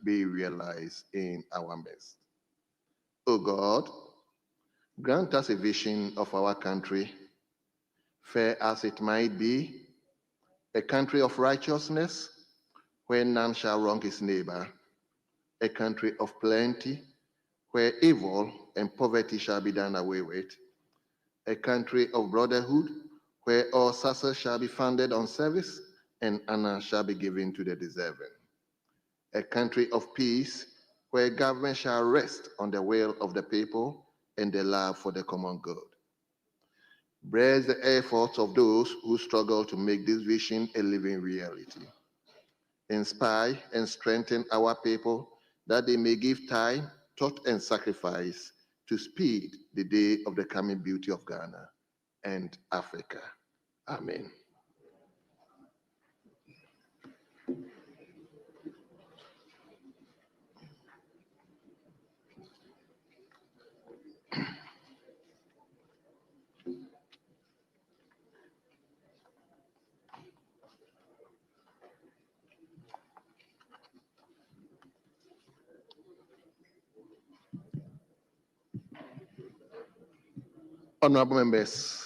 be realized in our midst. O God, grant us a vision of our country, fair as it might be, a country of righteousness, where none shall wrong his neighbor, a country of plenty, where evil and poverty shall be done away with, a country of brotherhood, where all success shall be founded on service and honor shall be given to the deserving, a country of peace, where government shall rest on the will of the people and the love for the common good. Bless the efforts of those who struggle to make this vision a living reality. Inspire and strengthen our people that they may give time, thought, and sacrifice to speed the day of the coming beauty of Ghana and Africa. Amen. Honorable members,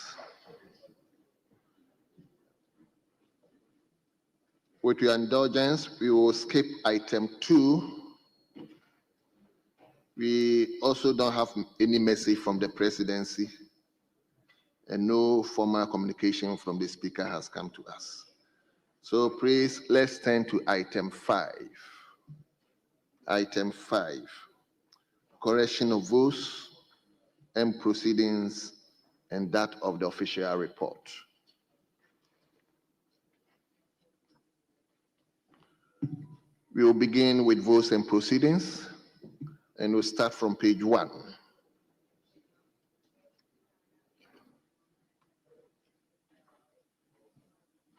with your indulgence, we will skip item 2. We also don't have any message from the presidency, and no formal communication from the speaker has come to us. So please, let's turn to item 5. Item 5, correction of votes and proceedings and that of the official report. We will begin with votes and proceedings, and we'll start from page 1.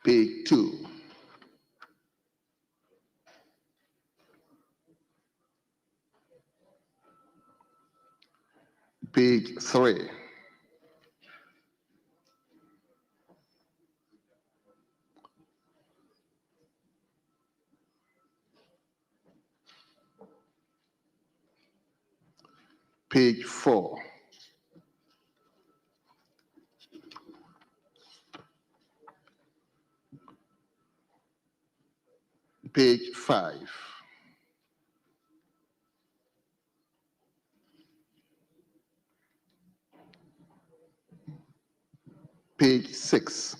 Page 2. Page 3. Page 4. Page 5. Page 6.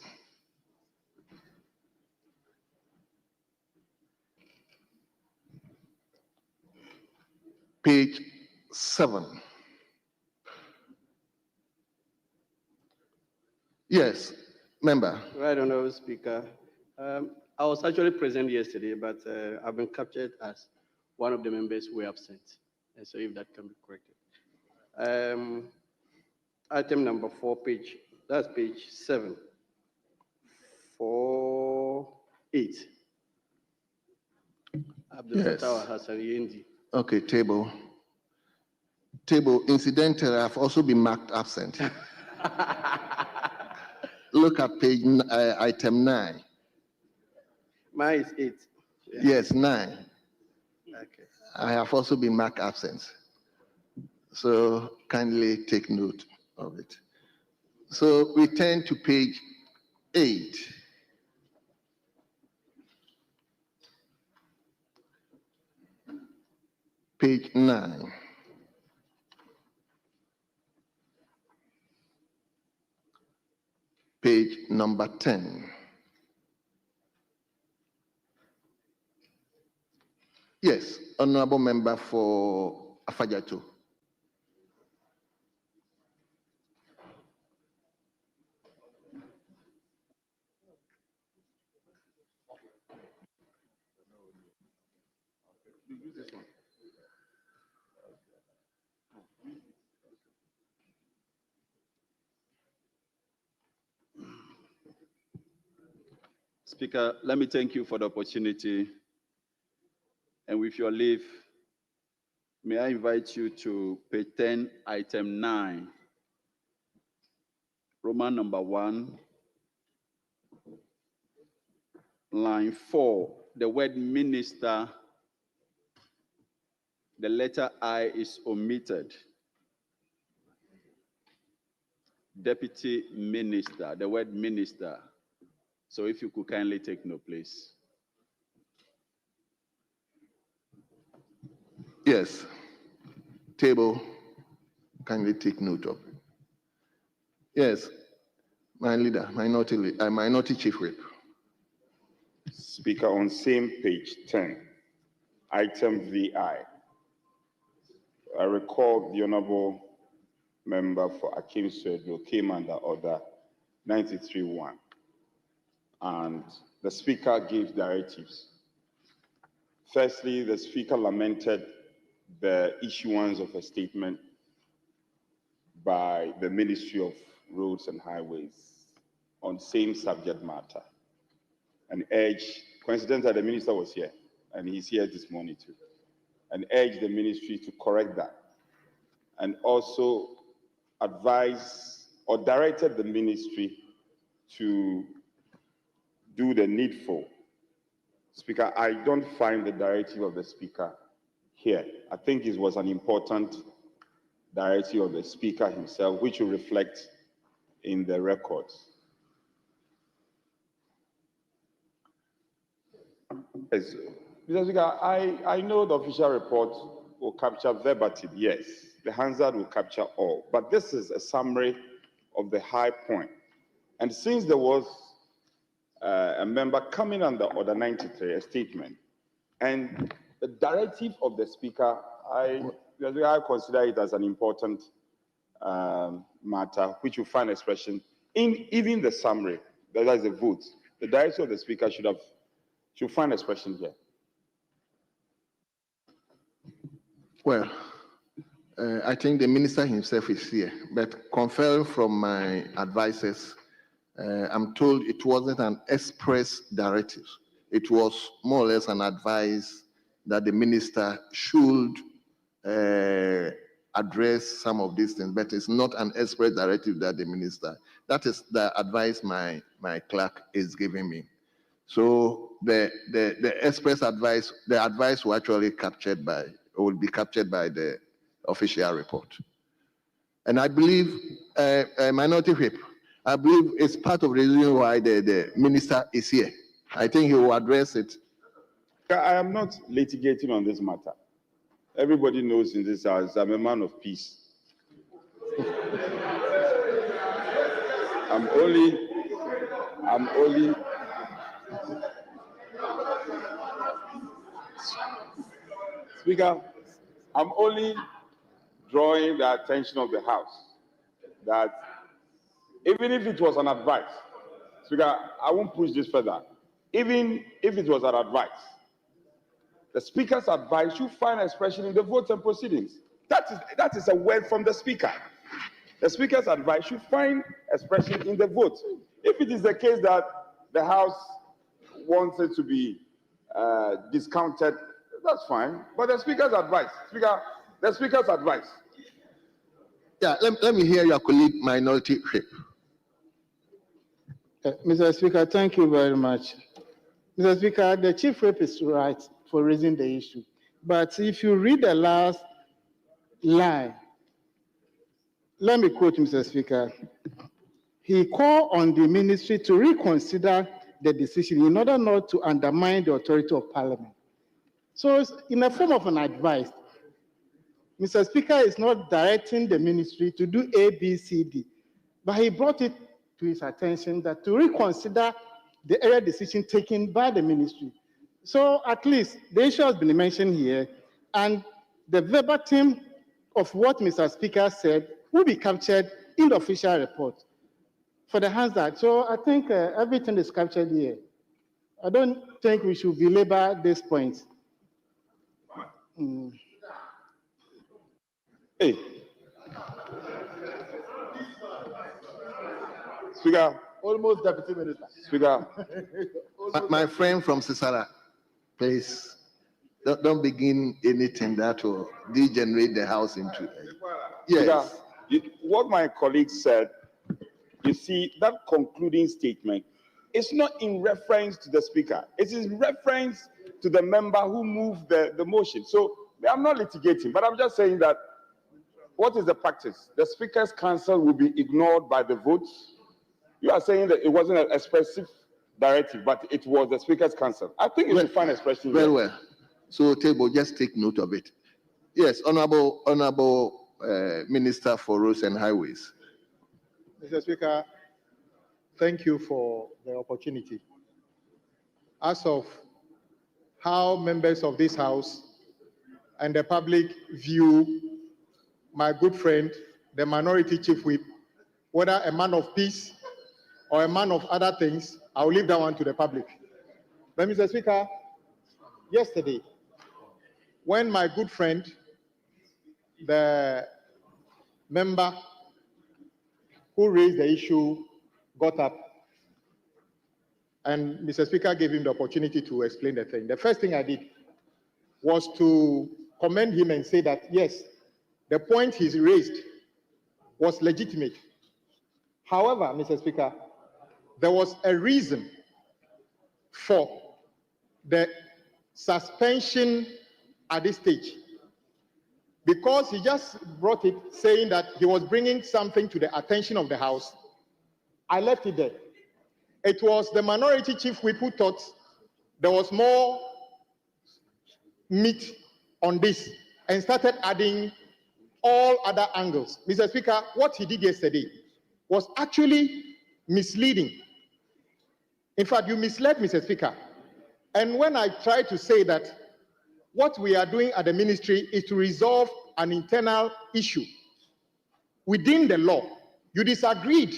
Page 7. Yes, member. Right, Honorable Speaker. I was actually present yesterday, but I've been captured as one of the members who were absent. And so if that can be corrected. Item number 4, that's page 7. 4-8. Abdul Fattah Hassan Yendi. Okay, table. Incidentally, I've also been marked absent. Look at page item 9. Mine is 8. Yeah. Yes, 9. Okay. I have also been marked absent. So kindly take note of it. So we turn to page 8. Page 9. Page number 10. Yes, honorable member for Afajato. Speaker, let me thank you for the opportunity. And with your leave, may I invite you to page 10, item 9, Roman number 1, line 4. The word minister The letter I is omitted. Deputy Minister, the word minister. So if you could kindly take note, please. Yes. Table, kindly take note of it. Yes. My leader, minority chief whip. Speaker, on same page 10, item VI. I recall the Honorable Member for Akim Swedlo came under order 93-1, and the Speaker gave directives. Firstly, the Speaker lamented the issuance of a statement by the Ministry of Roads and Highways on same subject matter, and urged, coincidentally, the Minister was here, and he's here this morning too, and urged the Ministry to correct that, and also advised or directed the Ministry to do the needful. Speaker, I don't find the directive of the Speaker here. I think it was an important directive of the Speaker himself, which will reflect in the records. Yes. Mr. Speaker, I know the official report will capture verbatim, yes. The Hansard will capture all, but this is a summary of the high point. And since there was a member coming under Order 93, a statement, and the directive of the Speaker, I consider it as an important matter, which will find expression in even the summary, that is the vote. The directive of the Speaker should find expression here. Well, I think the minister himself is here, but conferring from my advisors, I'm told it wasn't an express directive. It was more or less an advice that the minister should address some of these things, but it's not an express directive that the minister. That is the advice my clerk is giving me. So the express advice, the advice will actually will be captured by the official report. And I believe, Minority Whip, I believe it's part of the reason why the minister is here. I think he will address it. I am not litigating on this matter. Everybody knows in this house I'm a man of peace. I'm only Speaker, I'm only drawing the attention of the House that even if it was an advice, Speaker, I won't push this further. Even if it was an advice, the Speaker's advice should find expression in the votes and proceedings. That is a word from the Speaker. The Speaker's advice should find expression in the vote. If it is the case that the House wants it to be discounted, that's fine. But the Speaker's advice, Speaker, the Speaker's advice. Yeah, let me hear your colleague, Minority Whip. Mr. Speaker, thank you very much. Mr. Speaker, the Chief Whip is right for raising the issue. But if you read the last line, let me quote Mr. Speaker. He called on the ministry to reconsider the decision in order not to undermine the authority of Parliament. So it's in the form of an advice. Mr. Speaker is not directing the ministry to do A, B, C, D, but he brought it to his attention that to reconsider the area decision taken by the ministry. So at least the issue has been mentioned here, and the verbatim of what Mr. Speaker said will be captured in the official report for the Hansard. So I think everything is captured here. I don't think we should belabor this point. Hey. Speaker. Almost Deputy Minister. Speaker. My friend from Sisara, please, don't begin anything that will degenerate the House into. Yes. Speaker, what my colleague said, you see, that concluding statement is not in reference to the Speaker. It is in reference to the member who moved the motion. So I'm not litigating, but I'm just saying that what is the practice? The Speaker's Council will be ignored by the votes. You are saying that it wasn't an expressive directive, but it was the Speaker's Council. I think you should find expression Very here. well. So table, just take note of it. Yes, Honorable Minister for Roads and Highways. Mr. Speaker, thank you for the opportunity. As of how members of this House and the public view my good friend, the Minority Chief Whip, whether a man of peace or a man of other things, I'll leave that one to the public. But Mr. Speaker, yesterday, when my good friend, the member who raised the issue, got up, and Mr. Speaker gave him the opportunity to explain the thing, the first thing I did was to commend him and say that, yes, the point he's raised was legitimate. However, Mr. Speaker, there was a reason for the suspension at this stage, because he just brought it saying that he was bringing something to the attention of the House. I left it there. It was the Minority Chief Whip who thought there was more meat on this and started adding all other angles. Mr. Speaker, what he did yesterday was actually misleading. In fact, you misled Mr. Speaker. And when I tried to say that what we are doing at the ministry is to resolve an internal issue within the law, you disagreed.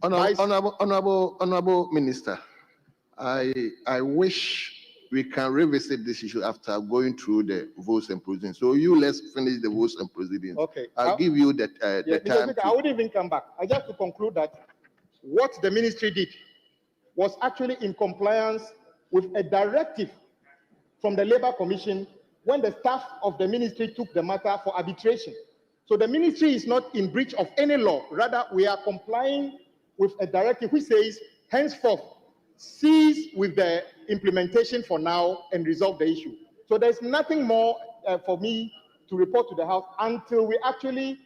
Honorable Minister, I wish we can revisit this issue after going through the votes and proceedings. So let's finish the votes and proceedings. Okay. I'll give you the Mr. time. Speaker, I wouldn't even come back. I just to conclude that what the ministry did was actually in compliance with a directive from the Labour Commission when the staff of the ministry took the matter for arbitration. So the ministry is not in breach of any law. Rather, we are complying with a directive which says, henceforth, cease with the implementation for now and resolve the issue. So there's nothing more for me to report to the House until we actually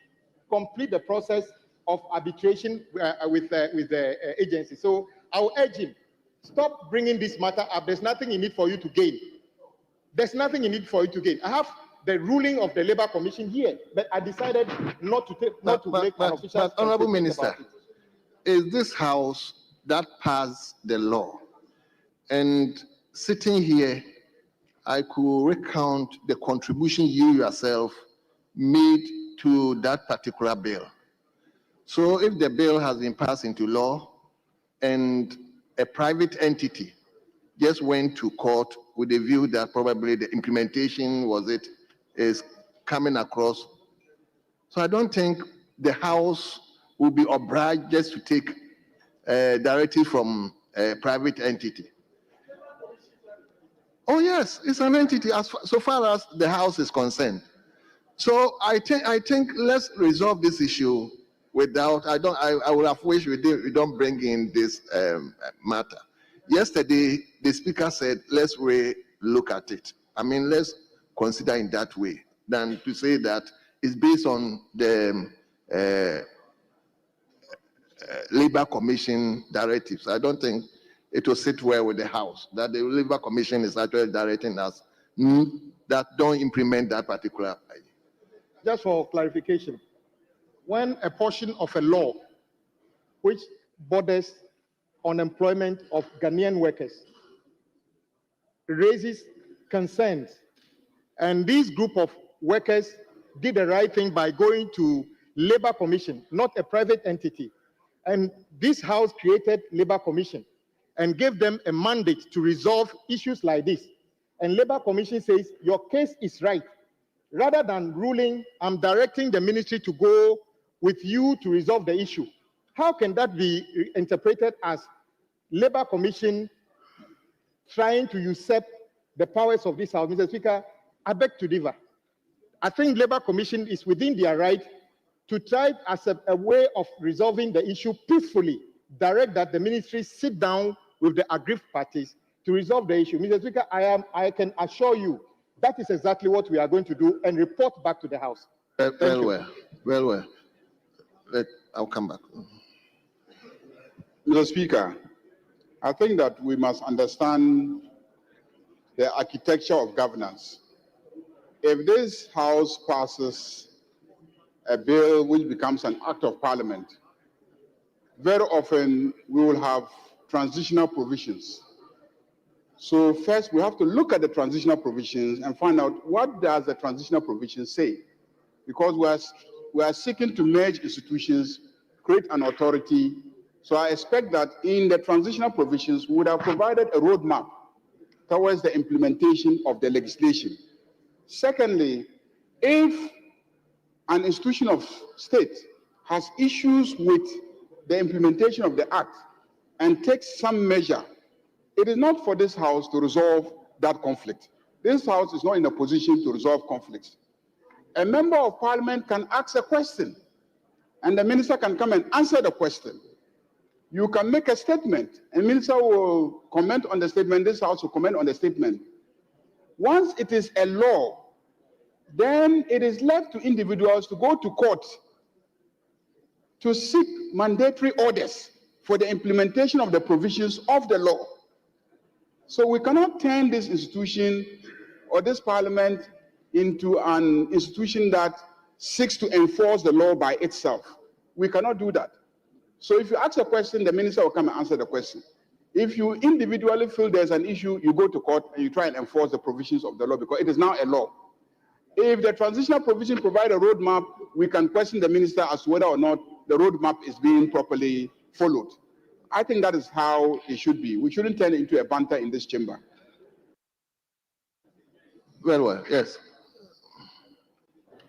complete the process of arbitration with the agency. So I will urge him, stop bringing this matter up. There's nothing in it for you to gain. There's nothing in it for you to gain. I have the ruling of the Labour Commission here, but I decided not to make an official But Honorable Minister, about it. is this House that passed the law? And sitting here, I could recount the contribution you yourself made to that particular bill. So if the bill has been passed into law and a private entity just went to court with the view that probably the implementation is coming across. So I don't think the House will be obliged just to take a directive from a private entity. Oh yes, it's an entity so far as the House is concerned. So I think let's resolve this issue without, I would have wished we don't bring in this matter. Yesterday, the Speaker said, let's look at it. I mean, let's consider in that way than to say that it's based on the Labour Commission directives. I don't think it will sit well with the House, that the Labour Commission is actually directing us that don't implement that particular. Just for clarification, when a portion of a law which borders on employment of Ghanaian workers raises concerns, and this group of workers did the right thing by going to Labour Commission, not a private entity, and this House created Labour Commission and gave them a mandate to resolve issues like this, and Labour Commission says your case is right. Rather than ruling, I'm directing the ministry to go with you to resolve the issue. How can that be interpreted as Labour Commission trying to usurp the powers of this House? Mr. Speaker, I beg to differ. I think Labour Commission is within their right to try as a way of resolving the issue peacefully, direct that the ministry sit down with the aggrieved parties to resolve the issue. Mr. Speaker, I can assure you That is exactly what we are going to do and report back to the House. Well, well. I'll come back. Mr. Speaker, I think that we must understand the architecture of governance. If this House passes a bill which becomes an act of parliament, very often we will have transitional provisions. So first we have to look at the transitional provisions and find out what does the transitional provisions say. Because we are seeking to merge institutions, create an authority. So I expect that in the transitional provisions, we would have provided a roadmap towards the implementation of the legislation. Secondly, if an institution of state has issues with the implementation of the act and takes some measure, it is not for this House to resolve that conflict. This House is not in a position to resolve conflicts. A member of parliament can ask a question and the minister can come and answer the question. You can make a statement and minister will comment on the statement, this House will comment on the statement. Once it is a law, then it is left to individuals to go to court to seek mandatory orders for the implementation of the provisions of the law. So we cannot turn this institution or this parliament into an institution that seeks to enforce the law by itself. We cannot do that. So if you ask a question, the minister will come and answer the question. If you individually feel there's an issue, you go to court and you try and enforce the provisions of the law because it is now a law. If the transitional provision provide a roadmap, we can question the minister as to whether or not the roadmap is being properly followed. I think that is how it should be. We shouldn't turn it into a banter in this chamber. Well, yes.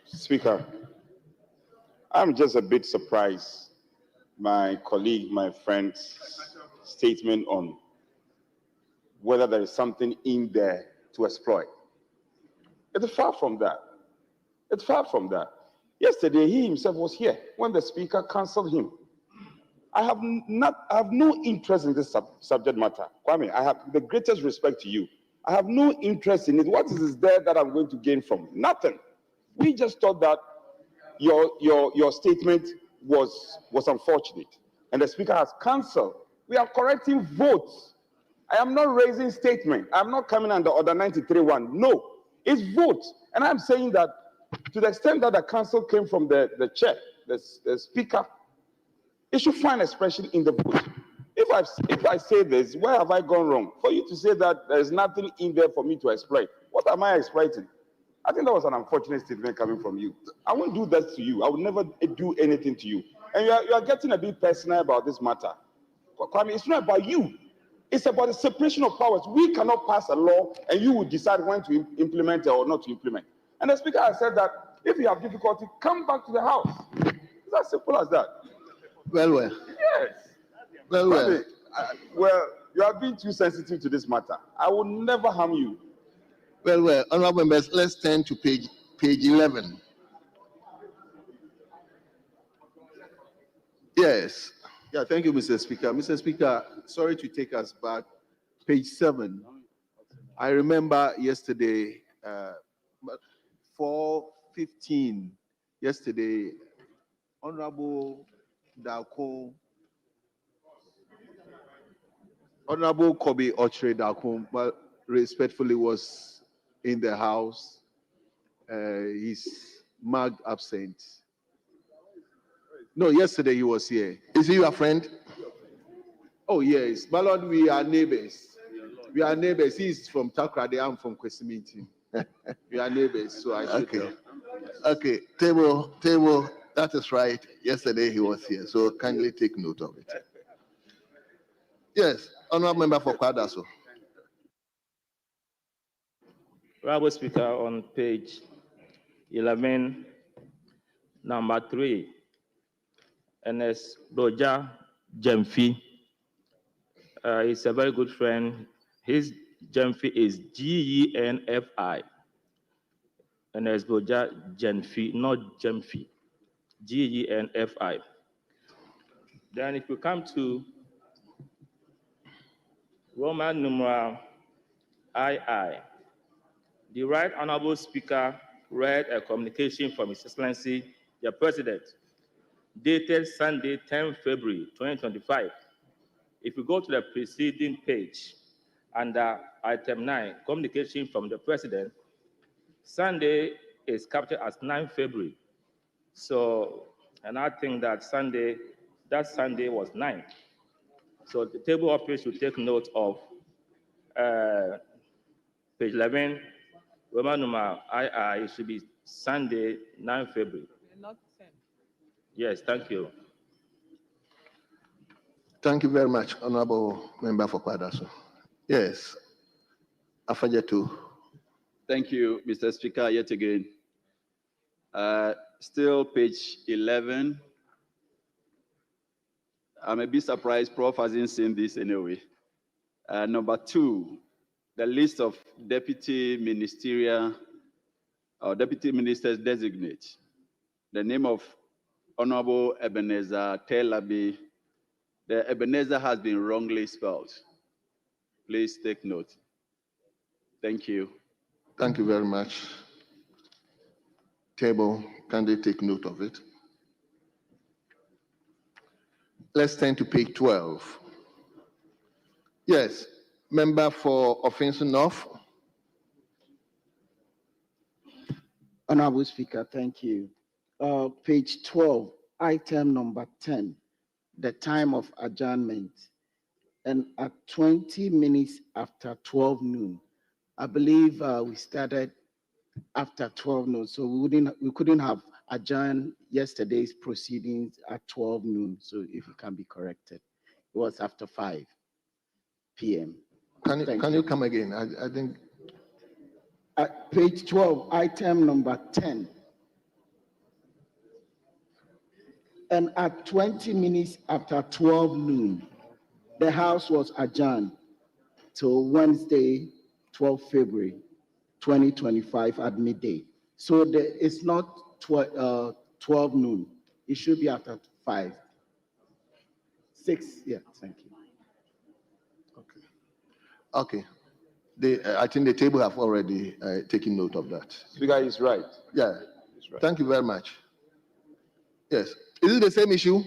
Speaker, I'm just a bit surprised my colleague, my friend's statement on whether there is something in there to exploit. It's far from that. It's far from that. Yesterday, he himself was here when the speaker canceled him. I have no interest in this subject matter. Kwame, I have the greatest respect to you. I have no interest in it. What is there that I'm going to gain from it? Nothing. We just thought that your statement was unfortunate, and the speaker has cancelled. We are correcting votes. I am not raising statement. I'm not coming under Order 93.1. No, it's votes. And I'm saying that to the extent that the council came from the chair, the speaker, it should find expression in the vote. If I say this, where have I gone wrong? For you to say that there is nothing in there for me to exploit, what am I exploiting? I think that was an unfortunate statement coming from you. I won't do that to you. I will never do anything to you. And you are getting a bit personal about this matter. Kwame, it's not about you. It's about the separation of powers. We cannot pass a law and you will decide when to implement it or not to implement. And the speaker has said that if you have difficulty, come back to the House. It's as simple as that. Well. Yes. Well. Well, you are being too sensitive to this matter. I will never harm you. Well, honorable members, let's turn to page 11. Yes. Yeah, thank you, Mr. Speaker. Mr. Speaker, sorry to take us back. Page 7. I remember yesterday, 4:15, yesterday, Honorable Dalko, Honorable Kobe Ochre Dalko, but respectfully was in the house. He's marked absent. No, yesterday he was here. Is he your friend? Oh, yes. But Lord, we are neighbors. We are neighbors. He's from Takrade, I'm from Kwesimiti. We are neighbors, so I should know. Okay, table, that is right. Yesterday he was here, so kindly take note of it. Yes, honorable member for Kwadaso. Honorable Speaker, on page 11, number 3, Ernest Doja Jemfi. He's a very good friend. His Jemfi is Genfi. Ernest Doja Jemfi, not Jemfi. Genfi. Then if we come to Roman numeral II, The Right Honorable Speaker read a communication from His Excellency, the President, dated Sunday, 10 February 2025. If you go to the preceding page, under item 9, communication from the President, Sunday is captured as 9 February. So, and I think that Sunday was 9. So the table of page should take note of page 11, Roman number II, it should be Sunday, 9 February. Not 10. Yes, thank you. Thank you very much, Honorable Member for Kwadaso. Yes, Afajetu. Thank you, Mr. Speaker, yet again. Still page 11. I'm a bit surprised Prof hasn't seen this anyway. Number 2, the list of deputy ministerial or deputy ministers designate. The name of Honorable Ebenezer Telabi. The Ebenezer has been wrongly spelled. Please take note. Thank you. Thank you very much. Table, can they take note of it? Let's turn to page 12. Yes, member for Offense North. Honorable Speaker, thank you. Page 12, item number 10, the time of adjournment. And at 20 minutes after 12 noon, I believe we started after 12 noon, so we couldn't have adjourned yesterday's proceedings at 12 noon. So if it can be corrected, it was after 5 p.m. Can you come again? I think. At page 12, item number 10. And at 20 minutes after 12 noon, the House was adjourned till Wednesday, 12 February 2025 at midday. So it's not 12 noon. It should be after 5. 6, yeah, thank you. Okay. I think the table have already taken note of that. Speaker is right. Yeah. He's right. Thank you very much. Yes. Is it the same issue?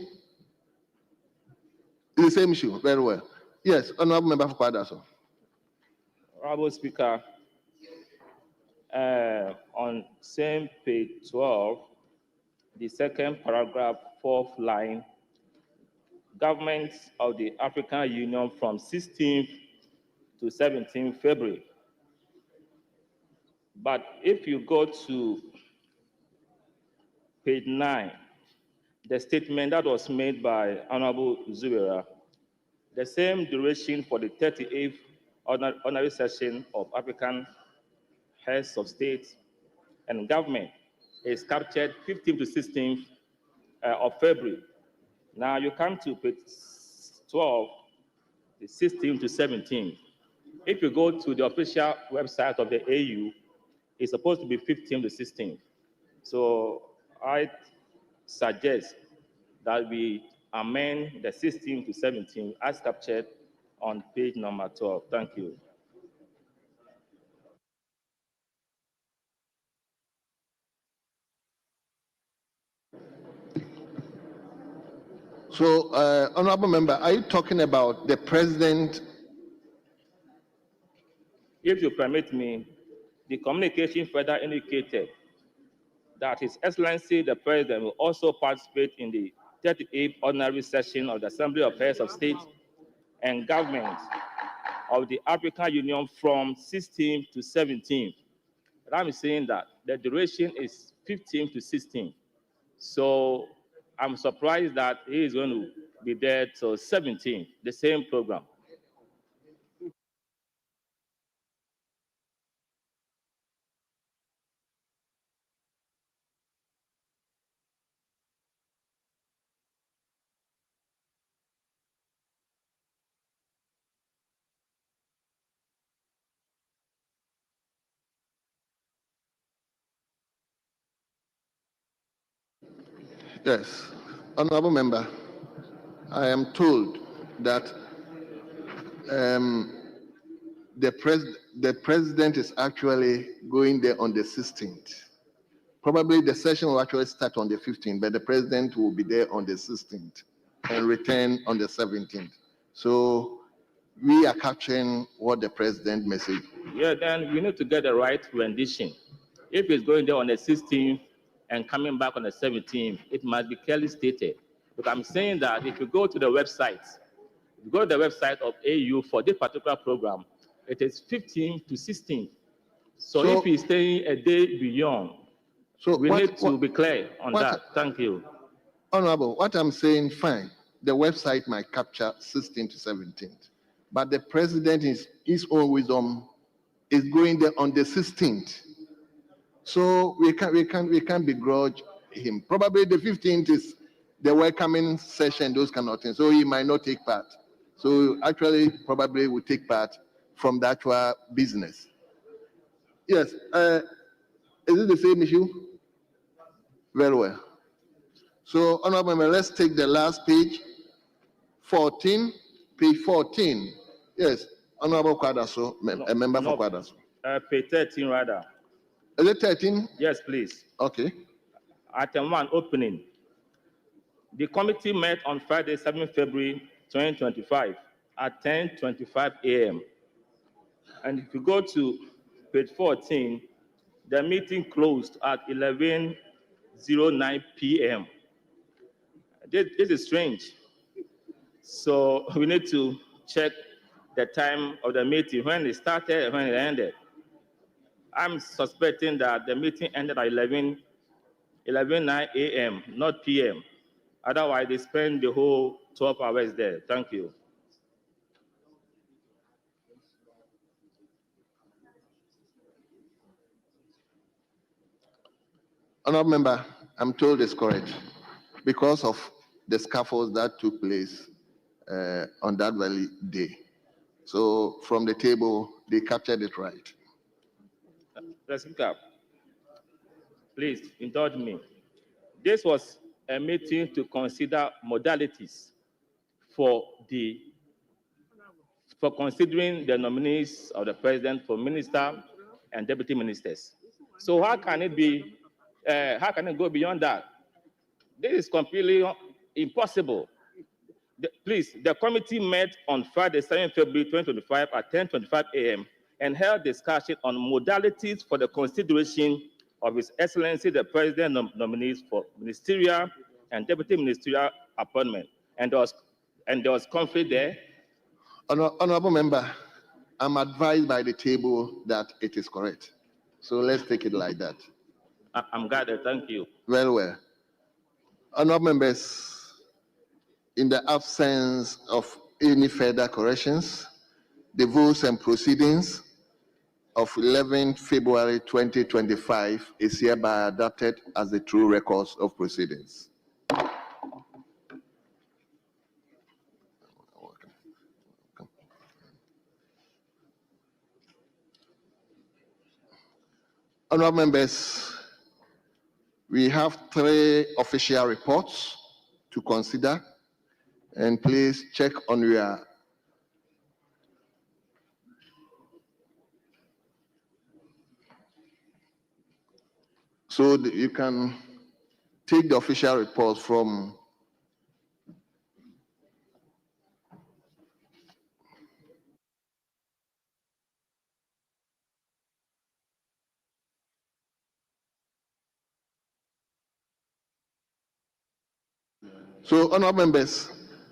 It's the same issue. Very well. Yes, Honorable Member for Kwadaso. Honorable Speaker, on same page 12, the second paragraph, 4th line, governments of the African Union from 16th to 17th February. But if you go to page 9, the statement that was made by Honorable Zubeira, the same duration for the 38th ordinary session of African heads of state and government is captured 15th to 16th of February. Now you come to page 12, the 16th to 17th. If you go to the official website of the AU, it's supposed to be 15th to 16th. So I suggest that we amend the 16th to 17th as captured on page number 12. Thank you. So, Honorable Member, are you talking about the President? If you permit me, the communication further indicated that His Excellency the President will also participate in the 38th ordinary session of the Assembly of Heads of State and Government of the African Union from 16th to 17th. But I'm saying that the duration is 15th to 16th. So I'm surprised that he is going to be there till 17th, the same program. Yes. Honorable Member, I am told that the president is actually going there on the 16th. Probably the session will actually start on the 15th, but the president will be there on the 16th and return on the 17th. So we are capturing what the president message. Yeah, then we need to get the right rendition. If it's going there on the 16th and coming back on the 17th, it must be clearly stated. Because I'm saying that if you go to the website, if you go to the website of AU for this particular program, it is 15th to 16th. So if he's staying a day beyond, So we need to be clear on what- that. Thank you. Honorable, what I'm saying, fine. The website might capture 16th to 17th, but the president is his own wisdom is going there on the 16th. So we can't begrudge him. Probably the 15th is the welcoming session, those kind of things. So he might not take part. So actually, probably will take part from the actual business. Yes. Is it the same issue? Very well. So, Honorable Member, let's take the last page, 14, page 14. Yes, Honorable Kwadaso, a member for Kwadaso. Page 13 rather. Is it 13? Yes, please. Okay. Item 1, opening. The committee met on Friday, 7 February 2025 at 10:25 a.m. And if you go to page 14, the meeting closed at 11:09 p.m. This is strange. So we need to check the time of the meeting, when it started and when it ended. I'm suspecting that the meeting ended at 11:09 a.m., not p.m. Otherwise, they spend the whole 12 hours there. Thank you. Honorable Member, I'm told it's correct because of the scaffolds that took place on that very day. So from the table, they captured it right. Mr. Speaker, please indulge me. This was a meeting to consider modalities for considering the nominees of the president for minister and deputy ministers. So how can it be? How can it go beyond that? This is completely impossible. Please, the committee met on Friday, 7 February 2025 at 10:25 a.m. and held discussion on modalities for the consideration of His Excellency the President nominees for ministerial and deputy ministerial appointment. And there was conflict there. Honorable Member, I'm advised by the table that it is correct. So let's take it like that. I'm gathered. Thank you. Very well. Honorable Members, in the absence of any further corrections, the votes and proceedings of 11 February 2025 is hereby adopted as the true records of proceedings. Honorable Members, we have 3 official reports to consider, and please check on your so you can take the official reports from So, honorable members,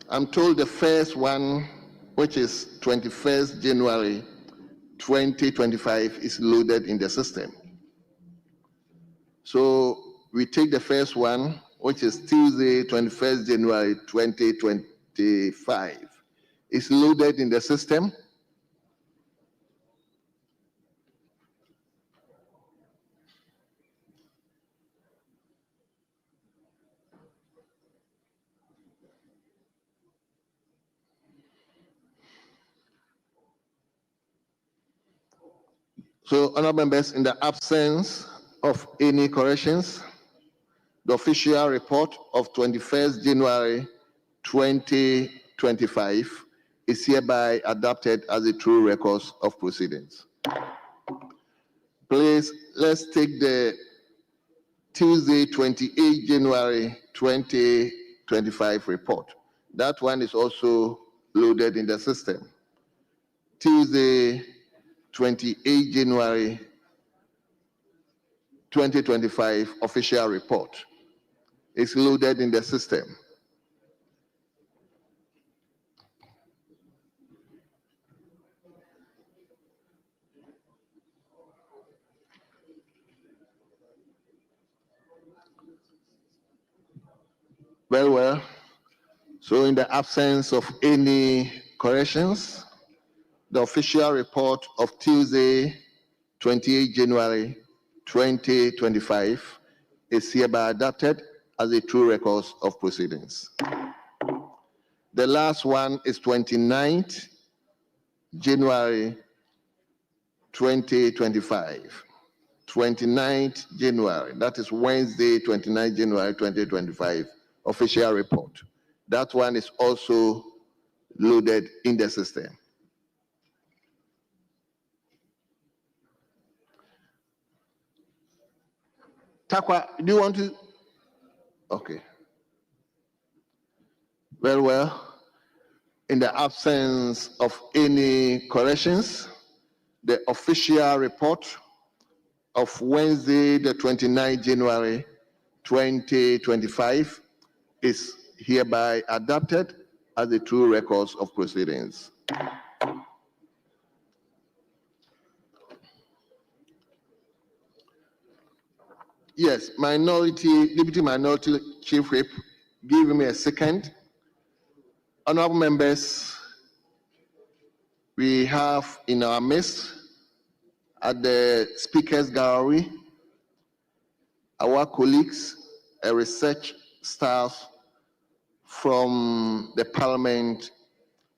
I'm told the first one, which is 21st January 2025, is loaded in the system. So we take the first one, which is Tuesday, 21st January 2025. It's loaded in the system. So, honorable members, in the absence of any corrections, the official report of 21st January 2025 is hereby adopted as a true record of proceedings. Please, let's take the Tuesday, 28 January 2025 report. That one is also loaded in the system. Tuesday, 28 January 2025 official report is loaded in the system. Very well. So in the absence of any corrections, the official report of Tuesday, 28 January 2025 is hereby adopted as a true record of proceedings. The last one is 29th January 2025. 29th January, that is Wednesday, 29th January 2025, official report. That one is also loaded in the system. Takwa, do you want to? Okay. Very well. In the absence of any corrections, the official report of Wednesday, the 29th January 2025 is hereby adopted as the true records of proceedings. Yes, Deputy Minority Chief Whip, give me a second. Honorable members, we have in our midst at the Speaker's Gallery our colleagues, a research staff from the Parliament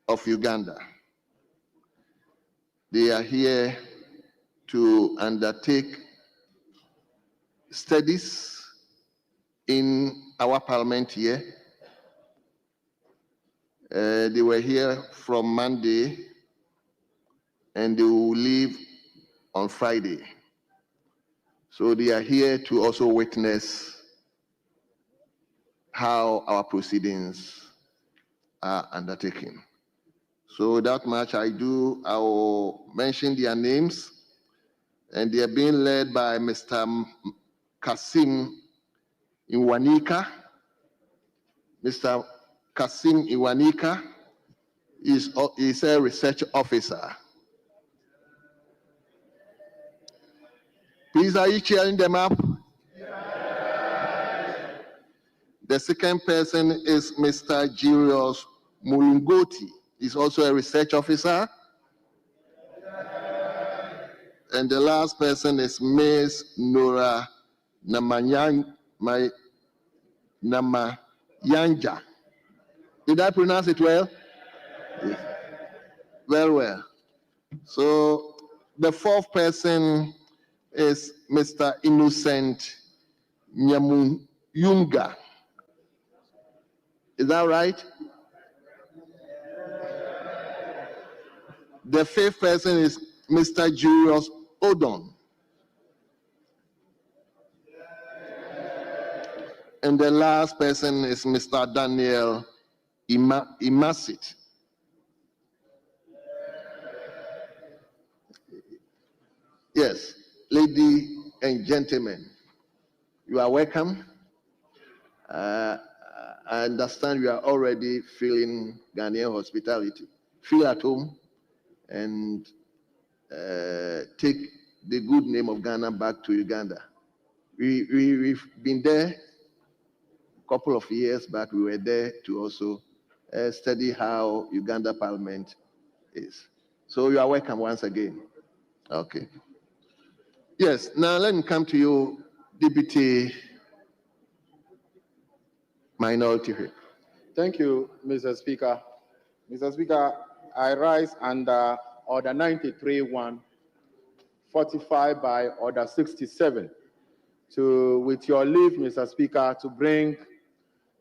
of Uganda. They are here to undertake studies in our Parliament here. They were here from Monday and they will leave on Friday. So they are here to also witness how our proceedings are undertaken. So that much I do. I will mention their names, and they are being led by Mr. Kasim Iwanika. Mr. Kasim Iwanika is a research officer. Please, are you cheering them up? The second person is Mr. Julius Mulungoti. He's also a research officer. And the last person is Ms. Nora Namayanja. Did I pronounce it well? Yes. Very well. So the fourth person is Mr. Innocent Nyamuyunga. Is that right? The fifth person is Mr. Julius Odon. And the last person is Mr. Daniel Imasit. Yes, ladies and gentlemen, you are welcome. I understand you are already feeling Ghanaian hospitality. Feel at home and take the good name of Ghana back to Uganda. We've been there a couple of years back. We were there to also study how Uganda Parliament is. So you are welcome once again. Okay. Yes, now let me come to you, Deputy Minority Whip. Thank you, Mr. Speaker. Mr. Speaker, I rise under Order 93-1, fortified by Order 67, with your leave, Mr. Speaker, to bring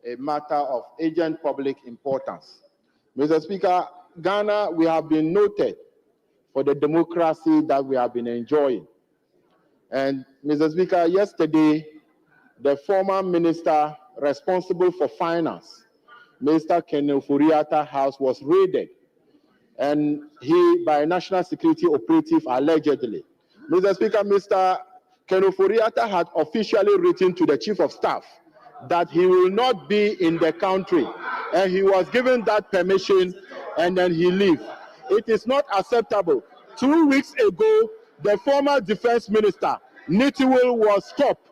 a matter of urgent public importance. Mr. Speaker, Ghana, we have been noted for the democracy that we have been enjoying. And Mr. Speaker, yesterday, the former minister responsible for finance, Mr. Kenneth Furiata's house was raided, and he, by a national security operative, allegedly. Mr. Speaker, Mr. Kenneth Furiata had officially written to the chief of staff that he will not be in the country, and he was given that permission, and then he left. It is not acceptable. 2 weeks ago, the former defense minister, Nitiwil, was stopped,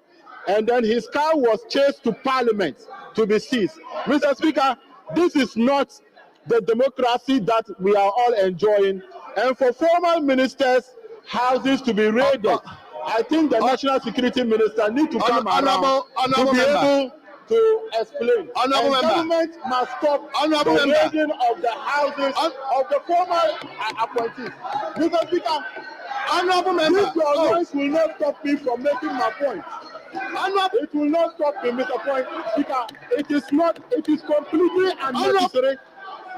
and then his car was chased to Parliament to be seized. Mr. Speaker, this is not the democracy that we are all enjoying. And for former ministers' houses to be raided, I think the national security minister needs to come around to be able to explain. And government must stop the raiding of the houses of the former appointees. Mr. Speaker, this your noise will not stop me from making my point. It will not stop me, Mr. Point. Speaker, it is completely unnecessary.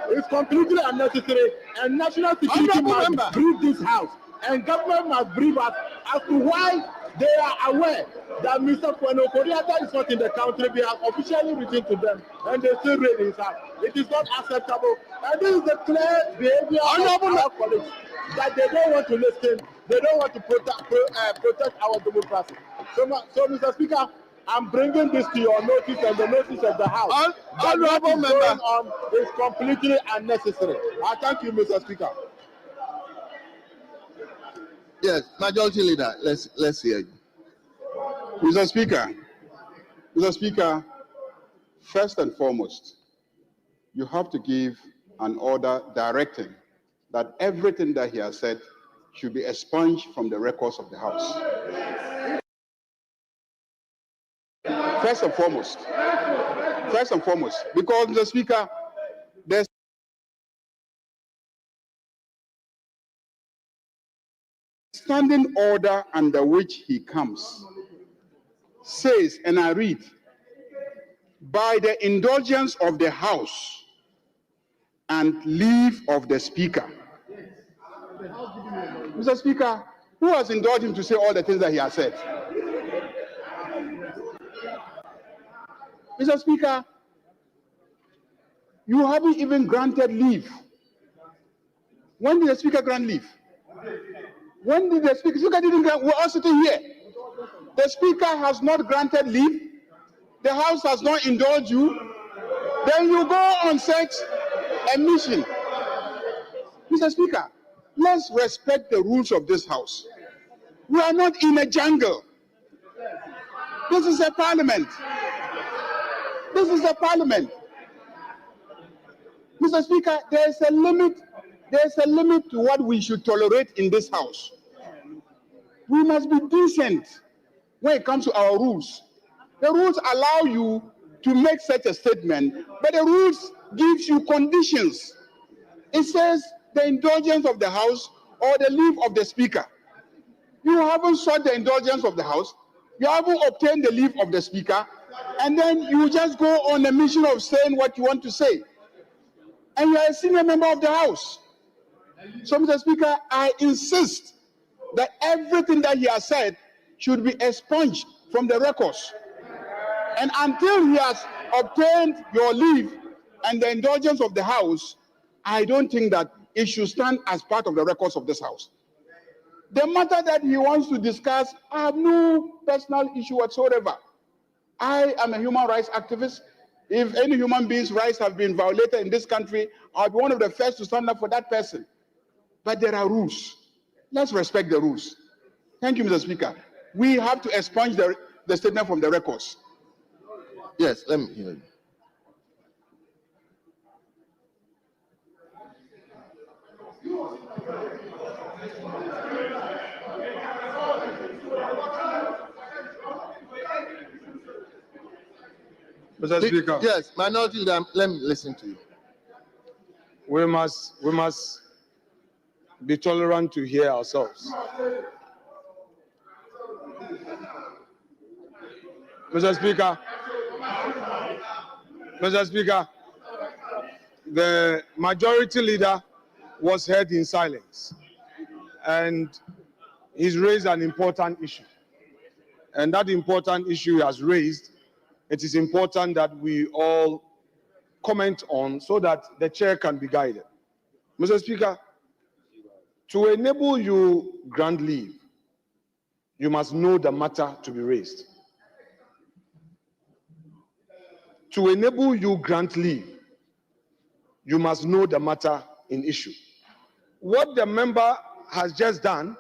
It's completely unnecessary, and national security must brief this house, and government must brief us as to why they are aware that Mr. Kweno Koriata is not in the country. We have officially written to them, and they still raid his house. It is not acceptable, and this is the clear behavior of our colleagues, that they don't want to listen, they don't want to protect our democracy. So, Mr. Speaker, I'm bringing this to your notice and the notice of the House. Honorable member, is completely unnecessary. I thank you, Mr. Speaker. Yes, Majority Leader, let's hear you. Mr. Speaker, first and foremost, you have to give an order directing that everything that he has said should be expunged from the records of the House. First and foremost, because, Mr. Speaker, there's standing order under which he comes, says, and I read, by the indulgence of the House and leave of the Speaker. Mr. Speaker, who has indulged him to say all the things that he has said? Mr. Speaker, you haven't even granted leave. When did the Speaker grant leave? When did the Speaker didn't grant? We're all sitting here. The Speaker has not granted leave. The House has not indulged you. Then you go on such a mission. Mr. Speaker, let's respect the rules of this House. We are not in a jungle. This is a parliament. This is a parliament. Mr. Speaker, there is a limit to what we should tolerate in this House. We must be decent when it comes to our rules. The rules allow you to make such a statement, but the rules gives you conditions. It says the indulgence of the House or the leave of the Speaker. You haven't sought the indulgence of the House, you haven't obtained the leave of the Speaker, and then you just go on a mission of saying what you want to say. And you are a senior member of the House. So, Mr. Speaker, I insist that everything that he has said should be expunged from the records. And until he has obtained your leave and the indulgence of the House, I don't think that it should stand as part of the records of this House. The matter that he wants to discuss, I have no personal issue whatsoever. I am a human rights activist. If any human being's rights have been violated in this country, I'll be one of the first to stand up for that person. But there are rules. Let's respect the rules. Thank you, Mr. Speaker. We have to expunge the statement from the records. Yes, let me hear you. Mr. Speaker. Yes, Minority Leader, let me listen to you. We must be tolerant to hear ourselves. Mr. Speaker, the majority leader was heard in silence. And he's raised an important issue. And that important issue he has raised, it is important that we all comment on so that the chair can be guided. Mr. Speaker, to enable you grant leave, you must know the matter to be raised. To enable you grant leave, you must know the matter in issue. What the member has just done,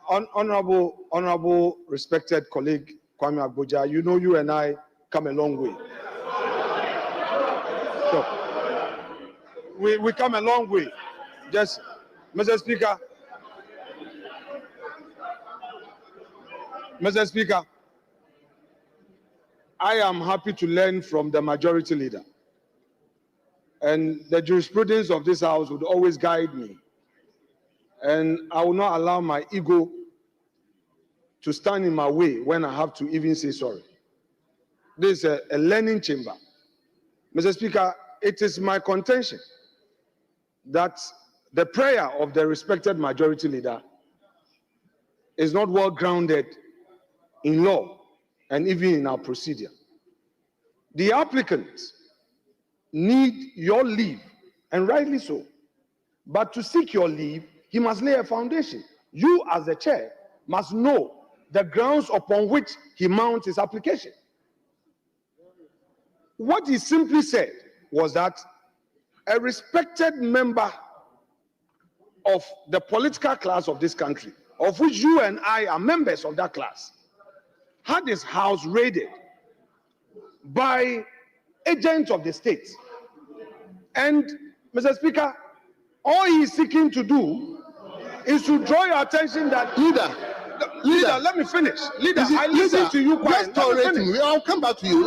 honorable respected colleague Kwame Agboja, you know you and I come a long way. So, we come a long way. Just, Mr. Speaker, I am happy to learn from the majority leader. And the jurisprudence of this house would always guide me. And I will not allow my ego to stand in my way when I have to even say sorry. This is a learning chamber. Mr. Speaker, it is my contention that the prayer of the respected majority leader is not well grounded in law and even in our procedure. The applicants need your leave, and rightly so. But to seek your leave, he must lay a foundation. You, as the chair, must know the grounds upon which he mounts his application. What he simply said was that a respected member of the political class of this country, of which you and I are members of that class, had his house raided by agents of the state. And, Mr. Speaker, all he is seeking to do is to draw your attention that... Leader, let me finish. Leader, I listen to you quietly. Just tolerate me. I'll come back to you.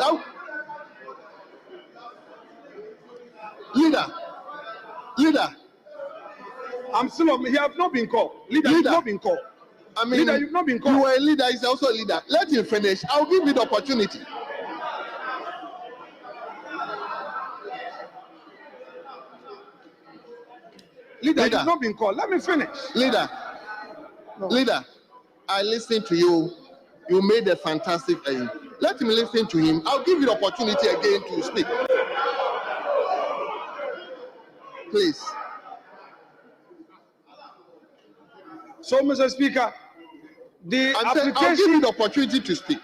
Leader. I'm still on. He have not been called. Leader, you've not been called. I mean, leader, you've not been called. You are a leader, he's also a leader. Let him finish. I'll give you the opportunity. Leader, you've not been called. Let me finish. Leader, I listened to you. You made a fantastic aim. Let him listen to him. I'll give you the opportunity again to speak. Please. So, Mr. Speaker, I'll give you the opportunity to speak.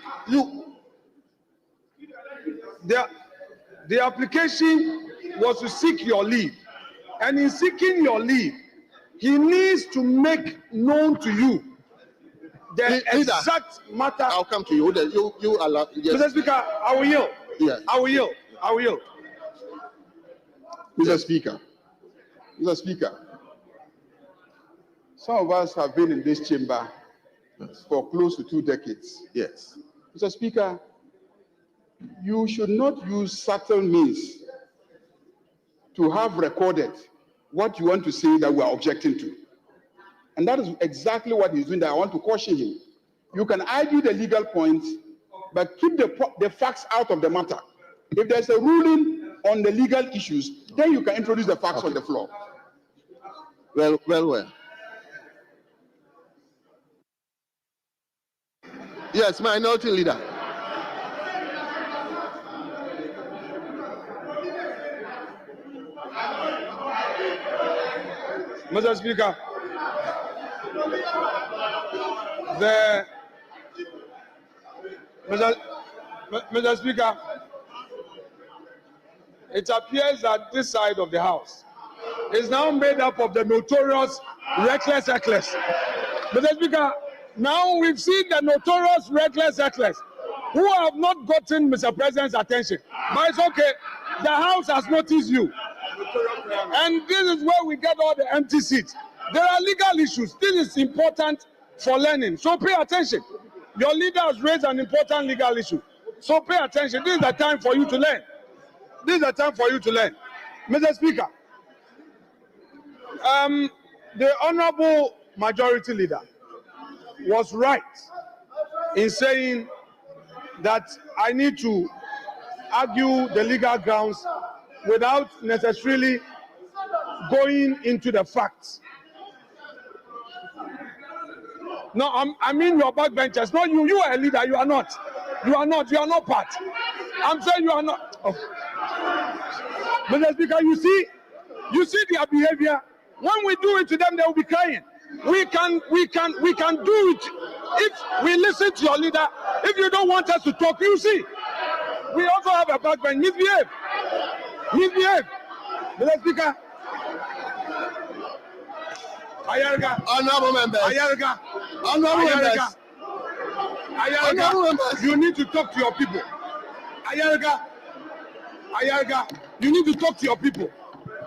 The application was to seek your leave. And in seeking your leave, he needs to make known to you the exact matter. I'll come to you. You allow. Yes. Mr. Speaker, I will yield. Yes. I will yield. Mr. Speaker, some of us have been in this chamber for close to 2 decades. Yes. Mr. Speaker, you should not use subtle means to have recorded what you want to say that we are objecting to. And that is exactly what he's doing that I want to caution him. You can argue the legal points, but keep the facts out of the matter. If there's a ruling on the legal issues, then you can introduce the facts on the floor. Well. Yes, minority leader. Mr. Speaker, Mr. Speaker, it appears that this side of the House is now made up of the notorious reckless. Mr. Speaker, now we've seen the notorious reckless who have not gotten Mr. President's attention. But it's okay. The House has noticed you. And this is where we get all the empty seats. There are legal issues. This is important for learning. So pay attention. Your leader has raised an important legal issue. So pay attention. This is the time for you to learn. Mr. Speaker, the Honorable Majority Leader was right in saying that I need to argue the legal grounds without necessarily going into the facts. No, I mean your backbenchers. No, you are a leader. You are not. You are not. You are not part. I'm saying you are not. Oh. Mr. Speaker, you see their behavior. When we do it to them, they will be crying. We can do it if we listen to your leader. If you don't want us to talk, you see. We also have a backbench. Misbehave. Mr. Speaker. Ayarga. Honorable members. Ayarga. Honorable members. Ayarga, you need to talk to your people. Ayarga, you need to talk to your people.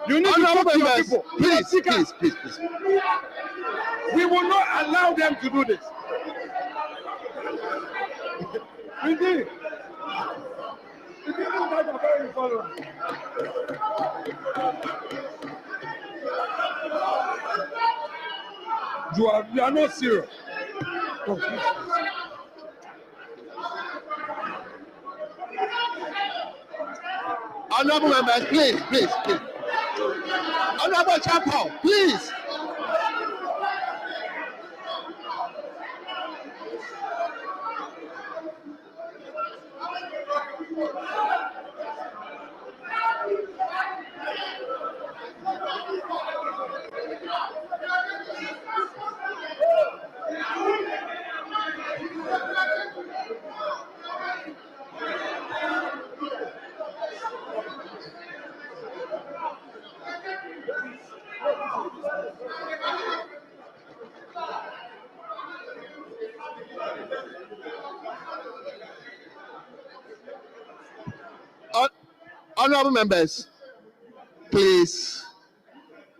You need to talk to your people. Please. We will not allow them to do this. Indeed. You are not serious. Honorable members, please. Honorable Chapo, please. Honorable members, please,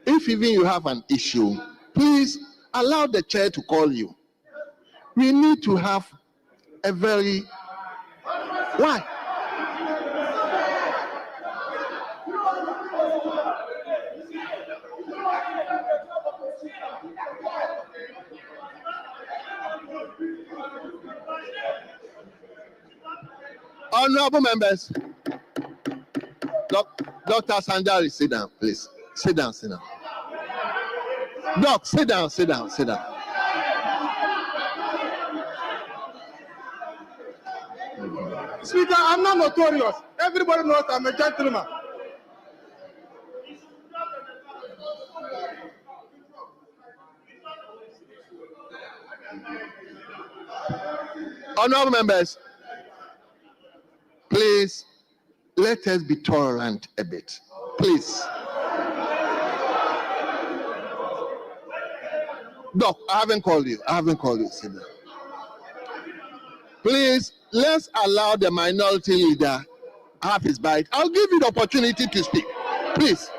if even you have an issue, please allow the chair to call you. We need to have a very... Why? Honorable members, Dr. Sanjari, sit down, please. Sit down. Doc, sit down. Speaker, I'm not notorious. Everybody knows I'm a gentleman. Honorable members, please, let us be tolerant a bit. Please. Doc, I haven't called you. Sit down. Please, let's allow the minority leader have his bite. I'll give you the opportunity to speak. Please.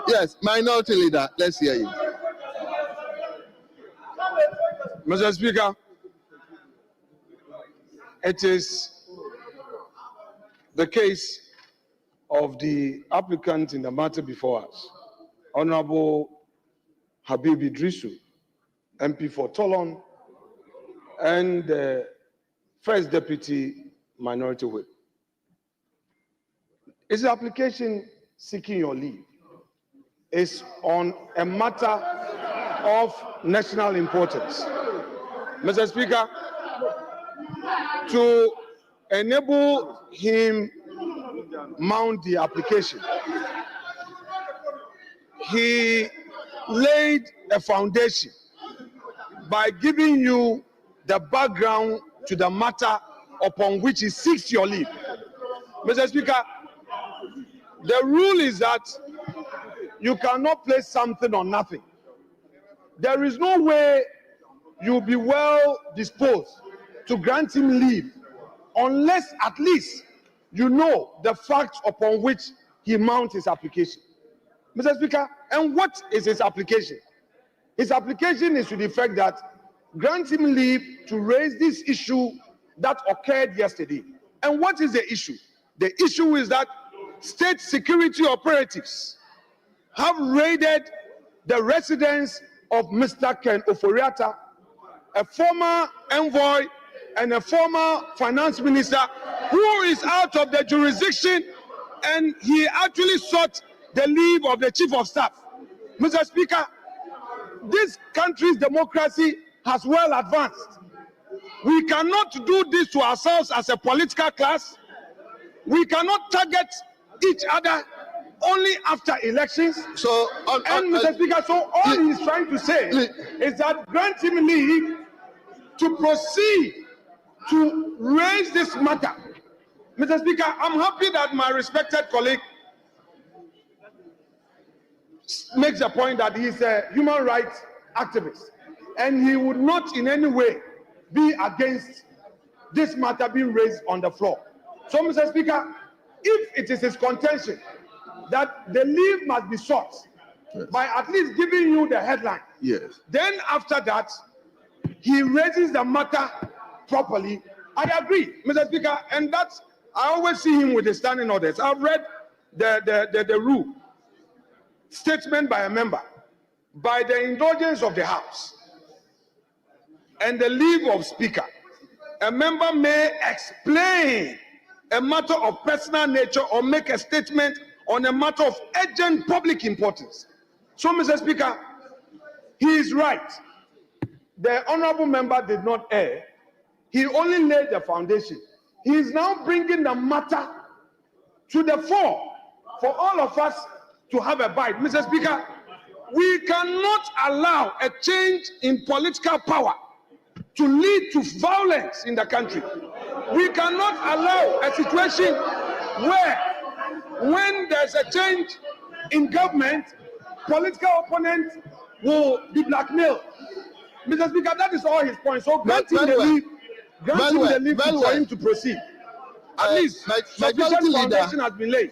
Yes, minority leader, let's hear you. Mr. Speaker, it is the case of the applicant in the matter before us, Honorable Habib Idrisu, MP for Tolon, and the First Deputy Minority Whip. His application seeking your leave is on a matter of national importance. Mr. Speaker, to enable him mount the application, he laid a foundation by giving you the background to the matter upon which he seeks your leave. Mr. Speaker, the rule is that you cannot place something on nothing. There is no way you'll be well disposed to grant him leave unless at least you know the facts upon which he mounts his application. Mr. Speaker, and what is his application? His application is to the effect that grant him leave to raise this issue that occurred yesterday. And what is the issue? The issue is that state security operatives have raided the residence of Mr. Ken Oforiatta, a former envoy and a former finance minister who is out of the jurisdiction and he actually sought the leave of the chief of staff. Mr. Speaker, this country's democracy has well advanced. We cannot do this to ourselves as a political class. We cannot target each other only after elections. So, Mr. Speaker, so all he's trying to say is that grant him leave to proceed to raise this matter. Mr. Speaker, I'm happy that my respected colleague makes the point that he's a human rights activist, and he would not in any way be against this matter being raised on the floor. So, Mr. Speaker, if it is his contention that the leave must be sought by at least giving you the headline, yes. then after that, he raises the matter properly. I agree, Mr. Speaker, and that's, I always see him with the standing orders. I've read the rule, statement by a member, by the indulgence of the House, and the leave of Speaker. A member may explain a matter of personal nature or make a statement on a matter of urgent public importance. So, Mr. Speaker, he is right. The honorable member did not err. He only laid the foundation. He is now bringing the matter to the fore for all of us to have a bite. Mr. Speaker, we cannot allow a change in political power to lead to violence in the country. We cannot allow a situation where, when there's a change in government, political opponents will be blackmailed. Mr. Speaker, that is all his point. So granting the leave for him to proceed. At least sufficient foundation has been laid.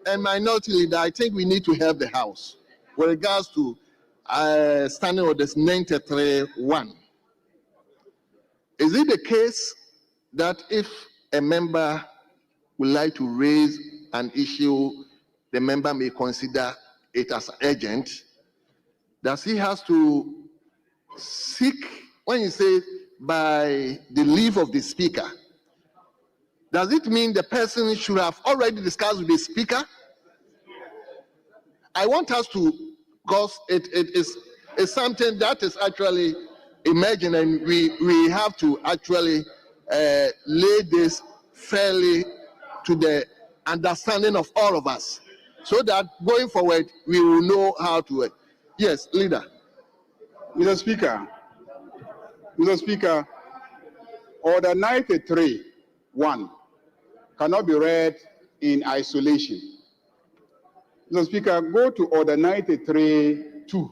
And minority leader, I think we need to help the House with regards to standing orders 93-1. Is it the case that if a member would like to raise an issue, the member may consider it as urgent? Does he has to seek, when you say by the leave of the Speaker, does it mean the person should have already discussed with the Speaker? I want us to, because it is something that is actually emerging, and we have to actually lay this fairly to the understanding of all of us, so that going forward we will know how to work. Yes, leader. Mr. Speaker, Order 93-1 cannot be read in isolation. Mr. Speaker, go to Order 93-2.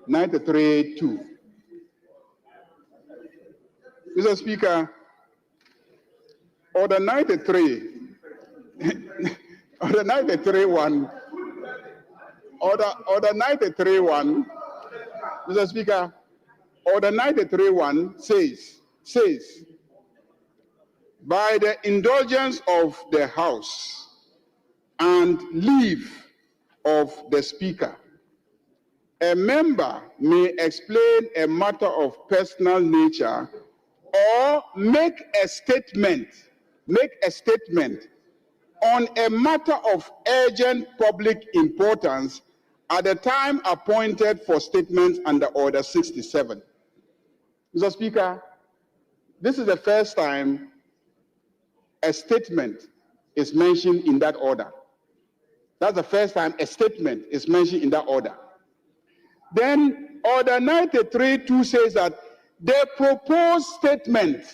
93-2. Mr. Speaker, Order 93, Order 93-1, Order 93-1, Mr. Speaker, Order 93-1 says, by the indulgence of the House and leave of the Speaker, a member may explain a matter of personal nature or make a statement on a matter of urgent public importance at the time appointed for statements under Order 67. Mr. Speaker, this is the first time a statement is mentioned in that order. That's the first time a statement is mentioned in that order. Then Order 93-2 says that the proposed statement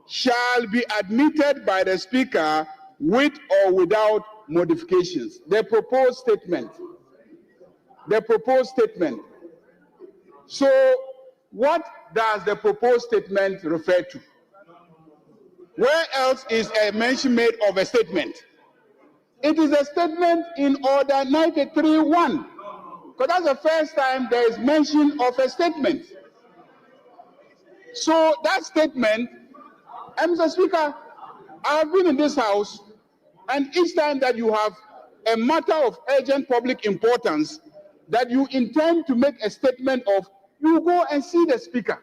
shall be admitted by the Speaker with or without modifications. The proposed statement. So what does the proposed statement refer to? Where else is a mention made of a statement? It is a statement in Order 93-1, because that's the first time there is mention of a statement. So that statement, Mr. Speaker, I have been in this House, and each time that you have a matter of urgent public importance that you intend to make a statement of, you go and see the Speaker.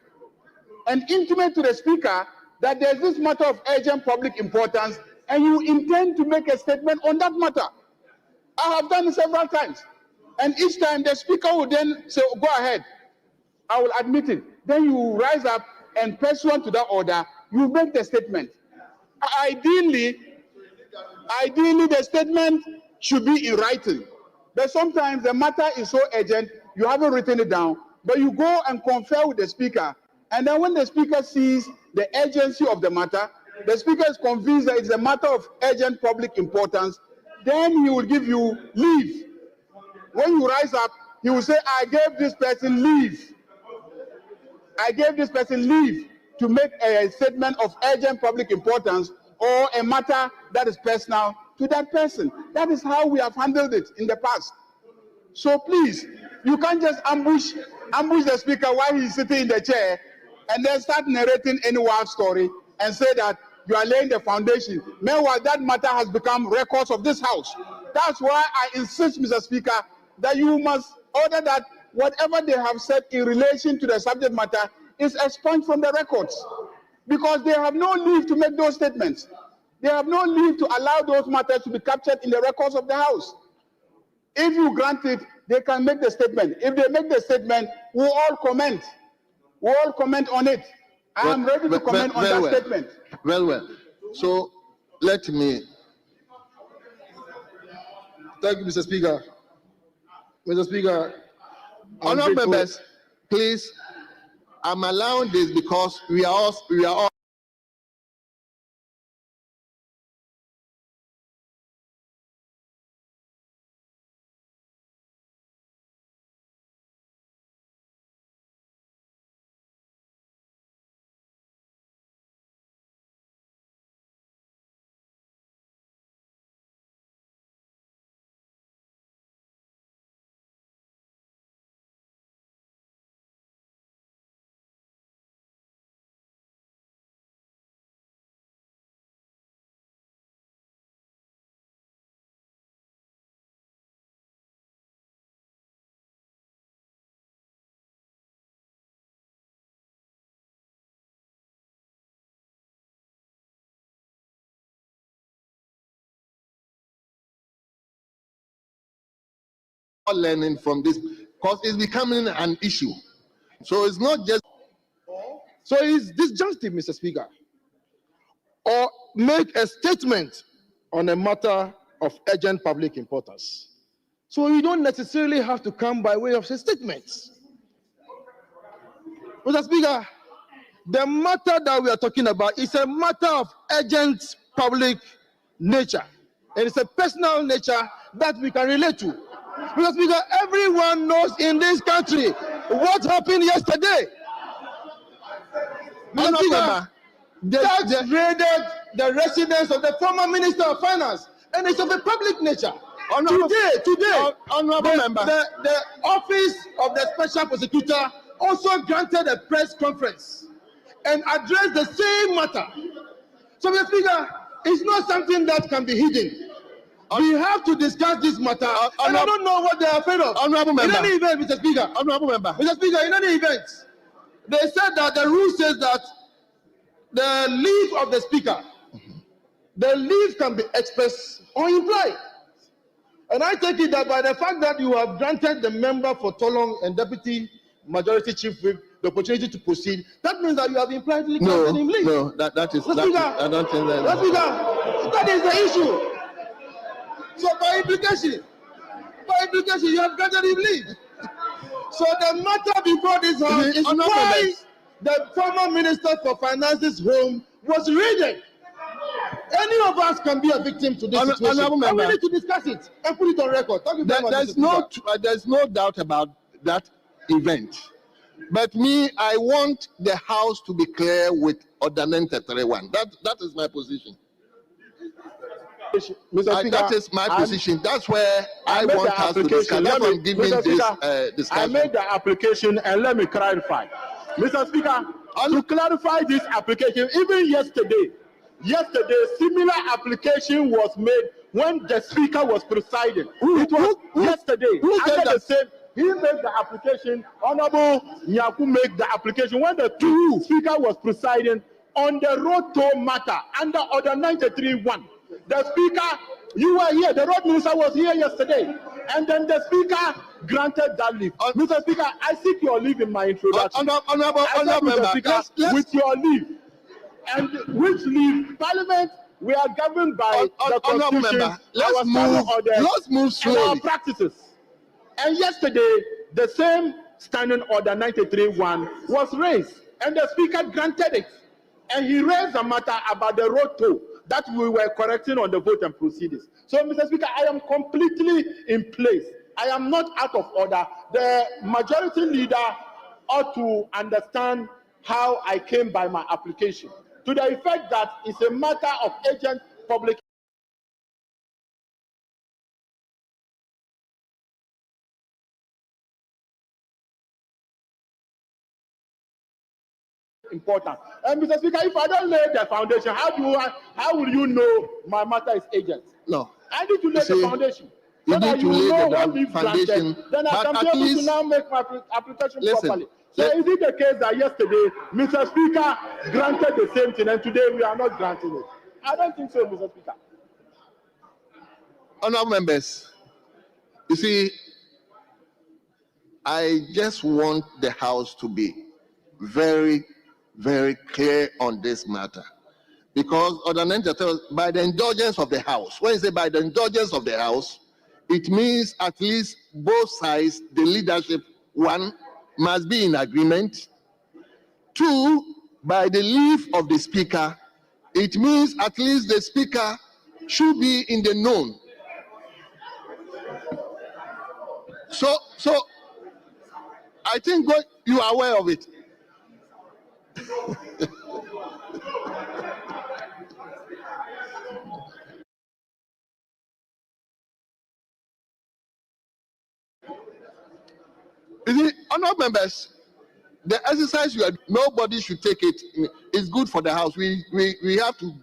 and intimate to the Speaker that there's this matter of urgent public importance and you intend to make a statement on that matter. I have done it several times. And each time the Speaker will then say, go ahead, I will admit it. Then you rise up and pursuant to that order, you make the statement. Ideally, the statement should be in writing. But sometimes the matter is so urgent, you haven't written it down, but you go and confer with the Speaker. And then when the Speaker sees the urgency of the matter, the Speaker is convinced that it's a matter of urgent public importance, then he will give you leave. When you rise up, he will say, I gave this person leave. I gave this person leave to make a statement of urgent public importance or a matter that is personal to that person. That is how we have handled it in the past. So please, you can't just ambush the Speaker while he's sitting in the chair and then start narrating any wild story and say that you are laying the foundation. Meanwhile, that matter has become records of this House. That's why I insist, Mr. Speaker, that you must order that whatever they have said in relation to the subject matter is expunged from the records, because they have no leave to make those statements. They have no leave to allow those matters to be captured in the records of the House. If you grant it, they can make the statement. If they make the statement, we'll all comment. We'll all comment on it. I am ready to comment on that statement. Well. So let me. Thank you, Mr. Speaker. Mr. Speaker, Honourable members, please, I'm allowing this because we are all learning from this because it's becoming an issue. So it's not just. so is disjunctive, Mr. Speaker, or make a statement on a matter of urgent public importance. So you don't necessarily have to come by way of a statement. Mr. Speaker, the matter that we are talking about is a matter of urgent public nature. And it's a personal nature that we can relate to. Mr. Speaker, everyone knows in this country what happened yesterday. Mr. Speaker, that raided the residence of the former Minister of Finance, and it's of a public nature. Today, the office of the Special Prosecutor also granted a press conference and addressed the same matter. So, Mr. Speaker, it's not something that can be hidden. We have to discuss this matter, and I don't know what they are afraid of. In any event, Mr. Speaker, Mr. Speaker, in any event, they said that the rule says that the leave of the Speaker, the leave can be expressed or implied. And I take it that by the fact that you have granted the member for Tolong and Deputy Majority Chief Whip the opportunity to proceed, that means that you have impliedly granted him leave. No, that is. I don't think that. Mr. Speaker, that is the issue. So by implication, you have granted him leave. So the matter before this House is why the former Minister for Finance's home was raided. Any of us can be a victim to this situation. And we need to discuss it and put it on record. There's no doubt about that event. But me, I want the House to be clear with Ordinance 31. That is my position. Mr. Speaker, that is my position. That's where I want us to discuss. That's why I'm giving this discussion. I made the application, and let me clarify. Mr. Speaker, to clarify this application, even yesterday, similar application was made when the Speaker was presiding. It was yesterday. He made the application, Honorable Nyaku made the application when the two speaker was presiding on the road toll matter under Order 93.1. The speaker, you were here, the road minister was here yesterday, and then the speaker granted that leave. Mr. Speaker, I seek your leave in my introduction. Honorable member, with your leave, and which leave, Parliament, we are governed by the Constitution, member, let's move slowly. and our practices. And yesterday, the same standing order 93.1 was raised, and the speaker granted it. And he raised a matter about the road toll that we were correcting on the vote and proceedings. So, Mr. Speaker, I am completely in place. I am not out of order. The majority leader ought to understand how I came by my application, to the effect that it's a matter of urgent public important. And Mr. Speaker, if I don't lay the foundation, how will you know my matter is urgent? No. I need to lay the foundation. You So that need to you lay know the what we've foundation, granted. Then I but can at be able least- to now make my application Listen, properly. So is it the case that yesterday, Mr. Speaker granted the same thing and today we are not granting it? I don't think so, Mr. Speaker. Honourable members, you see, I just want the House to be very, very clear on this matter. Because Order 93, by the indulgence of the House, when you say by the indulgence of the House, it means at least both sides, the leadership, one, must be in agreement. Two, by the leave of the Speaker, it means at least the Speaker should be in the known. So I think you are aware of it. You see, honourable members, the exercise nobody should take it. It's good for the House. We have to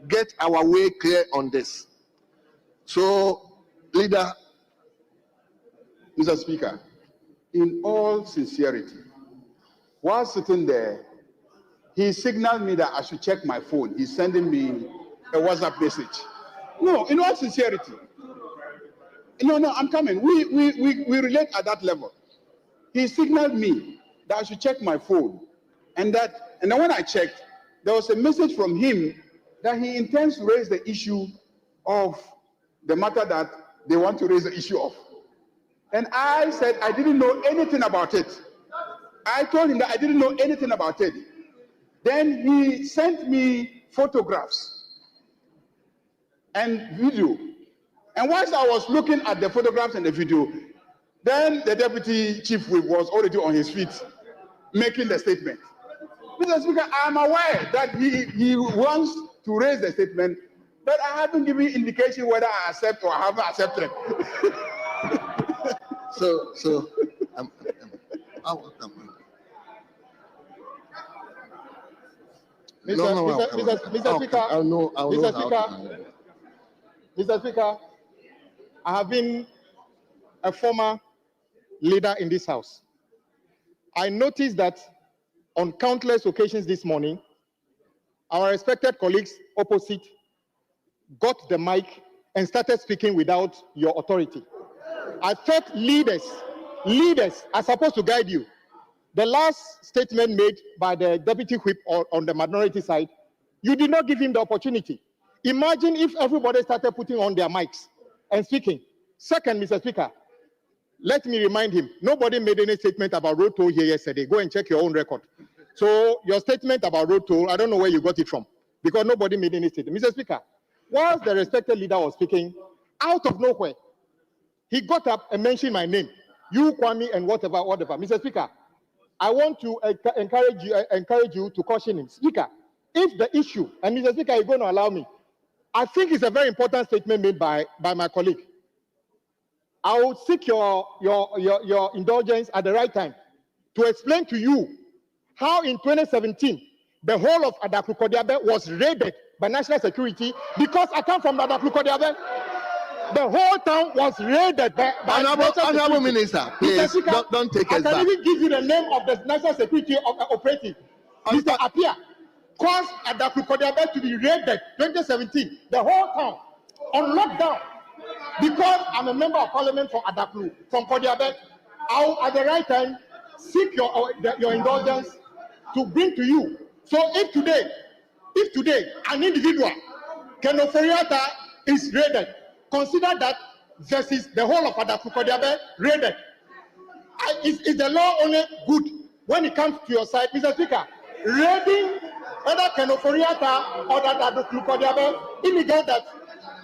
get our way clear on this. So, leader. Mr. Speaker, in all sincerity, while sitting there, he signaled me that I should check my phone. He's sending me a WhatsApp message. No, in all sincerity. No, I'm coming. We relate at that level. He signaled me that I should check my phone. And then when I checked, there was a message from him that he intends to raise the issue of the matter that they want to raise the issue of. And I said I didn't know anything about it. I told him that I didn't know anything about it. Then he sent me photographs and video. And once I was looking at the photographs and the video, then the deputy chief whip was already on his feet making the statement. Mr. Speaker, I am aware that he wants to raise the statement, but I haven't given indication whether I accept or I haven't accepted. So, Mr. Speaker, I have been a former leader in this House. I noticed that on countless occasions this morning, our respected colleagues opposite got the mic and started speaking without your authority. I thought leaders are supposed to guide you. The last statement made by the deputy whip on the minority side, you did not give him the opportunity. Imagine if everybody started putting on their mics and speaking. Second, Mr. Speaker, let me remind him, nobody made any statement about road toll here yesterday. Go and check your own record. So your statement about road toll, I don't know where you got it from, because nobody made any statement. Mr. Speaker, whilst the respected leader was speaking, out of nowhere, he got up and mentioned my name, you, Kwame, and whatever. Mr. Speaker, I want to encourage you to caution him. Speaker, if the issue, and Mr. Speaker, you're going to allow me, I think it's a very important statement made by my colleague. I will seek your indulgence at the right time to explain to you how in 2017, the whole of Adaklu-Kodiabe was raided by national security because I come from Adaklu-Kodiabe. The whole town was raided by Honorable Minister, please Speaker, don't take I us can back. even give you the name of the national security operative, Mr. Apia, caused Adaklu Kodiabe to be raided 2017. The whole town on lockdown. Because I'm a member of parliament for Adaklu, from Kodiabe, I'll at the right time seek your indulgence to bring to you. So if today an individual, Keno Feriata, is raided, consider that versus the whole of Adaklu Kodiabe raided. Is the law only good when it comes to your side, Mr. Speaker? Raiding whether Keno Feriata or that Adaklu Kodiabe indicate that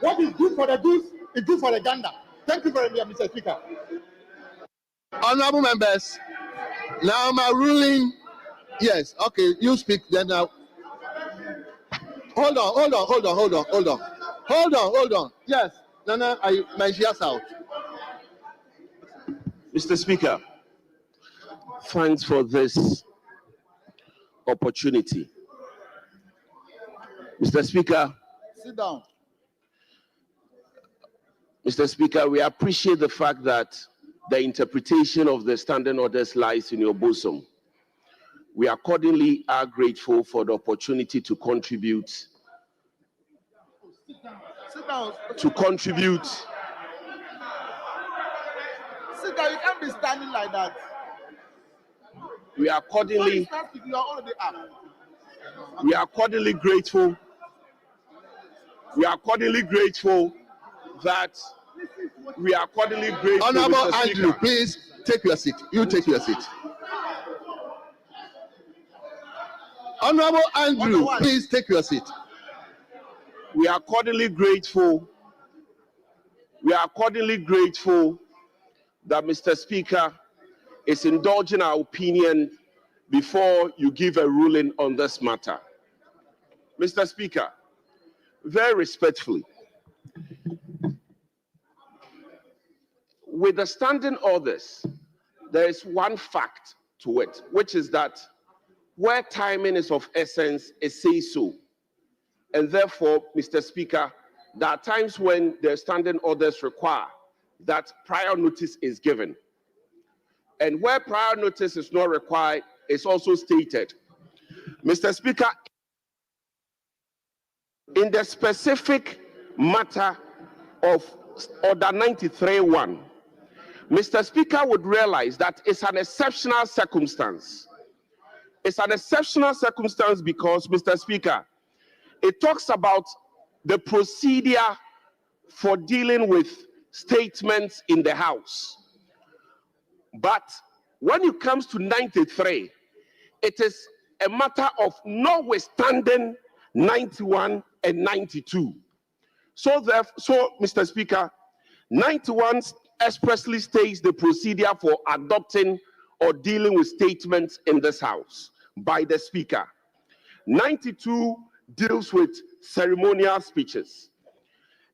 what is good for the goose is good for the gander. Thank you very much, Mr. Speaker. Honorable members, now my ruling. Yes, okay, you speak then now. Hold on. Yes, Nana, my shares out. Mr. Speaker, thanks for this opportunity. Mr. Speaker, Sit down. Mr. Speaker, we appreciate the fact that the interpretation of the standing orders lies in your bosom. We accordingly are grateful for the opportunity to contribute. Sit down. To contribute. Sit down. You can't be standing like that. We are accordingly. You are already up. We are accordingly grateful. We are accordingly grateful that we are accordingly grateful. Honorable Andrew, please take your seat. You take your seat. Honorable Andrew, please take your seat. We are accordingly grateful. We are accordingly grateful that Mr. Speaker is indulging our opinion before you give a ruling on this matter. Mr. Speaker, very respectfully, with the standing orders, there is one fact to it, which is that where timing is of essence, it says so. And therefore, Mr. Speaker, there are times when the standing orders require that prior notice is given. And where prior notice is not required, it's also stated. Mr. Speaker, in the specific matter of Order 93-1, Mr. Speaker would realize that it's an exceptional circumstance. It's an exceptional circumstance because, Mr. Speaker, it talks about the procedure for dealing with statements in the House. But when it comes to 93, it is a matter of notwithstanding 91 and 92. So, Mr. Speaker, 91 expressly states the procedure for adopting or dealing with statements in this House by the Speaker. 92 deals with ceremonial speeches.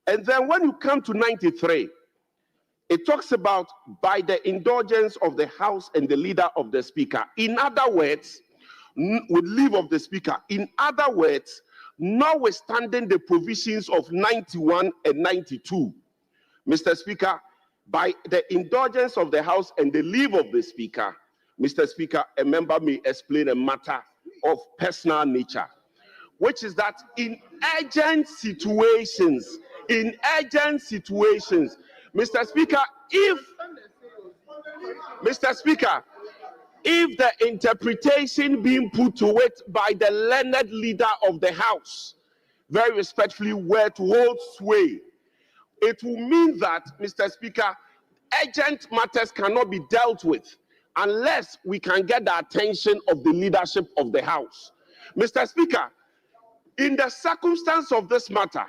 And then when you come to 93, it talks about by the indulgence of the House and the leader of the Speaker. In other words, with leave of the Speaker. In other words, notwithstanding the provisions of 91 and 92, Mr. Speaker, by the indulgence of the House and the leave of the Speaker, Mr. Speaker, a member may explain a matter of personal nature, which is that in urgent situations, Mr. Speaker, if the interpretation being put to it by the learned leader of the House, very respectfully, were to hold sway, it will mean that, Mr. Speaker, urgent matters cannot be dealt with unless we can get the attention of the leadership of the House. Mr. Speaker, in the circumstance of this matter,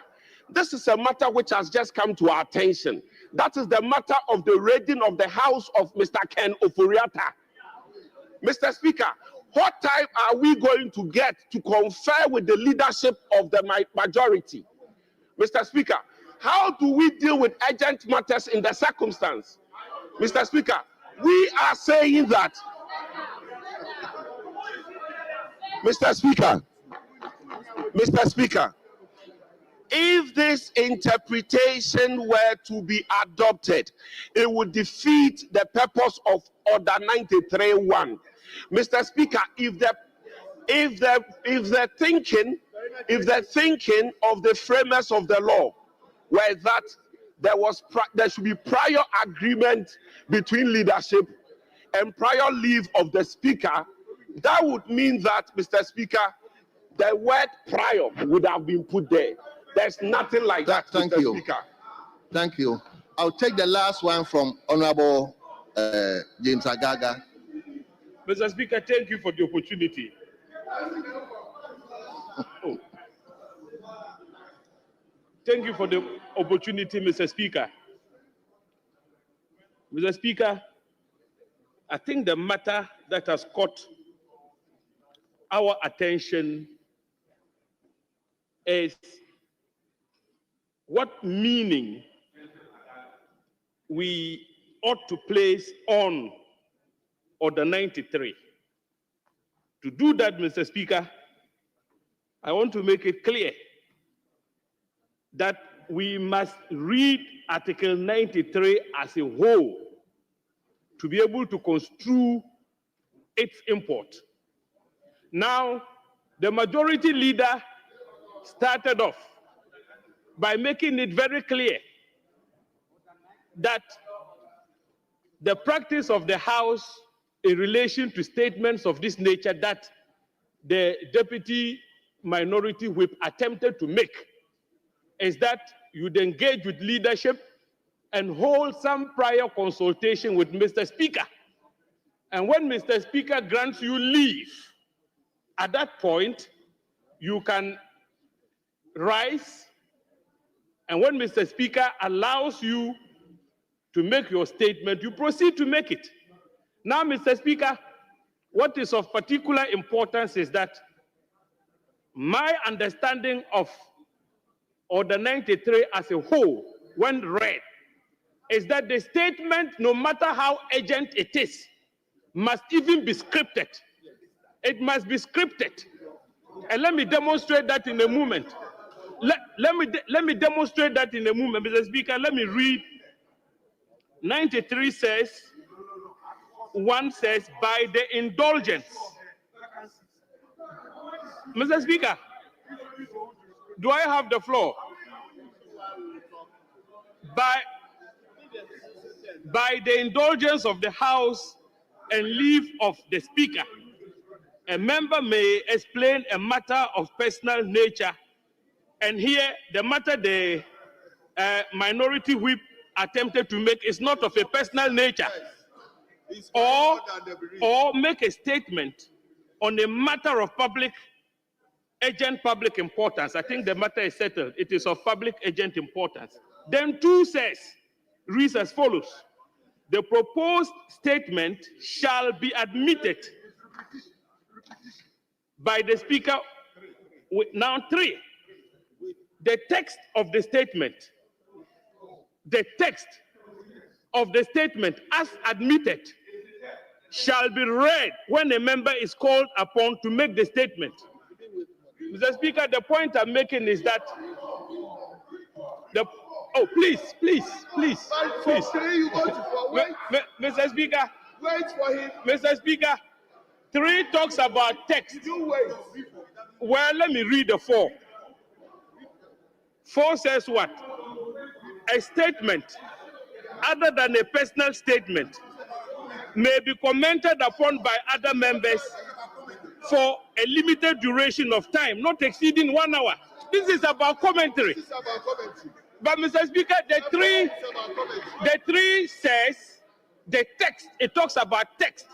this is a matter which has just come to our attention. That is the matter of the raiding of the house of Mr. Ken Oforiatta. Mr. Speaker, what time are we going to get to confer with the leadership of the majority? Mr. Speaker, how do we deal with urgent matters in the circumstance? Mr. Speaker, we are saying that. Mr. Speaker, if this interpretation were to be adopted, it would defeat the purpose of Order 93.1. Mr. Speaker, if the thinking of the framers of the law were that there should be prior agreement between leadership and prior leave of the Speaker, that would mean that, Mr. Speaker, the word prior would have been put there. There's nothing like that, Thank Mr. you. Speaker. Thank you. I'll take the last one from Honorable James Agaga. Mr. Speaker, thank you for the opportunity. Oh. Thank you for the opportunity, Mr. Speaker. Mr. Speaker, I think the matter that has caught our attention is what meaning we ought to place on Order 93. To do that, Mr. Speaker, I want to make it clear that we must read Article 93 as a whole to be able to construe its import. Now, the majority leader started off by making it very clear that the practice of the House in relation to statements of this nature that the Deputy Minority Whip attempted to make is that you'd engage with leadership and hold some prior consultation with Mr. Speaker. And when Mr. Speaker grants you leave, at that point, you can rise. And when Mr. Speaker allows you to make your statement, you proceed to make it. Now, Mr. Speaker, what is of particular importance is that my understanding of Order 93 as a whole, when read, is that the statement, no matter how urgent it is, must even be scripted. It must be scripted. And let me demonstrate that in a moment. Let me demonstrate that in a moment, Mr. Speaker. Let me read. 93 says, one says, by the indulgence. Mr. Speaker, do I have the floor? By the indulgence of the House and leave of the Speaker, a member may explain a matter of personal nature. And here, the matter the Minority Whip attempted to make is not of a personal nature. Or make a statement on a matter of urgent public importance. I think the matter is settled. It is of public urgent importance. Then 2 says, reads as follows. The proposed statement shall be admitted by the Speaker. Now 3, the text of the statement as admitted shall be read when a member is called upon to make the statement. Mr. Speaker, the point I'm making is that please. Mr. Speaker, Wait for him. Mr. Speaker, 3 talks about text. Well, let me read the 4. 4 says what? A statement other than a personal statement may be commented upon by other members for a limited duration of time, not exceeding 1 hour. This is about commentary. But Mr. Speaker, the 3 says the text, it talks about text,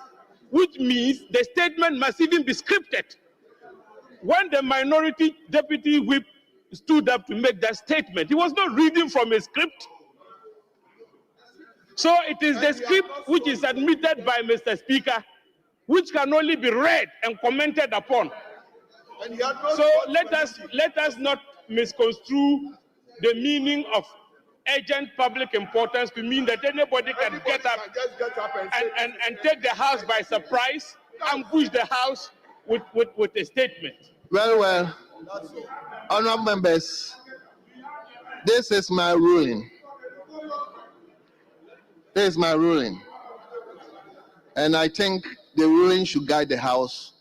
which means the statement must even be scripted. When the Minority Deputy Whip stood up to make that statement, he was not reading from a script. So it is the script which is admitted by Mr. Speaker, which can only be read and commented upon. So let us not misconstrue the meaning of urgent public importance to mean that anybody can get up and take the House by surprise, ambush the House with a statement. Well, honorable members, This is my ruling. This is my ruling. And I think the ruling should guide the House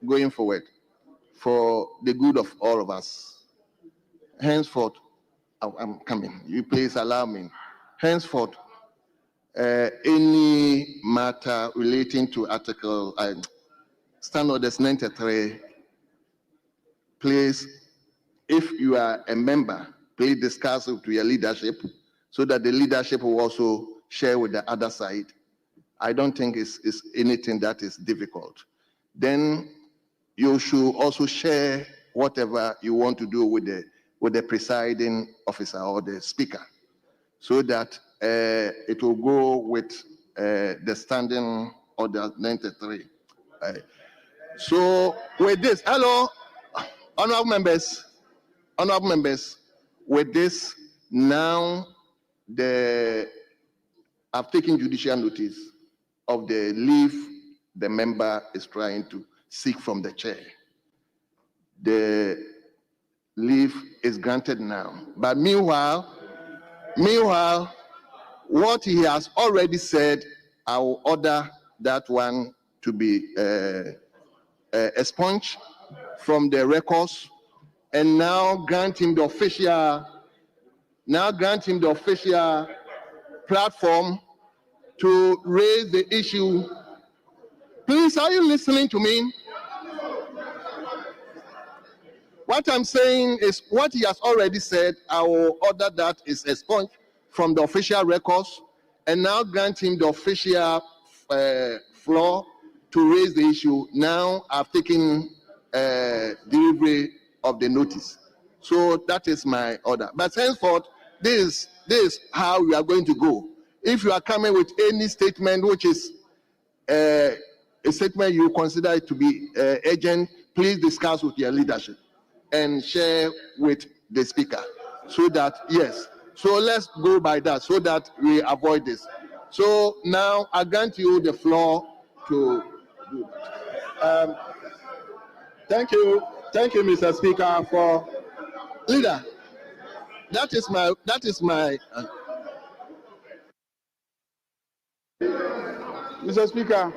going forward for the good of all of us. Henceforth, I'm coming. You please allow me. Henceforth, any matter relating to Article Stand Orders 93, please, if you are a member, please discuss it with your leadership so that the leadership will also share with the other side. I don't think it's anything that is difficult. Then you should also share whatever you want to do with the presiding officer or the speaker, so that it will go with the standing order 93. So with this, hello, honorable members, with this, now I've taken judicial notice of the leave the member is trying to seek from the chair. The leave is granted now. But meanwhile, what he has already said, I will order that one to be expunged from the records, and now grant him the official platform to raise the issue. Please, are you listening to me? What I'm saying is what he has already said. I will order that is expunged from the official records, and now grant him the official floor to raise the issue. Now I've taken delivery of the notice. So that is my order. But henceforth, this is how we are going to go. If you are coming with any statement which is a statement you consider it to be urgent, please discuss with your leadership and share with the speaker, so that, yes, so let's go by that so that we avoid this. So now I grant you the floor to do that. Thank you, Mr. Speaker, for Leader, that is my Mr. Speaker,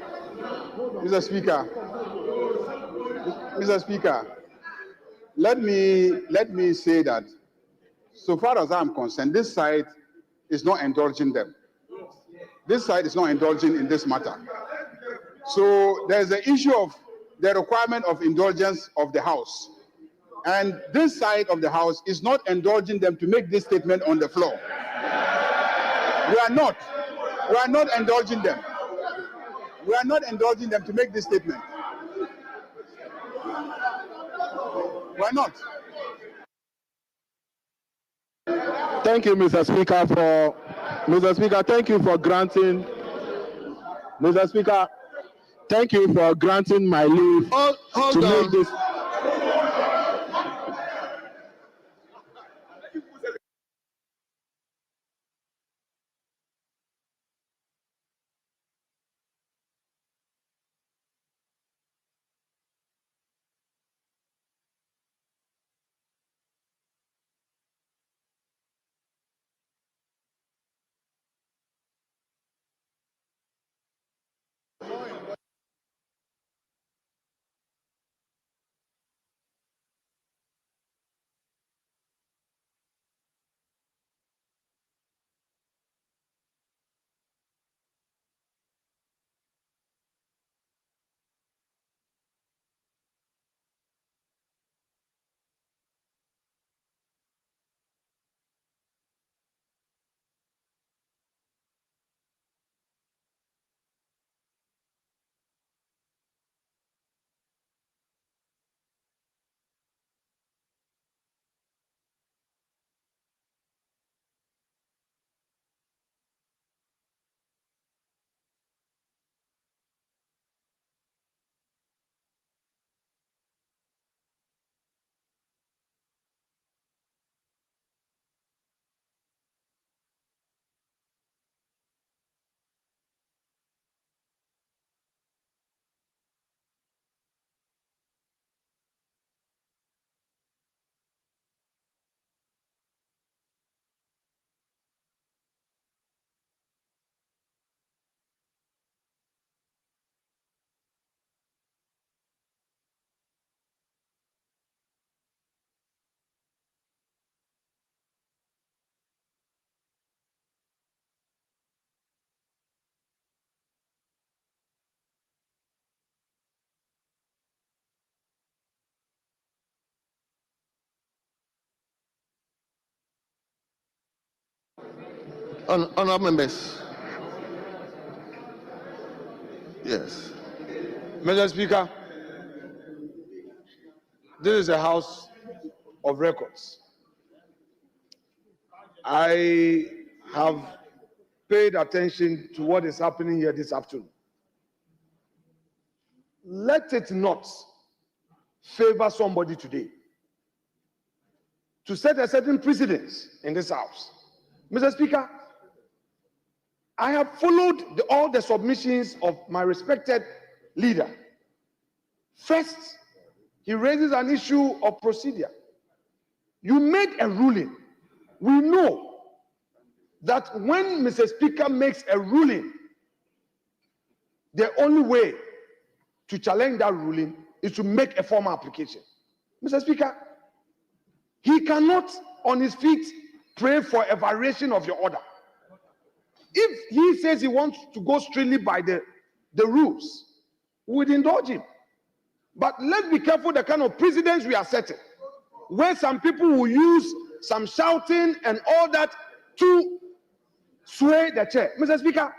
let me say that so far as I'm concerned, this side is not indulging them. This side is not indulging in this matter. So there's the issue of the requirement of indulgence of the House. And this side of the House is not indulging them to make this statement on the floor. We are not indulging them. We are not indulging them to make this statement. Why not? Thank you, Mr. Speaker, thank you for granting. Mr. Speaker, thank you for granting my leave hold to on. make this. Honorable members. Yes. Mr. Speaker, this is a house of records. I have paid attention to what is happening here this afternoon. Let it not favor somebody today to set a certain precedence in this house. Mr. Speaker, I have followed all the submissions of my respected leader. First, he raises an issue of procedure. You made a ruling. We know that when Mr. Speaker makes a ruling, the only way to challenge that ruling is to make a formal application. Mr. Speaker, he cannot on his feet pray for a variation of your order. If he says he wants to go strictly by the rules, we would indulge him. But let's be careful the kind of precedents we are setting, where some people will use some shouting and all that to sway the chair. Mr. Speaker,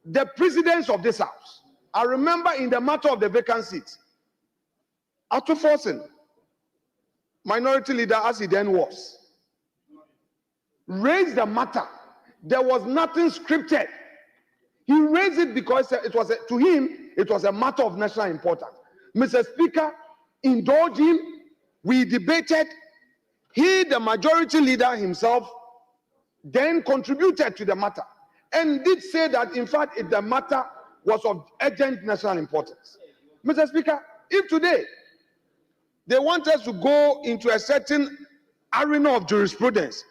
the precedents of this house, I remember in the matter of the vacant seats, Arthur Forson, minority leader as he then was, raised the matter. There was nothing scripted. He raised it because it was to him, it was a matter of national importance. Mr. Speaker, indulged him. We debated. He, the majority leader himself, then contributed to the matter and did say that, in fact, the matter was of urgent national importance. Mr. Speaker, if today they want us to go into a certain arena of jurisprudence,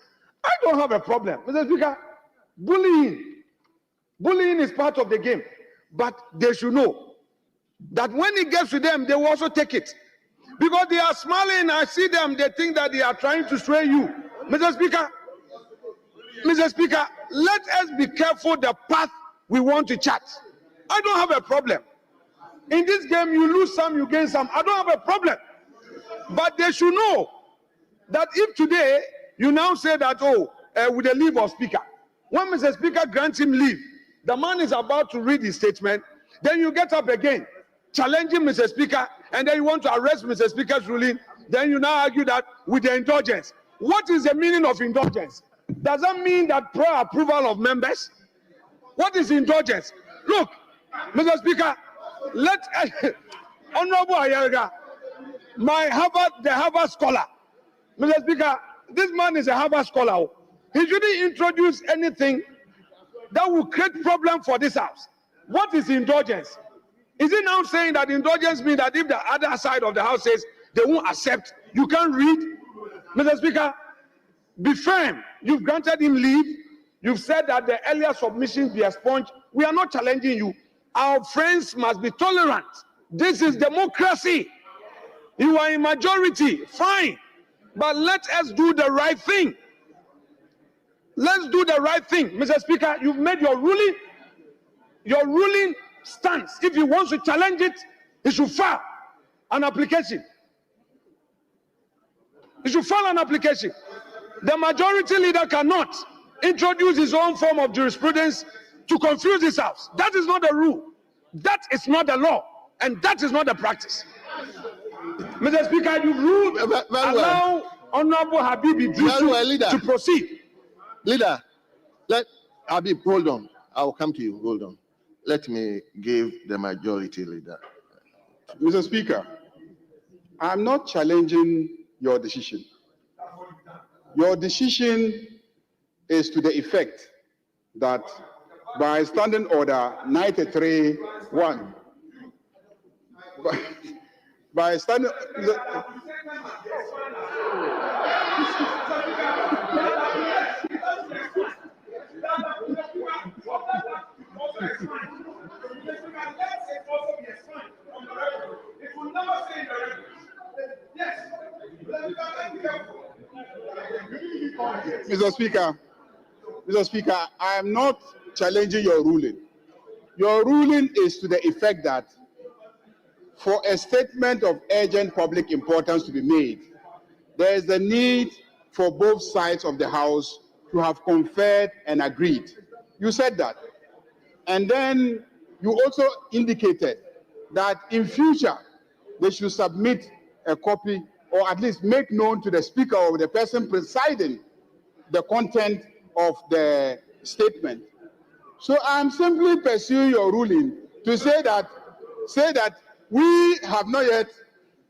I don't have a problem. Mr. Speaker, bullying is part of the game, but they should know that when it gets to them, they will also take it. Because they are smiling, I see them, they think that they are trying to sway you. Mr. Speaker, let us be careful the path we want to chart. I don't have a problem. In this game, you lose some, you gain some. I don't have a problem. But they should know that if today you now say that, with the leave of Speaker, when Mr. Speaker grants him leave, the man is about to read his statement, then you get up again, challenging Mr. Speaker, and then you want to arrest Mr. Speaker's ruling, then you now argue that with the indulgence. What is the meaning of indulgence? Does that mean that prior approval of members? What is indulgence? Look, Mr. Speaker, Honorable Ayerga, the Harvard scholar, Mr. Speaker, this man is a Harvard scholar. He shouldn't introduce anything that will create problem for this house. What is indulgence? Is it now saying that indulgence means that if the other side of the house says they won't accept, you can't read? Mr. Speaker, be firm. You've granted him leave. You've said that the earlier submissions be expunged. We are not challenging you. Our friends must be tolerant. This is democracy. You are in majority, fine. But let us do the right thing. Let's do the right thing. Mr. Speaker, you've made your ruling. Your ruling stands. If he wants to challenge it, he should file an application. He should file an application. The majority leader cannot introduce his own form of jurisprudence to confuse this house. That is not the rule. That is not the law. And that is not the practice. Mr. Speaker, you ruled allow Honorable Habibi to proceed. Leader, let Habib, hold on. I will come to you. Hold on. Let me give the majority leader. Mr. Speaker, I'm not challenging your decision. Your decision is to the effect that by Standing Order 93-1, by standing... Mr. Speaker, I am not challenging your ruling. Your ruling is to the effect that for a statement of urgent public importance to be made, there is the need for both sides of the House to have conferred and agreed. You said that. And then you also indicated that in future, they should submit a copy or at least make known to the speaker or the person presiding the content of the statement. So I'm simply pursuing your ruling to say that we have not yet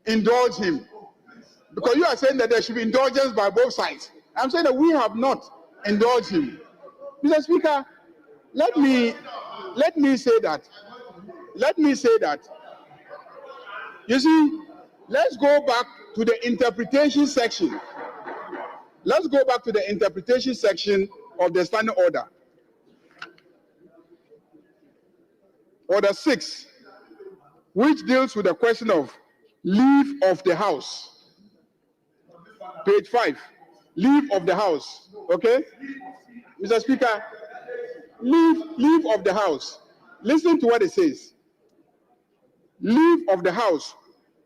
indulged him. Because you are saying that there should be indulgence by both sides. I'm saying that we have not indulged him. Mr. Speaker, let me say that. You see, let's go back to the interpretation section. Let's go back to the interpretation section of the standing order. Order 6, which deals with the question of leave of the House. Page 5, leave of the House. Okay? Mr. Speaker, leave of the House. Listen to what it says. Leave of the House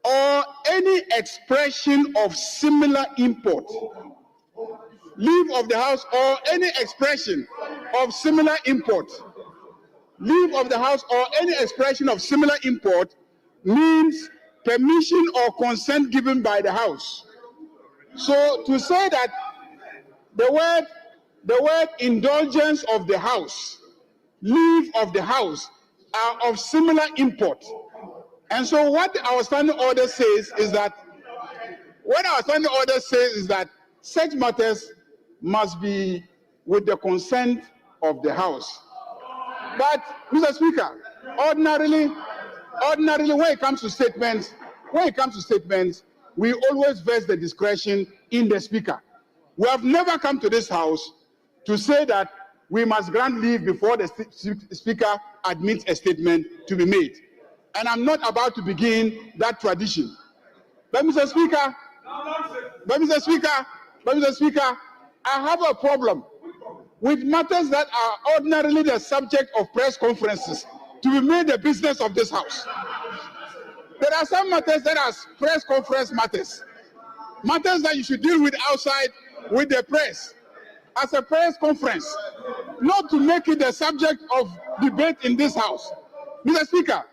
or any expression of similar import. Leave of the House or any expression of similar import. Leave of the House or any expression of similar import means permission or consent given by the House. So to say that the word indulgence of the House, leave of the House are of similar import. And so what our standing order says is that such matters must be with the consent of the House. But, Mr. Speaker, ordinarily, when it comes to statements, we always vest the discretion in the Speaker. We have never come to this House to say that we must grant leave before the Speaker admits a statement to be made. And I'm not about to begin that tradition. But Mr. Speaker, I have a problem with matters that are ordinarily the subject of press conferences to be made the business of this House. There are some matters that are press conference matters that you should deal with outside with the press as a press conference, not to make it the subject of debate in this House. Mr. Speaker,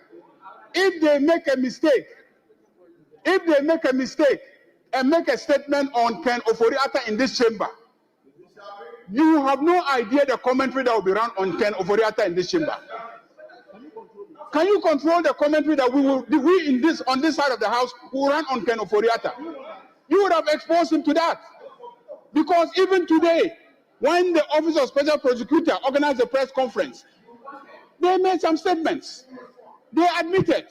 if they make a mistake and make a statement on Ken Ofori-Atta in this chamber, you have no idea the commentary that will be run on Ken Ofori-Atta in this chamber. Can you control the commentary that on this side of the House will run on Ken Ofori-Atta? You would have exposed him to that. Because even today, when the Office of Special Prosecutor organized a press conference, they made some statements. They admitted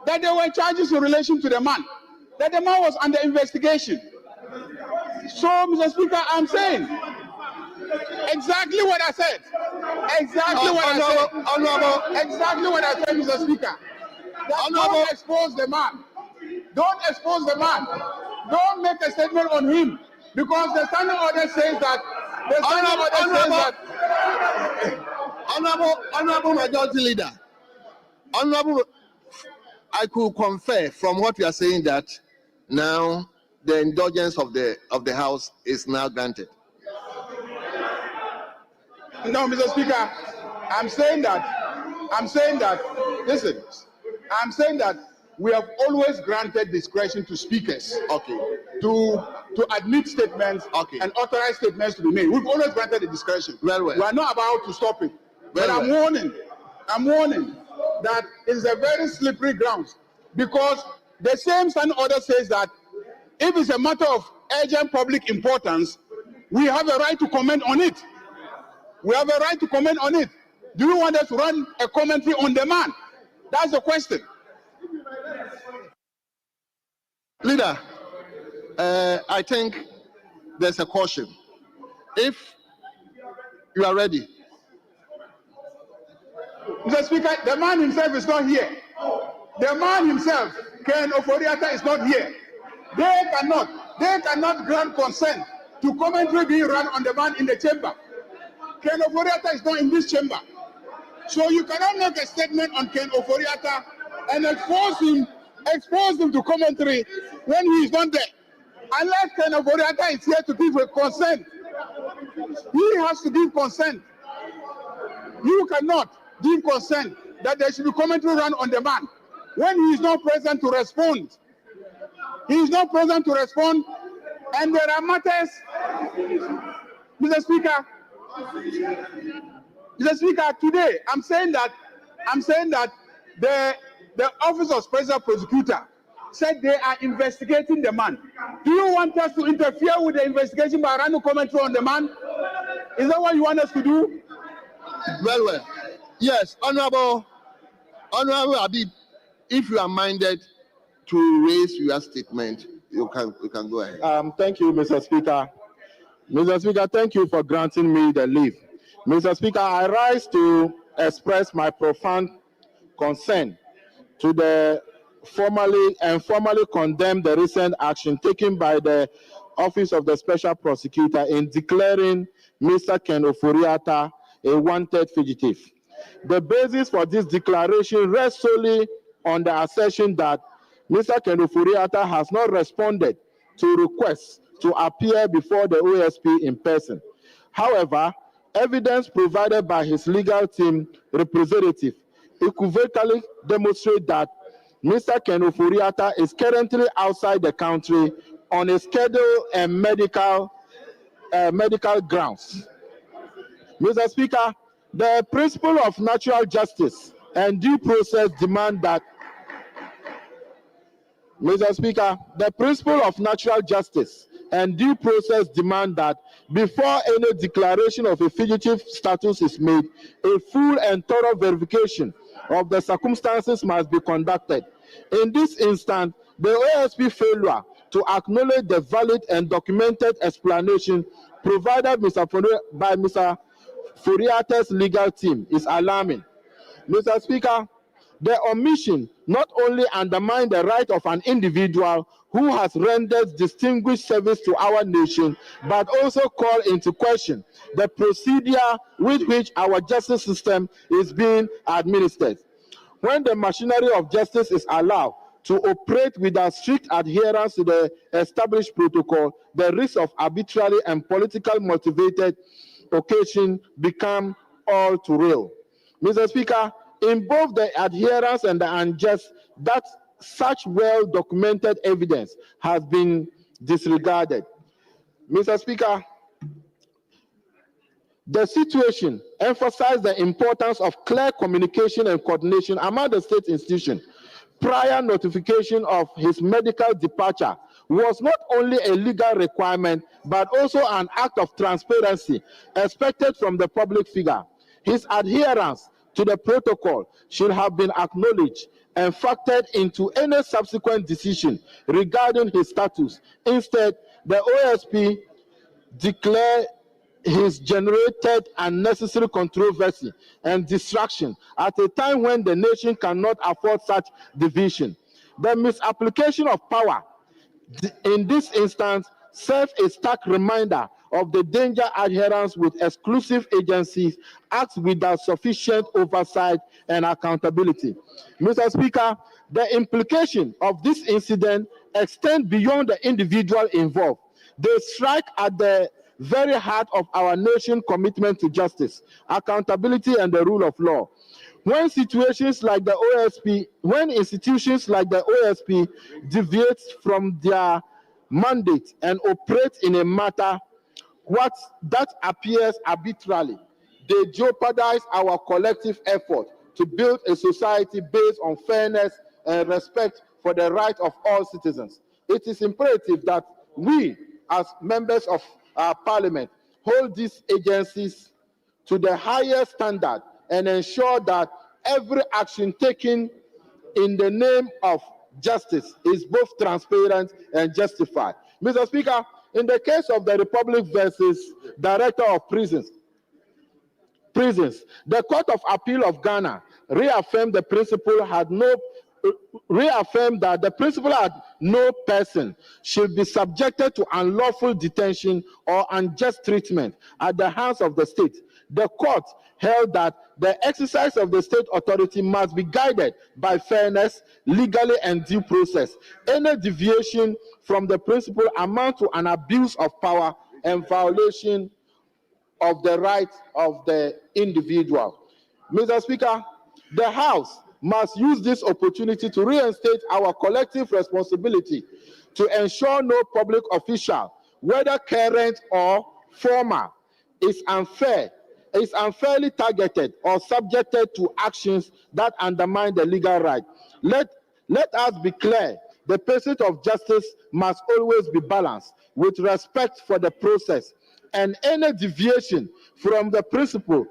that there were charges in relation to the man, that the man was under investigation. So, Mr. Speaker, I'm saying exactly what I said. Exactly what I said, Mr. Speaker. Don't expose the man. Don't expose the man. Don't make a statement on him, because the standing order says that. Honorable Majority Leader, I could confer from what you are saying that now the indulgence of the House is now granted. No, Mr. Speaker, I'm saying that we have always granted discretion to speakers, to admit statements, and authorize statements to be made. We've always granted the discretion. Very well. We are not about to stop it. But I'm warning that it's a very slippery ground, because the same standing order says that if it's a matter of urgent public importance, we have a right to comment on it. Do you want us to run a commentary on the man? That's the question. Leader, I think there's a caution. If you are ready. Mr. Speaker, the man himself is not here. The man himself, Ken Ofori-Atta, is not here. They cannot grant consent to commentary being run on the man in the chamber. Ken Ofori-Atta is not in this chamber. So you cannot make a statement on Ken Ofori-Atta and expose him to commentary when he is not there. Unless Ken Ofori-Atta is here to give a consent He has to give consent. You cannot give consent that there should be commentary run on the man when he is not present to respond. He is not present to respond, and there are matters, Mr. Speaker. Mr. Speaker, today I'm saying that the Office of Special Prosecutor said they are investigating the man. Do you want us to interfere with the investigation by running commentary on the man? Is that what you want us to do? Well. Yes, Honorable Habib, if you are minded to raise your statement, you can go ahead. Thank you, Mr. Speaker. Mr. Speaker, thank you for granting me the leave. Mr. Speaker, I rise to express my profound concern to the formally condemn the recent action taken by the Office of the Special Prosecutor in declaring Mr. Ken Ofori-Atta a wanted fugitive. The basis for this declaration rests solely on the assertion that Mr. Ken Ofori-Atta has not responded to requests to appear before the OSP in person. However, evidence provided by his legal team representative equivocally demonstrate that Mr. Ken Ofori-Atta is currently outside the country on a schedule and medical grounds. Mr. Speaker, the principle of natural justice and due process demand that Mr. Speaker, the principle of natural justice and due process demand that before any declaration of a fugitive status is made, a full and thorough verification of the circumstances must be conducted. In this instance, the OSP failure to acknowledge the valid and documented explanation provided by Mr. Ofori-Atta's legal team is alarming. Mr. Speaker, the omission not only undermines the right of an individual who has rendered distinguished service to our nation, but also call into question the procedure with which our justice system is being administered. When the machinery of justice is allowed to operate without strict adherence to the established protocol, the risk of arbitrary and politically motivated occasion become all too real. Mr. Speaker, in both the adherence and the unjust, that such well-documented evidence has been disregarded. Mr. Speaker, the situation emphasized the importance of clear communication and coordination among the state institutions. Prior notification of his medical departure was not only a legal requirement, but also an act of transparency expected from the public figure. His adherence to the protocol should have been acknowledged and factored into any subsequent decision regarding his status. Instead, the OSP declared his generated unnecessary controversy and distraction at a time when the nation cannot afford such division. The misapplication of power in this instance serves a stark reminder of the danger adherence with exclusive agencies acts without sufficient oversight and accountability. Mr. Speaker, the implication of this incident extend beyond the individual involved. They strike at the very heart of our nation's commitment to justice, accountability, and the rule of law. When institutions like the OSP deviate from their mandate and operate in a matter that appears arbitrarily, they jeopardize our collective effort to build a society based on fairness and respect for the rights of all citizens. It is imperative that we, as members of our parliament, hold these agencies to the highest standard and ensure that every action taken in the name of justice is both transparent and justified. Mr. Speaker, in the case of the Republic versus Director of Prisons, the Court of Appeal of Ghana reaffirmed that the principle that no person should be subjected to unlawful detention or unjust treatment at the hands of the state. The court held that the exercise of the state authority must be guided by fairness, legally and due process. Any deviation from the principle amount to an abuse of power and violation of the rights of the individual. Mr. Speaker, the House must use this opportunity to reinstate our collective responsibility to ensure no public official, whether current or former, is unfairly targeted or subjected to actions that undermine the legal right. Let us be clear. The pursuit of justice must always be balanced with respect for the process, and any deviation from the principle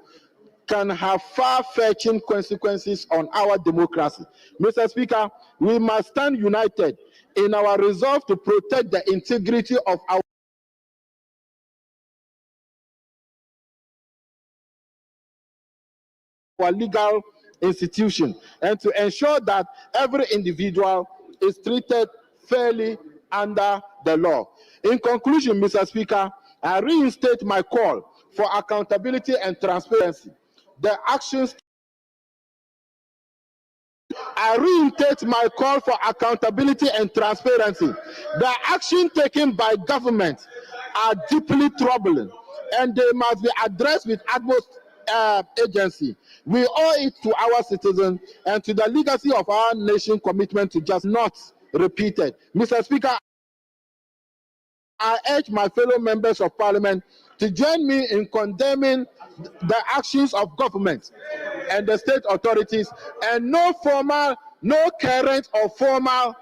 can have far-fetching consequences on our democracy. Mr. Speaker, we must stand united in our resolve to protect the integrity of our legal institution and to ensure that every individual is treated fairly under the law. In conclusion, Mr. Speaker, I reinstate my call for accountability and transparency. I reinstate my call for accountability and transparency. The action taken by government are deeply troubling, and they must be addressed with utmost agency. We owe it to our citizens and to the legacy of our nation commitment to just not repeated. Mr. Speaker, I urge my fellow members of parliament to join me in condemning the actions of government and the state authorities, and no current or formal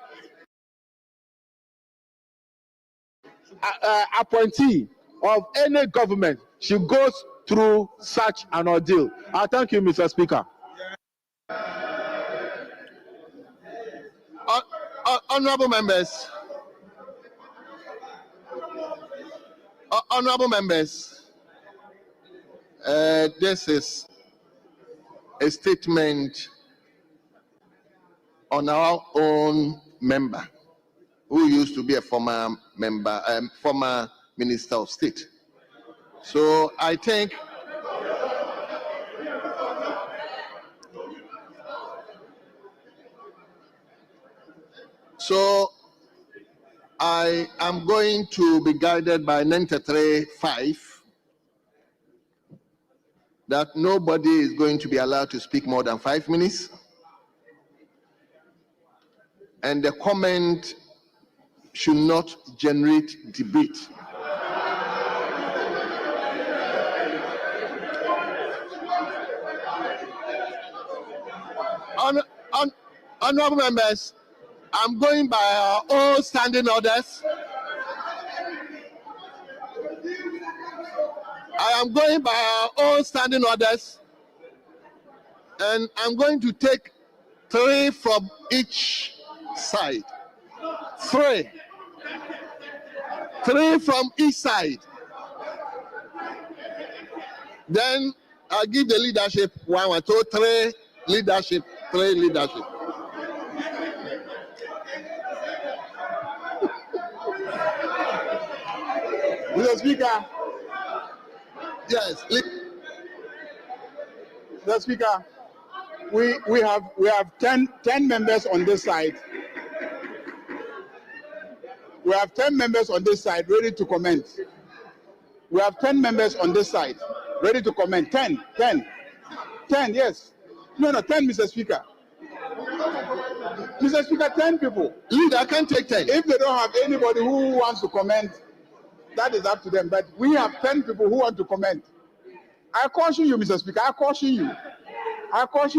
appointee of any government should go through such an ordeal. I thank you, Mr. Speaker. Honorable members, this is a statement on our own member who used to be a former member, former Minister of State. So I think I am going to be guided by 93(5) that nobody is going to be allowed to speak more than 5 minutes. And the comment should not generate debate. Honorable members, I'm going by our own standing orders. I am going by our own standing orders, and I'm going to take 3 from each side. 3 from each side. Then I'll give the leadership 1, 2, 3 leadership, 3 leadership. Mr. Speaker. Yes. Mr. Speaker, we have 10 members on this side. We have 10 members on this side ready to comment. We have 10 members on this side ready to comment. 10, yes. No, 10, Mr. Speaker. Mr. Speaker, 10 people. Leader, I can take 10. If they don't have anybody who wants to comment, that is up to them. But we have 10 people who want to comment. I caution you, Mr. Speaker. I caution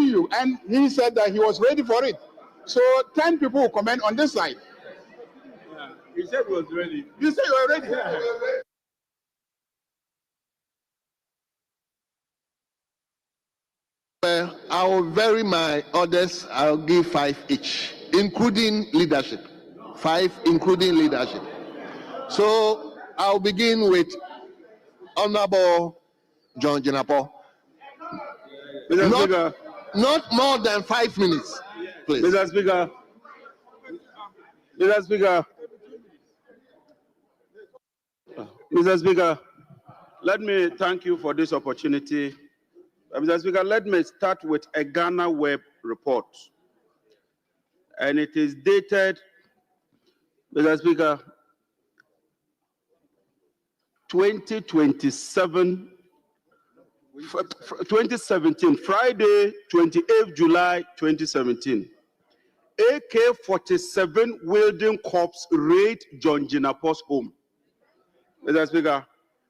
you. And he said that he was ready for it. So 10 people will comment on this side. Yeah, he said he was ready. You said you were ready? Yeah. Well, I will vary my orders. I'll give 5 each, including leadership. 5 including leadership. So I'll begin with Honorable John Jinapo. Not more than 5 minutes, please. Mr. Speaker, let me thank you for this opportunity. Mr. Speaker, let me start with a Ghana Web report. And it is dated, Mr. Speaker, 2027 2017, Friday, 28th July 2017. AK-47 wielding corps raid John Jinapo's home. Mr. Speaker,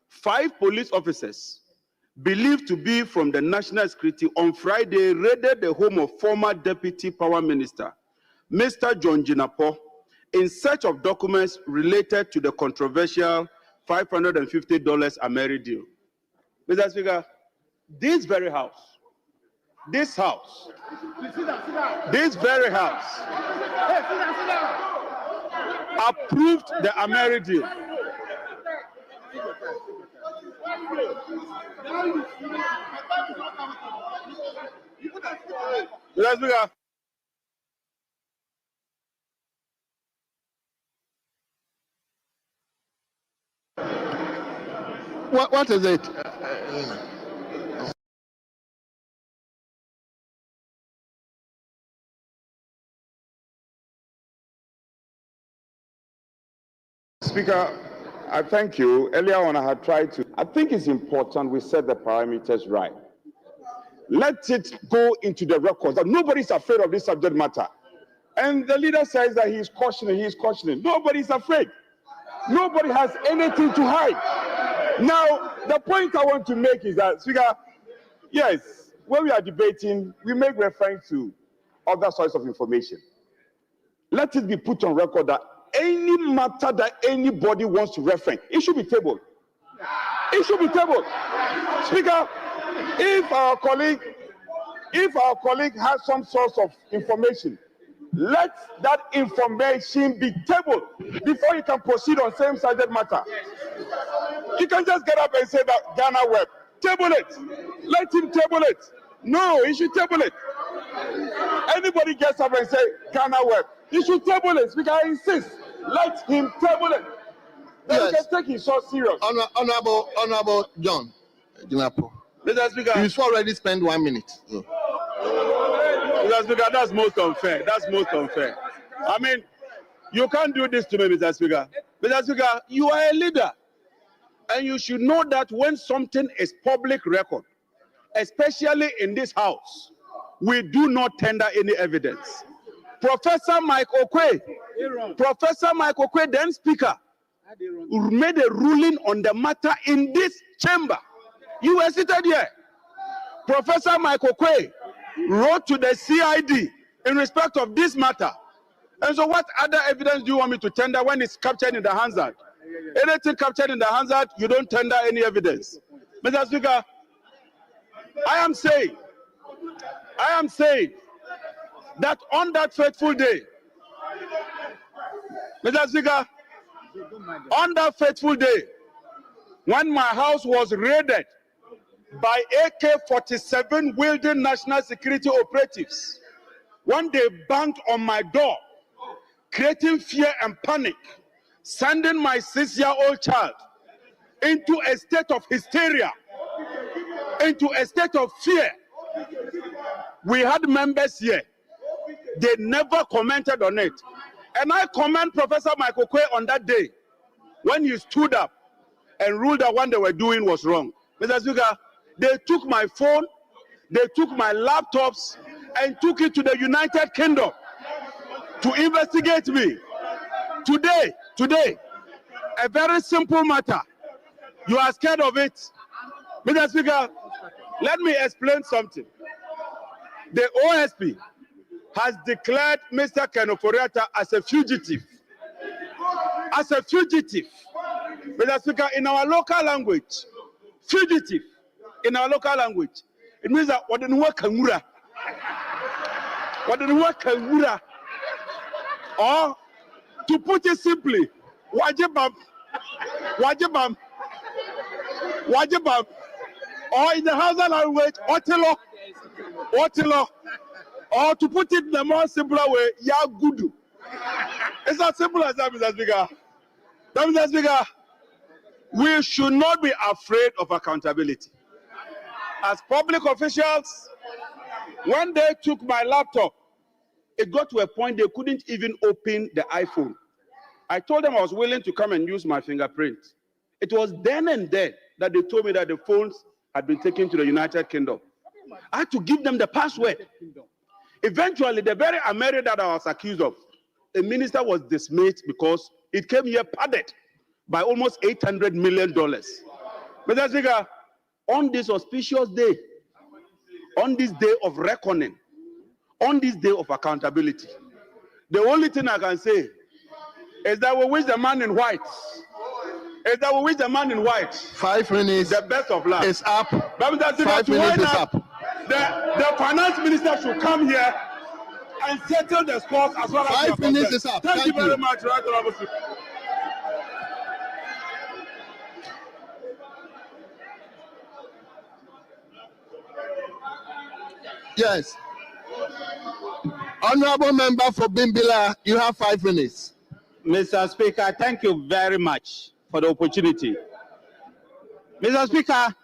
5 police officers believed to be from the National Security on Friday raided the home of former Deputy Power Minister, Mr. John Jinapo, in search of documents related to the controversial $550 Ameri deal. Mr. Speaker, this very house, this very house, approved the Ameri deal. Mr. Speaker, What is it? Speaker, I thank you. Earlier on, I had tried to. I think it's important we set the parameters right. Let it go into the records that nobody's afraid of this subject matter. And the leader says that he's cautioning. Nobody's afraid. Nobody has anything to hide. Now, the point I want to make is that, Speaker, yes, when we are debating, we make reference to other sources of information. Let it be put on record that any matter that anybody wants to reference, it should be tabled. It should be tabled. Speaker, if our colleague has some source of information, let that information be tabled before you can proceed on same-sided matter. You can just get up and say that Ghana Web. Table it. Let him table it. No, he should table it. Anybody gets up and say Ghana Web, he should table it. Speaker, I insist. Let him table it. Then yes. He can take his source serious. Honorable John Jinapo. Mr. Speaker, you've already spent 1 minute. So. Mr. Speaker, that's most unfair. That's most unfair. I mean, you can't do this to me, Mr. Speaker. Mr. Speaker, you are a leader. And you should know that when something is public record, especially in this house, we do not tender any evidence. Professor Mike Okwe, then Speaker, made a ruling on the matter in this chamber. You were seated here. Professor Mike Okwe wrote to the CID in respect of this matter. And so what other evidence do you want me to tender when it's captured in the Hansard? Anything captured in the Hansard, you don't tender any evidence. Mr. Speaker, I am saying that on that fateful day, Mr. Speaker, on that fateful day, when my house was raided by AK-47 wielding national security operatives, when they banged on my door, creating fear and panic, sending my 6-year-old child into a state of hysteria, into a state of fear. We had members here. They never commented on it. And I commend Professor Michael Kwe on that day when he stood up and ruled that what they were doing was wrong. Mr. Speaker, they took my phone, they took my laptops, and took it to the United Kingdom to investigate me. Today, a very simple matter. You are scared of it. Mr. Speaker, let me explain something. The OSP has declared Mr. Kenoforiata as a fugitive. As a fugitive. Mr. Speaker, in our local language, fugitive, in our local language, it means that what didn't work Kangura. Or, to put it simply, wajibam. Or in the Hausa language, otilo. Or to put it in a more simpler way, yagudu. It's as simple as that, Mr. Speaker. Mr. Speaker, we should not be afraid of accountability. As public officials, when they took my laptop, it got to a point they couldn't even open the iPhone. I told them I was willing to come and use my fingerprint. It was then and there that they told me that the phones had been taken to the United Kingdom. I had to give them the password. Eventually, the very America that I was accused of, a minister was dismissed because it came here padded by almost $800 million. Mr. Speaker, on this auspicious day, on this day of reckoning, on this day of accountability, the only thing I can say is that we wish the man in white, 5 minutes the best of luck. is up. But Mr. Speaker, 5 minutes is up. The finance minister should come here and settle the scores as well as 5 minutes is up. Thank you very much, Right Honorable Speaker. Yes. Honorable member for Bimbila, you have 5 minutes. Mr. Speaker, thank you very much for the opportunity. Mr. Speaker,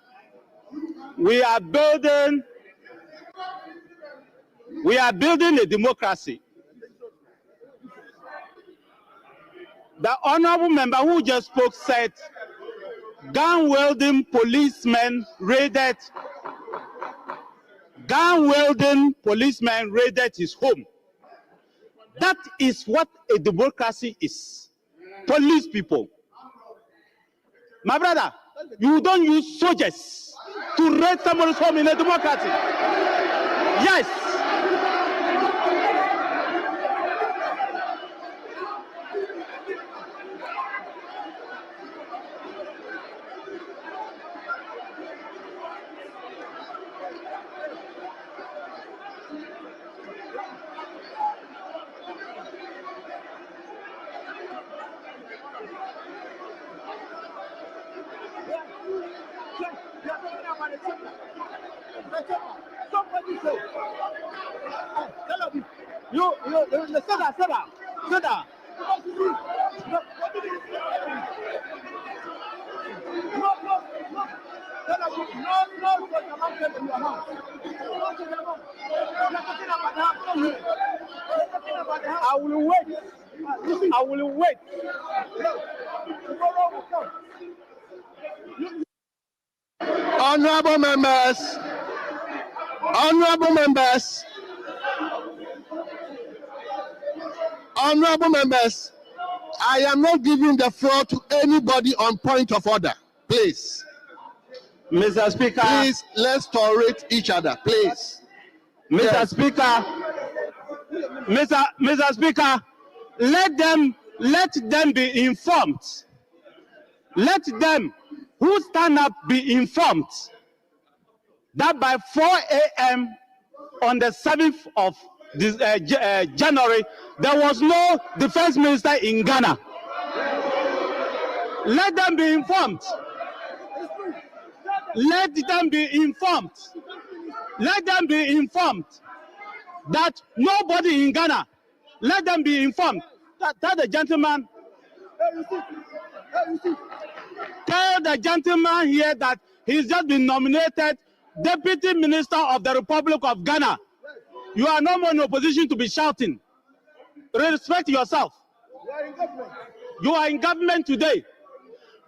we are building a democracy. The honorable member who just spoke said gun-wielding policemen raided his home. That is what a democracy is. Police people. My brother, you don't use soldiers to raid somebody's home in a democracy. Yes. Sit down. I will wait. Honorable members, I am not giving the floor to anybody on point of order. Please. Mr. Speaker. Please, let's tolerate each other, please. Mr. Yes. Speaker. Mr. Speaker, let them be informed. Let them who stand up be informed that by 4 a.m. on the 7th of this, January, there was no defense minister in Ghana. Let them be informed. Let them be informed. Let them be informed that nobody in Ghana, let them be informed that the gentleman, tell the gentleman here that he's just been nominated Deputy Minister of the Republic of Ghana. You are no more in a position to be shouting. Respect yourself. You are in government today.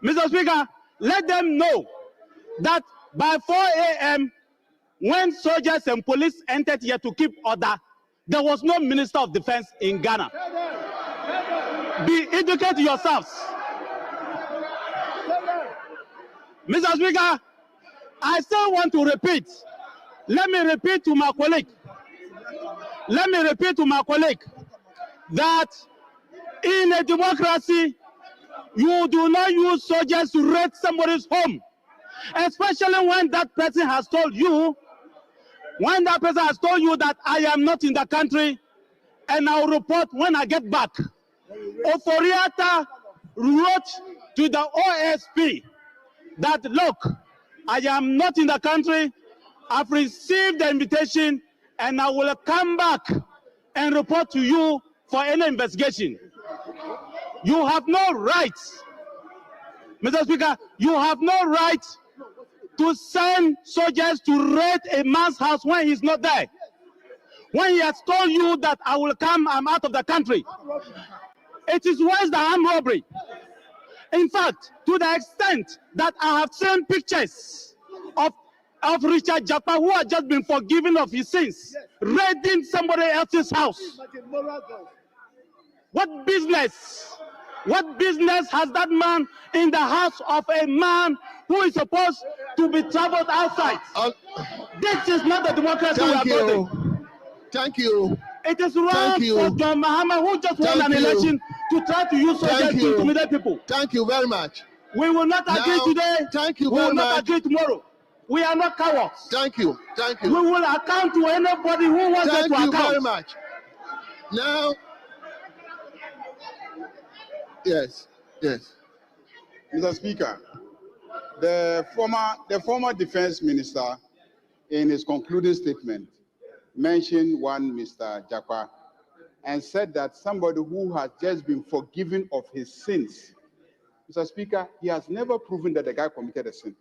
Mr. Speaker, let them know that by 4 a.m., when soldiers and police entered here to keep order, there was no Minister of Defense in Ghana. Be educated yourselves. Mr. Speaker, I still want to repeat. Let me repeat to my colleague. That in a democracy, you do not use soldiers to raid somebody's home, especially when that person has told you, that I am not in the country and I'll report when I get back. Oforiata wrote to the OSP that, look, I am not in the country, I've received the invitation and I will come back and report to you for any investigation. You have no right, Mr. Speaker, you have no right to send soldiers to raid a man's house when he's not there. When he has told you that I will come, I'm out of the country. It is worse than armed robbery. In fact, to the extent that I have seen pictures of of Richard Japa, who has just been forgiven of his sins, raiding somebody else's house. What business has that man in the house of a man who is supposed to be traveled outside? This is not the democracy we are building. Thank you. It is wrong for John Mahama, who just won an election, to try to use soldiers to intimidate people. Thank you very much. We will not agree today. Thank you we very will not much. agree tomorrow. We are not cowards. Thank you. Thank you. We will account to anybody who wants us to account. Thank you very much. Now, yes. Mr. Speaker, the former defense minister, in his concluding statement, mentioned one Mr. Japa and said that somebody who has just been forgiven of his sins. Mr. Speaker, he has never proven that the guy committed a sin.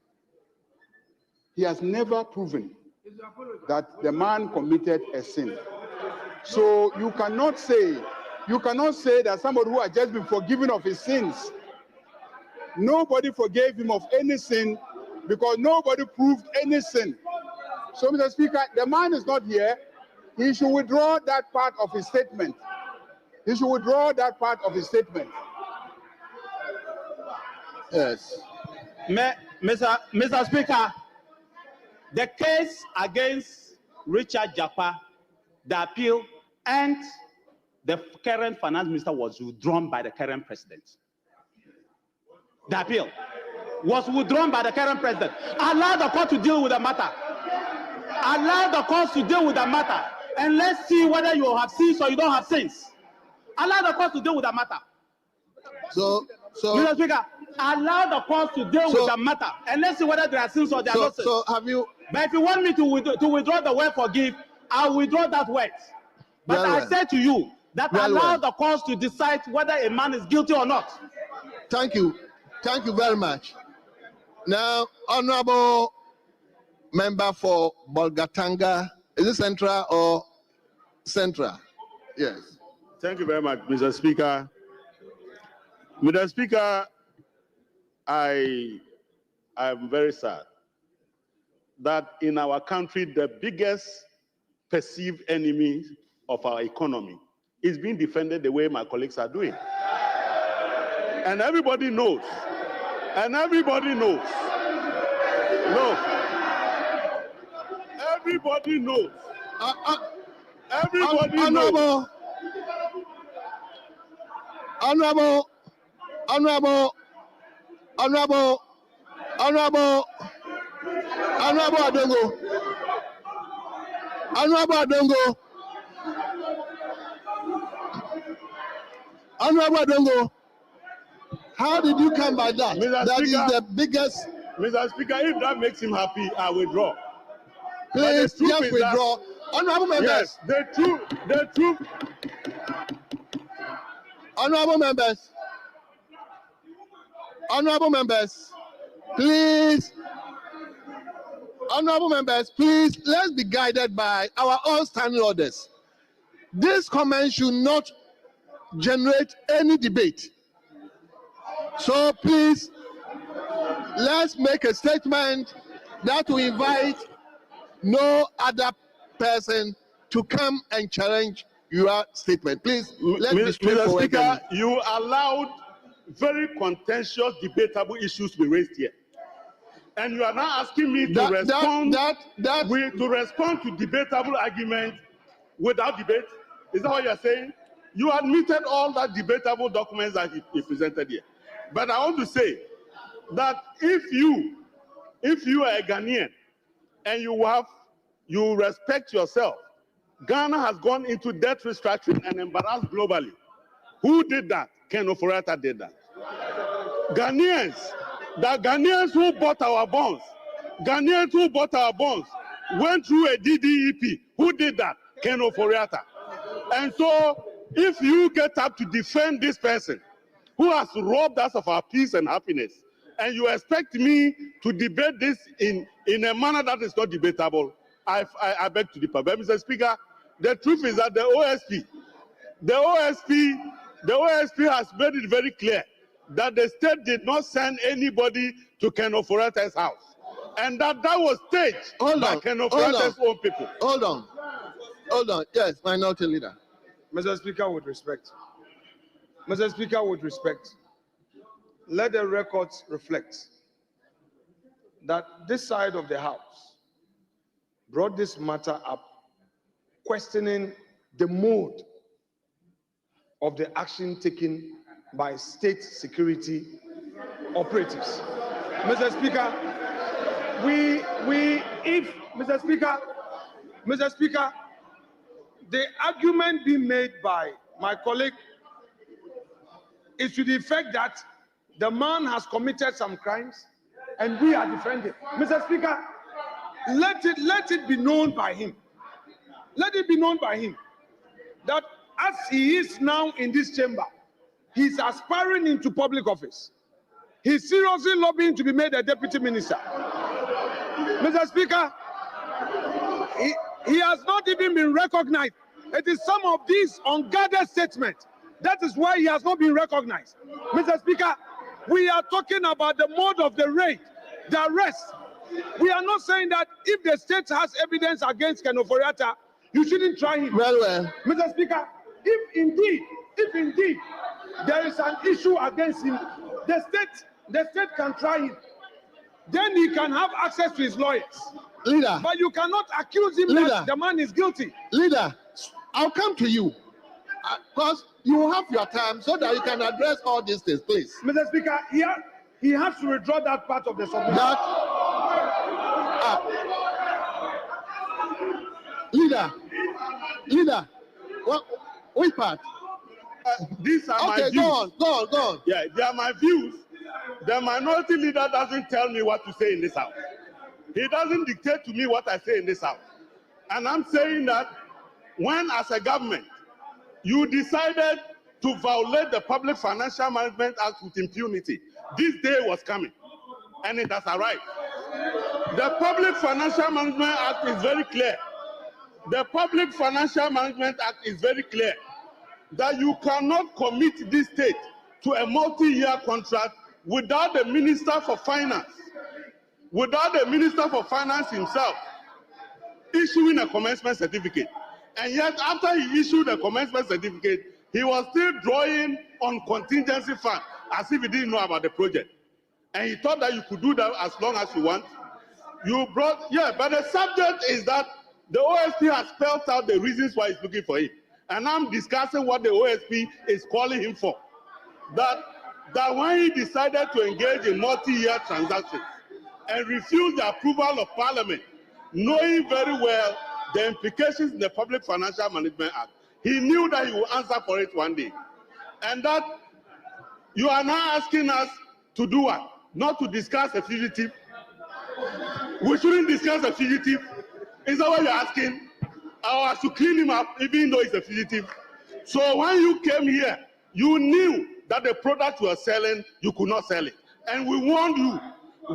He has never proven that the man committed a sin. So you cannot say that somebody who has just been forgiven of his sins, nobody forgave him of any sin because nobody proved any sin. So, Mr. Speaker, the man is not here. He should withdraw that part of his statement. He should withdraw that part of his statement. Yes. Mr. Speaker, the case against Richard Japa, the appeal, and the current finance minister was withdrawn by the current president. The appeal was withdrawn by the current president. Allow the court to deal with the matter. Allow the courts to deal with the matter. And let's see whether you have sins or you don't have sins. Allow the courts to deal with the matter. So, Mr. Speaker, allow the courts to deal with the matter. And let's see whether there are sins or there are not sins. So have you... But if you want me to withdraw the word forgive, I'll withdraw that word. But I said to you that allow the courts to decide whether a man is guilty or not. Thank you. Thank you very much. Now, Honorable Member for Bolgatanga, is it Central or Central? Yes. Thank you very much, Mr. Speaker. Mr. Speaker, I am very sad that in our country, the biggest perceived enemy of our economy is being defended the way my colleagues are doing. And everybody knows. And everybody knows. No. Everybody knows. Everybody knows. Honorable Adongo. Honorable Adongo. How did you come by that? Mr. That Speaker, is the biggest. Mr. Speaker, if that makes him happy, I withdraw. Please, just withdraw. Honorable members. Yes, the truth. Honorable members, please. Honorable members, please, let's be guided by our own standing orders. This comment should not generate any debate. So please, let's make a statement that will invite no other person to come and challenge your statement. Please, let's be straightforward. Mr. Speaker, you allowed very contentious, debatable issues to be raised here. And you are now asking me to respond to debatable arguments without debate? Is that what you are saying? You admitted all that debatable documents that he presented here. But I want to say that if you are a Ghanaian and you respect yourself, Ghana has gone into debt restructuring and embarrassed globally. Who did that? Ken Ofori-Atta did that. The Ghanaians who bought our bonds, went through a DDEP. Who did that? Ken Ofori-Atta. And so, if you get up to defend this person who has robbed us of our peace and happiness, and you expect me to debate this in a manner that is not debatable, I beg to differ. But Mr. Speaker, the truth is that the OSP has made it very clear that the state did not send anybody to Ken Ofori-Atta's house. and that was staged by Kenofrate's own people. Hold on. Yes, minority leader. Mr. Speaker, with respect. Mr. Speaker, with respect. Let the records reflect that this side of the House brought this matter up, questioning the mode of the action taken by state security operatives. Mr. Speaker, Mr. Speaker, the argument being made by my colleague is to the effect that the man has committed some crimes and we are defending. Mr. Speaker, let it be known by him. Let it be known by him that as he is now in this chamber, he's aspiring into public office. He's seriously lobbying to be made a deputy minister. Mr. Speaker, he has not even been recognized. It is some of these unguarded statements. That is why he has not been recognized. Mr. Speaker, we are talking about the mode of the raid, the arrest. We are not saying that if the state has evidence against Ken Ofori-Atta, you shouldn't try him. Well. Mr. Speaker, if indeed there is an issue against him, the state can try him. Then he can have access to his lawyers. Leader. But you cannot accuse him that the man is guilty. Leader, I'll come to you. Because you have your time so that you can address all these things, please. Mr. Speaker, he has to withdraw that part of the submission. Leader, which part? These are my views. Go on. Yeah, they are my views. The minority leader doesn't tell me what to say in this house. He doesn't dictate to me what I say in this house. And I'm saying that when, as a government, you decided to violate the Public Financial Management Act with impunity, this day was coming, and it has arrived. The Public Financial Management Act is very clear. The Public Financial Management Act is very clear that you cannot commit this state to a multi-year contract without the Minister for Finance, himself issuing a commencement certificate. And yet, after he issued a commencement certificate, he was still drawing on contingency fund as if he didn't know about the project. And he thought that you could do that as long as you want. But the subject is that the OSP has spelled out the reasons why he's looking for it. And I'm discussing what the OSP is calling him for. That when he decided to engage in multi-year transactions and refused the approval of Parliament, knowing very well the implications in the Public Financial Management Act, he knew that he would answer for it one day. And that you are now asking us to do what? Not to discuss a fugitive. We shouldn't discuss a fugitive. Is that what you're asking? Or to clean him up even though he's a fugitive? So when you came here, you knew that the product you were selling, you could not sell it. And we warned you.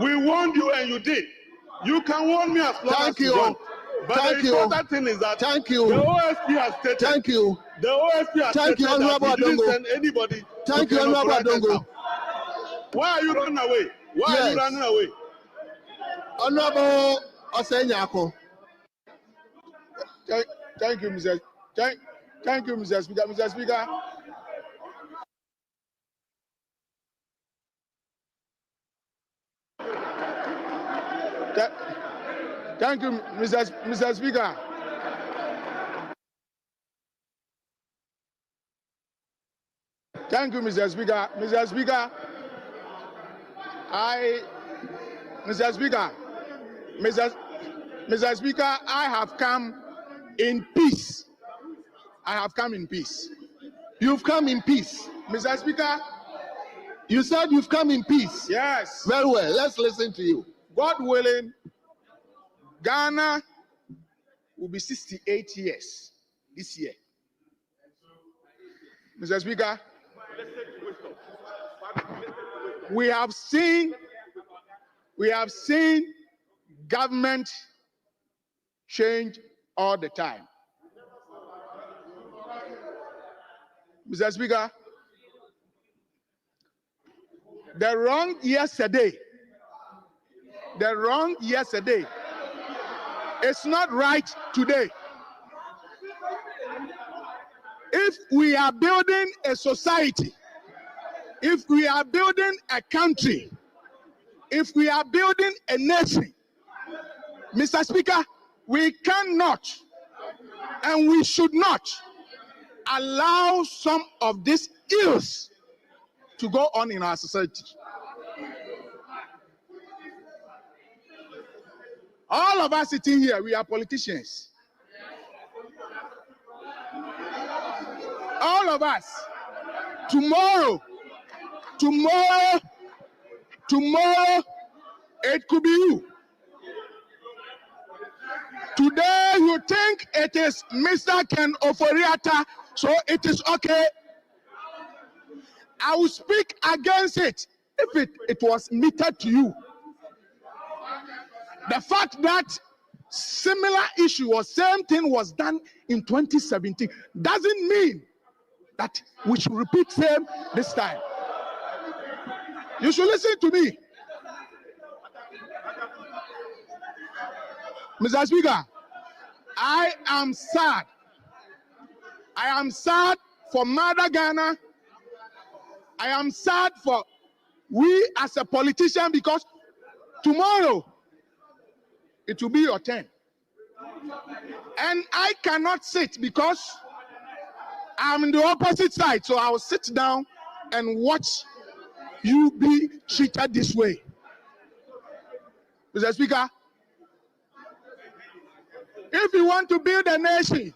We warned you and you did. You can warn me as long as you want. But the important thing is that the OSP has stated. The OSP has stated that he didn't send anybody. Why are you running away? Why are you running away? Honorable Osenyako. Thank you, Mr. Speaker. Mr. Speaker. Thank you, Mr. Speaker. Thank you, Mr. Speaker. Mr. Speaker, Mr. Speaker, I have come in peace. I have come in peace. You've come in peace. Mr. Speaker, you said you've come in peace. Yes. Very well. Let's listen to you. God willing, Ghana will be 68 years this year. Mr. Speaker, we have seen government change all the time. Mr. Speaker, the wrong yesterday the wrong yesterday is not right today. If we are building a society, if we are building a country, if we are building a nation, Mr. Speaker, we cannot and we should not allow some of these ills to go on in our society. All of us sitting here, we are politicians. All of us. Tomorrow, it could be you. Today, you think it is Mr. Ken Oforiatta, so it is okay. I will speak against it if it was meted to you. The fact that similar issue or same thing was done in 2017 doesn't mean that we should repeat same this time. You should listen to me. Mr. Speaker, I am sad. I am sad for Mother Ghana. I am sad for we as a politician because tomorrow it will be your turn. And I cannot sit because I'm in the opposite side. So I'll sit down and watch you be treated this way. Mr. Speaker, if you want to build a nation,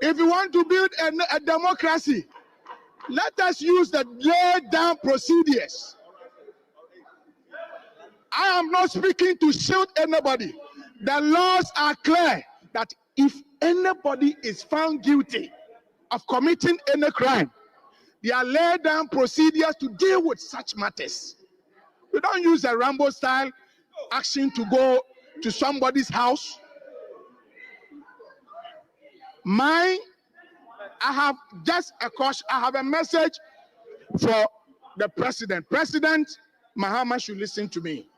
if you want to build a democracy, let us use the laid down procedures. I am not speaking to shield anybody. The laws are clear that if anybody is found guilty of committing any crime, there are laid down procedures to deal with such matters. We don't use a Rambo style action to go to somebody's house. I have just a caution. I have a message for the president. President Mahama should listen to me.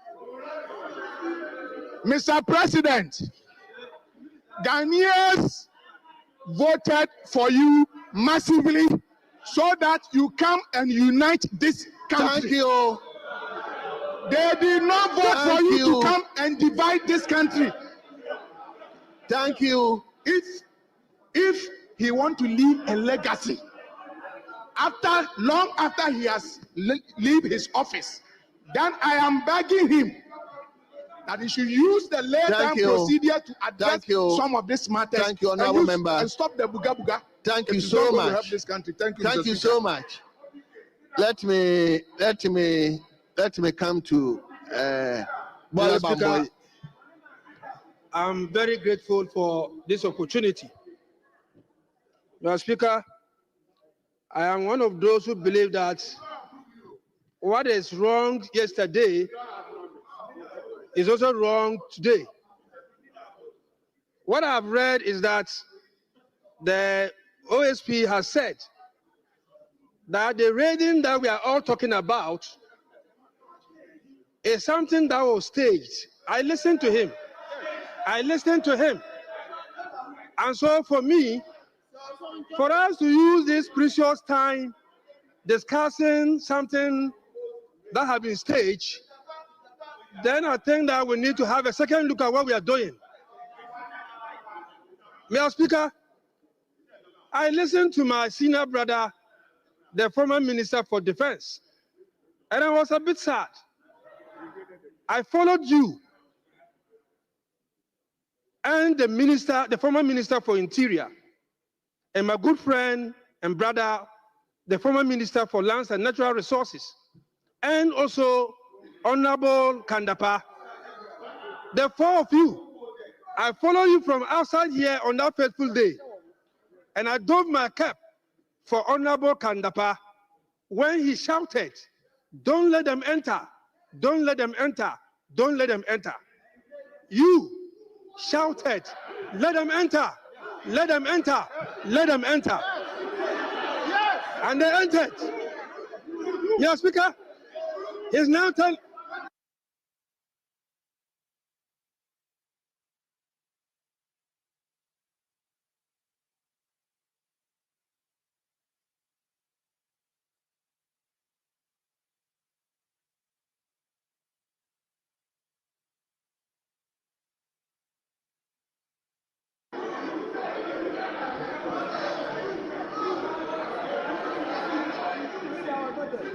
Mr. President, Ghanaians voted for you massively so that you come and unite this country. Thank you. They did not vote for you to come and divide this country. Thank you. If he wants to leave a legacy, long after he has leave his office, then I am begging him that he should use the laid down procedure to address some of these matters. Thank you, honorable member. And stop the buga buga. Thank you so much. Help this country. Thank you. Thank you so much. Let me come to Mr. Speaker, I'm very grateful for this opportunity. Mr. Speaker, I am one of those who believe that what is wrong yesterday is also wrong today. What I've read is that the OSP has said that the raiding that we are all talking about is something that was staged. I listened to him. And so for me, for us to use this precious time discussing something that has been staged, then I think that we need to have a second look at what we are doing. Mr. Speaker, I listened to my senior brother, the former Minister for Defense, and I was a bit sad. I followed you and the former Minister for Interior, and my good friend and brother, the former Minister for Lands and Natural Resources, and also Honorable Kandapa. The four of you, I follow you from outside here on that fateful day, and I dove my cap for Honorable Kandapa when he shouted, "Don't let them enter, don't let them enter, don't let them enter." You shouted, "Let them enter, let them enter, let them enter." And they entered. Mr. Speaker, he's now telling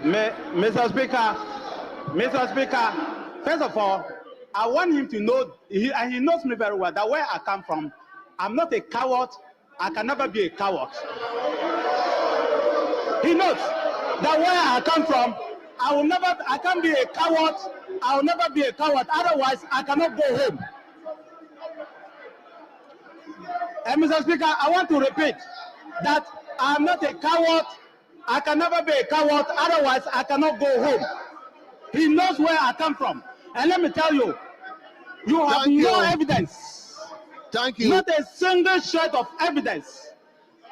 Mr. Speaker, first of all, I want him to know, and he knows me very well, that where I come from, I'm not a coward. I can never be a coward. He knows that where I come from, I can't be a coward. I will never be a coward. Otherwise, I cannot go home. And Mr. Speaker, I want to repeat that I'm not a coward. I can never be a coward. Otherwise, I cannot go home. He knows where I come from. And let me tell you, you have no evidence. Thank you. Not a single shred of evidence.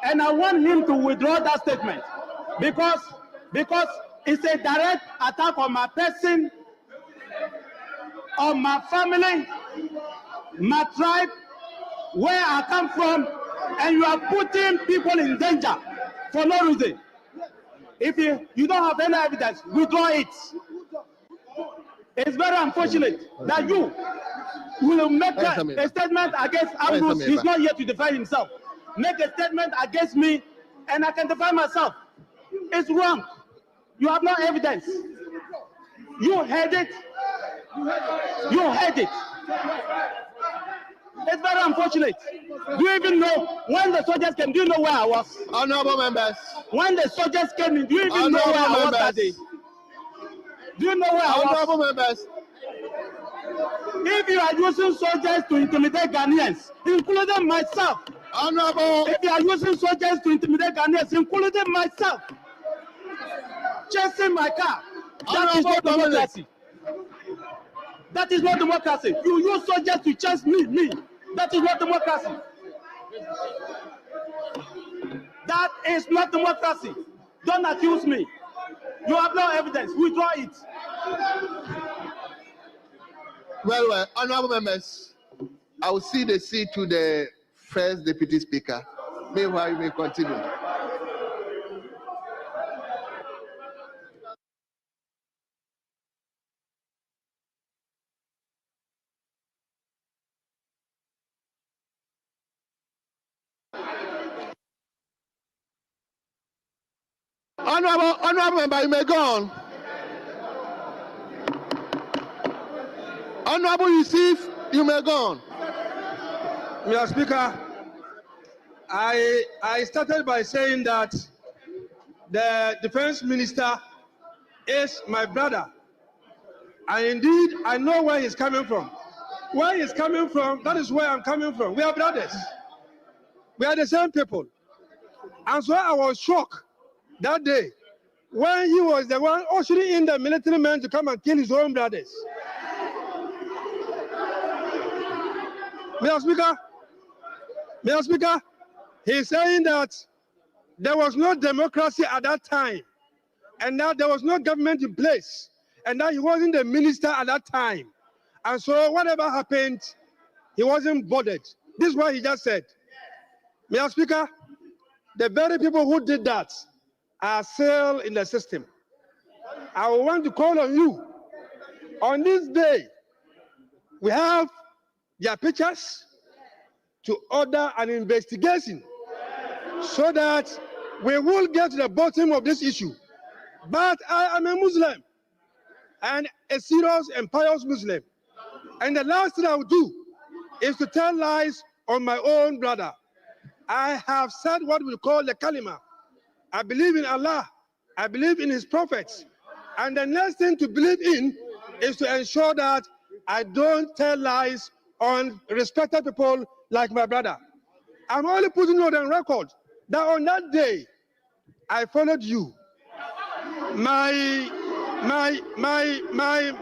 And I want him to withdraw that statement because it's a direct attack on my person, on my family, my tribe, where I come from, and you are putting people in danger for no reason. If you don't have any evidence, withdraw it. It's very unfortunate that you will make a statement against Ambrose. He's not here to defend himself. Make a statement against me, and I can defend myself. It's wrong. You have no evidence. You heard it. You heard it. It's very unfortunate. Do you even know when the soldiers came? Do you know where I was? Honorable members. When the soldiers came in, do you even know where I was that day? Do you know where I was? Honorable members. If you are using soldiers to intimidate Ghanaians, including myself. Honorable. If you are using soldiers to intimidate Ghanaians, including myself, chasing my car, that is not democracy. That is not democracy. You use soldiers to chase me. That is not democracy. That is not democracy. Don't accuse me. You have no evidence. Withdraw it. Well, honorable members, I will see the seat to the first deputy speaker. Meanwhile, you may continue. Honorable member, you may go on. Honorable Yusuf, you may go on. Mr. Speaker, I started by saying that the defense minister is my brother. And indeed, I know where he's coming from. Where he's coming from, that is where I'm coming from. We are brothers. We are the same people. And so I was shocked that day when he was the one ushering in the military men to come and kill his own brothers. Mr. Speaker, he's saying that there was no democracy at that time, and that there was no government in place, and that he wasn't the minister at that time. And so whatever happened, he wasn't bothered. This is what he just said. Mr. Speaker, the very people who did that are still in the system. I want to call on you. On this day, we have their pictures to order an investigation so that we will get to the bottom of this issue. But I am a Muslim and a serious and pious Muslim. And the last thing I will do is to tell lies on my own brother. I have said what we call the kalima. I believe in Allah. I believe in his prophets. And the next thing to believe in is to ensure that I don't tell lies on respected people like my brother. I'm only putting it on record that on that day, I followed you. My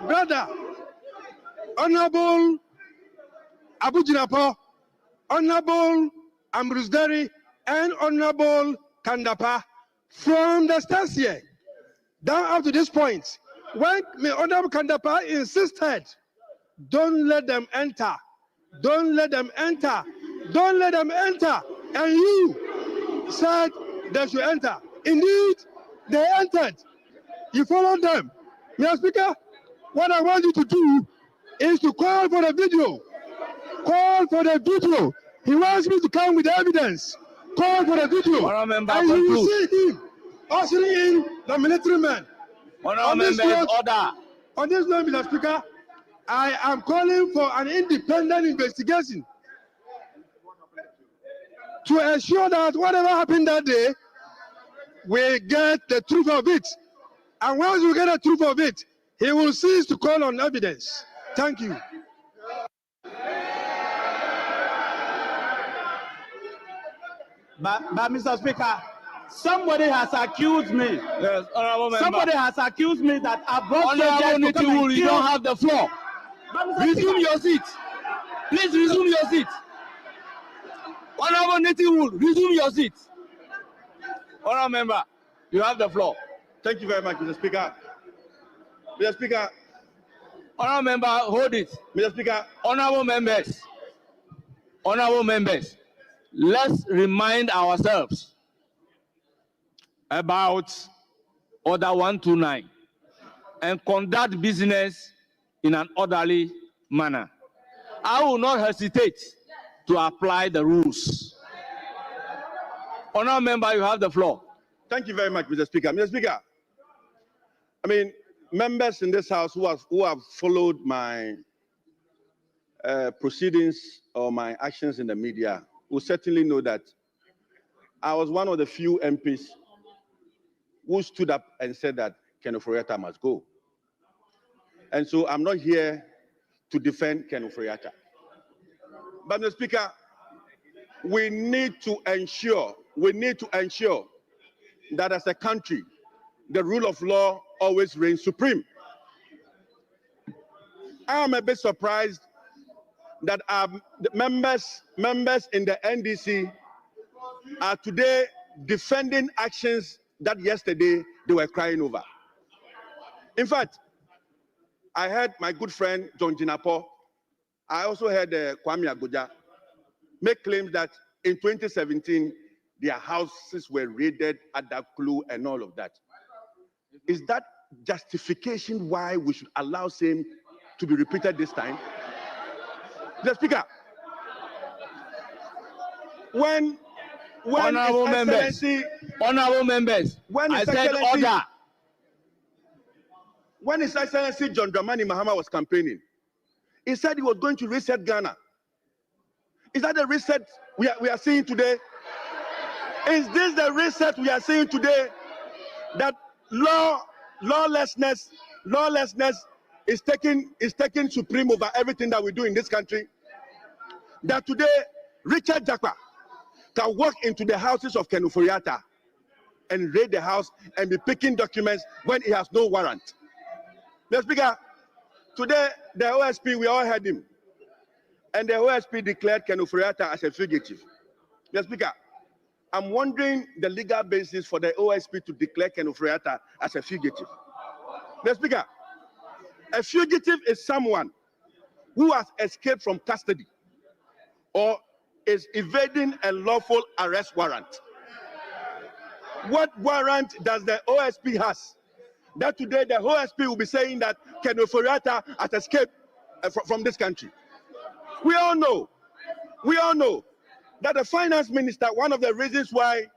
brother, Honorable Abu Jinapo, Honorable Ambrose Derry, and Honorable Kandapa from the start here down up to this point. When Honorable Kandapa insisted, don't let them enter. Don't let them enter. Don't let them enter. And you said they should enter. Indeed, they entered. You followed them. Mr. Speaker, what I want you to do is to call for the video. Call for the video. He wants me to come with evidence. Call for the video. And you will see him ushering in the military men. On this note, Mr. Speaker, I am calling for an independent investigation to ensure that whatever happened that day, we get the truth of it. And once we get the truth of it, he will cease to call on evidence. Thank you. But Mr. Speaker, somebody has accused me. Yes, honorable member. Somebody has accused me that I brought Honorable soldiers to come and you kill. don't have the floor. Resume your seat. Please resume your seat. Honorable Nitiwul, resume your seat. Honorable member, you have the floor. Thank you very much, Mr. Speaker. Mr. Speaker. Honorable member, hold it. Mr. Speaker. Honorable members, let's remind ourselves about Order 129 and conduct business in an orderly manner. I will not hesitate to apply the rules. Honorable member, you have the floor. Thank you very much, Mr. Speaker. Mr. Speaker, I mean, members in this house who have followed my proceedings or my actions in the media will certainly know that I was one of the few MPs who stood up and said that Ken Ofori-Atta must go. And so I'm not here to defend Ken Ofori-Atta. But Mr. Speaker, we need to ensure that as a country, the rule of law always reigns supreme. I am a bit surprised that the members in the NDC are today defending actions that yesterday they were crying over. In fact, I heard my good friend John Jinapo, I also heard Kwame Agoja make claims that in 2017, their houses were raided at Dakulu and all of that. Is that justification why we should allow same to be repeated this time? The Speaker, when honorable members, when I said order. When His Excellency John Dramani Mahama was campaigning, he said he was going to reset Ghana. Is that the reset we are seeing today? Is this the reset we are seeing today? That lawlessness is taking supreme over everything that we do in this country? That today Richard Jakpa can walk into the houses of Ken Ofori-Atta and raid the house and be picking documents when he has no warrant. Mr. Speaker, today the OSP, we all heard him, and the OSP declared Ken Ofori-Atta as a fugitive. Mr. Speaker, I'm wondering the legal basis for the OSP to declare Ken Ofori-Atta as a fugitive. Mr. Speaker, a fugitive is someone who has escaped from custody or is evading a lawful arrest warrant. What warrant does the OSP has? That today the OSP will be saying that Ken Ofori-Atta has escaped from this country. We all know that the finance minister, one of the reasons why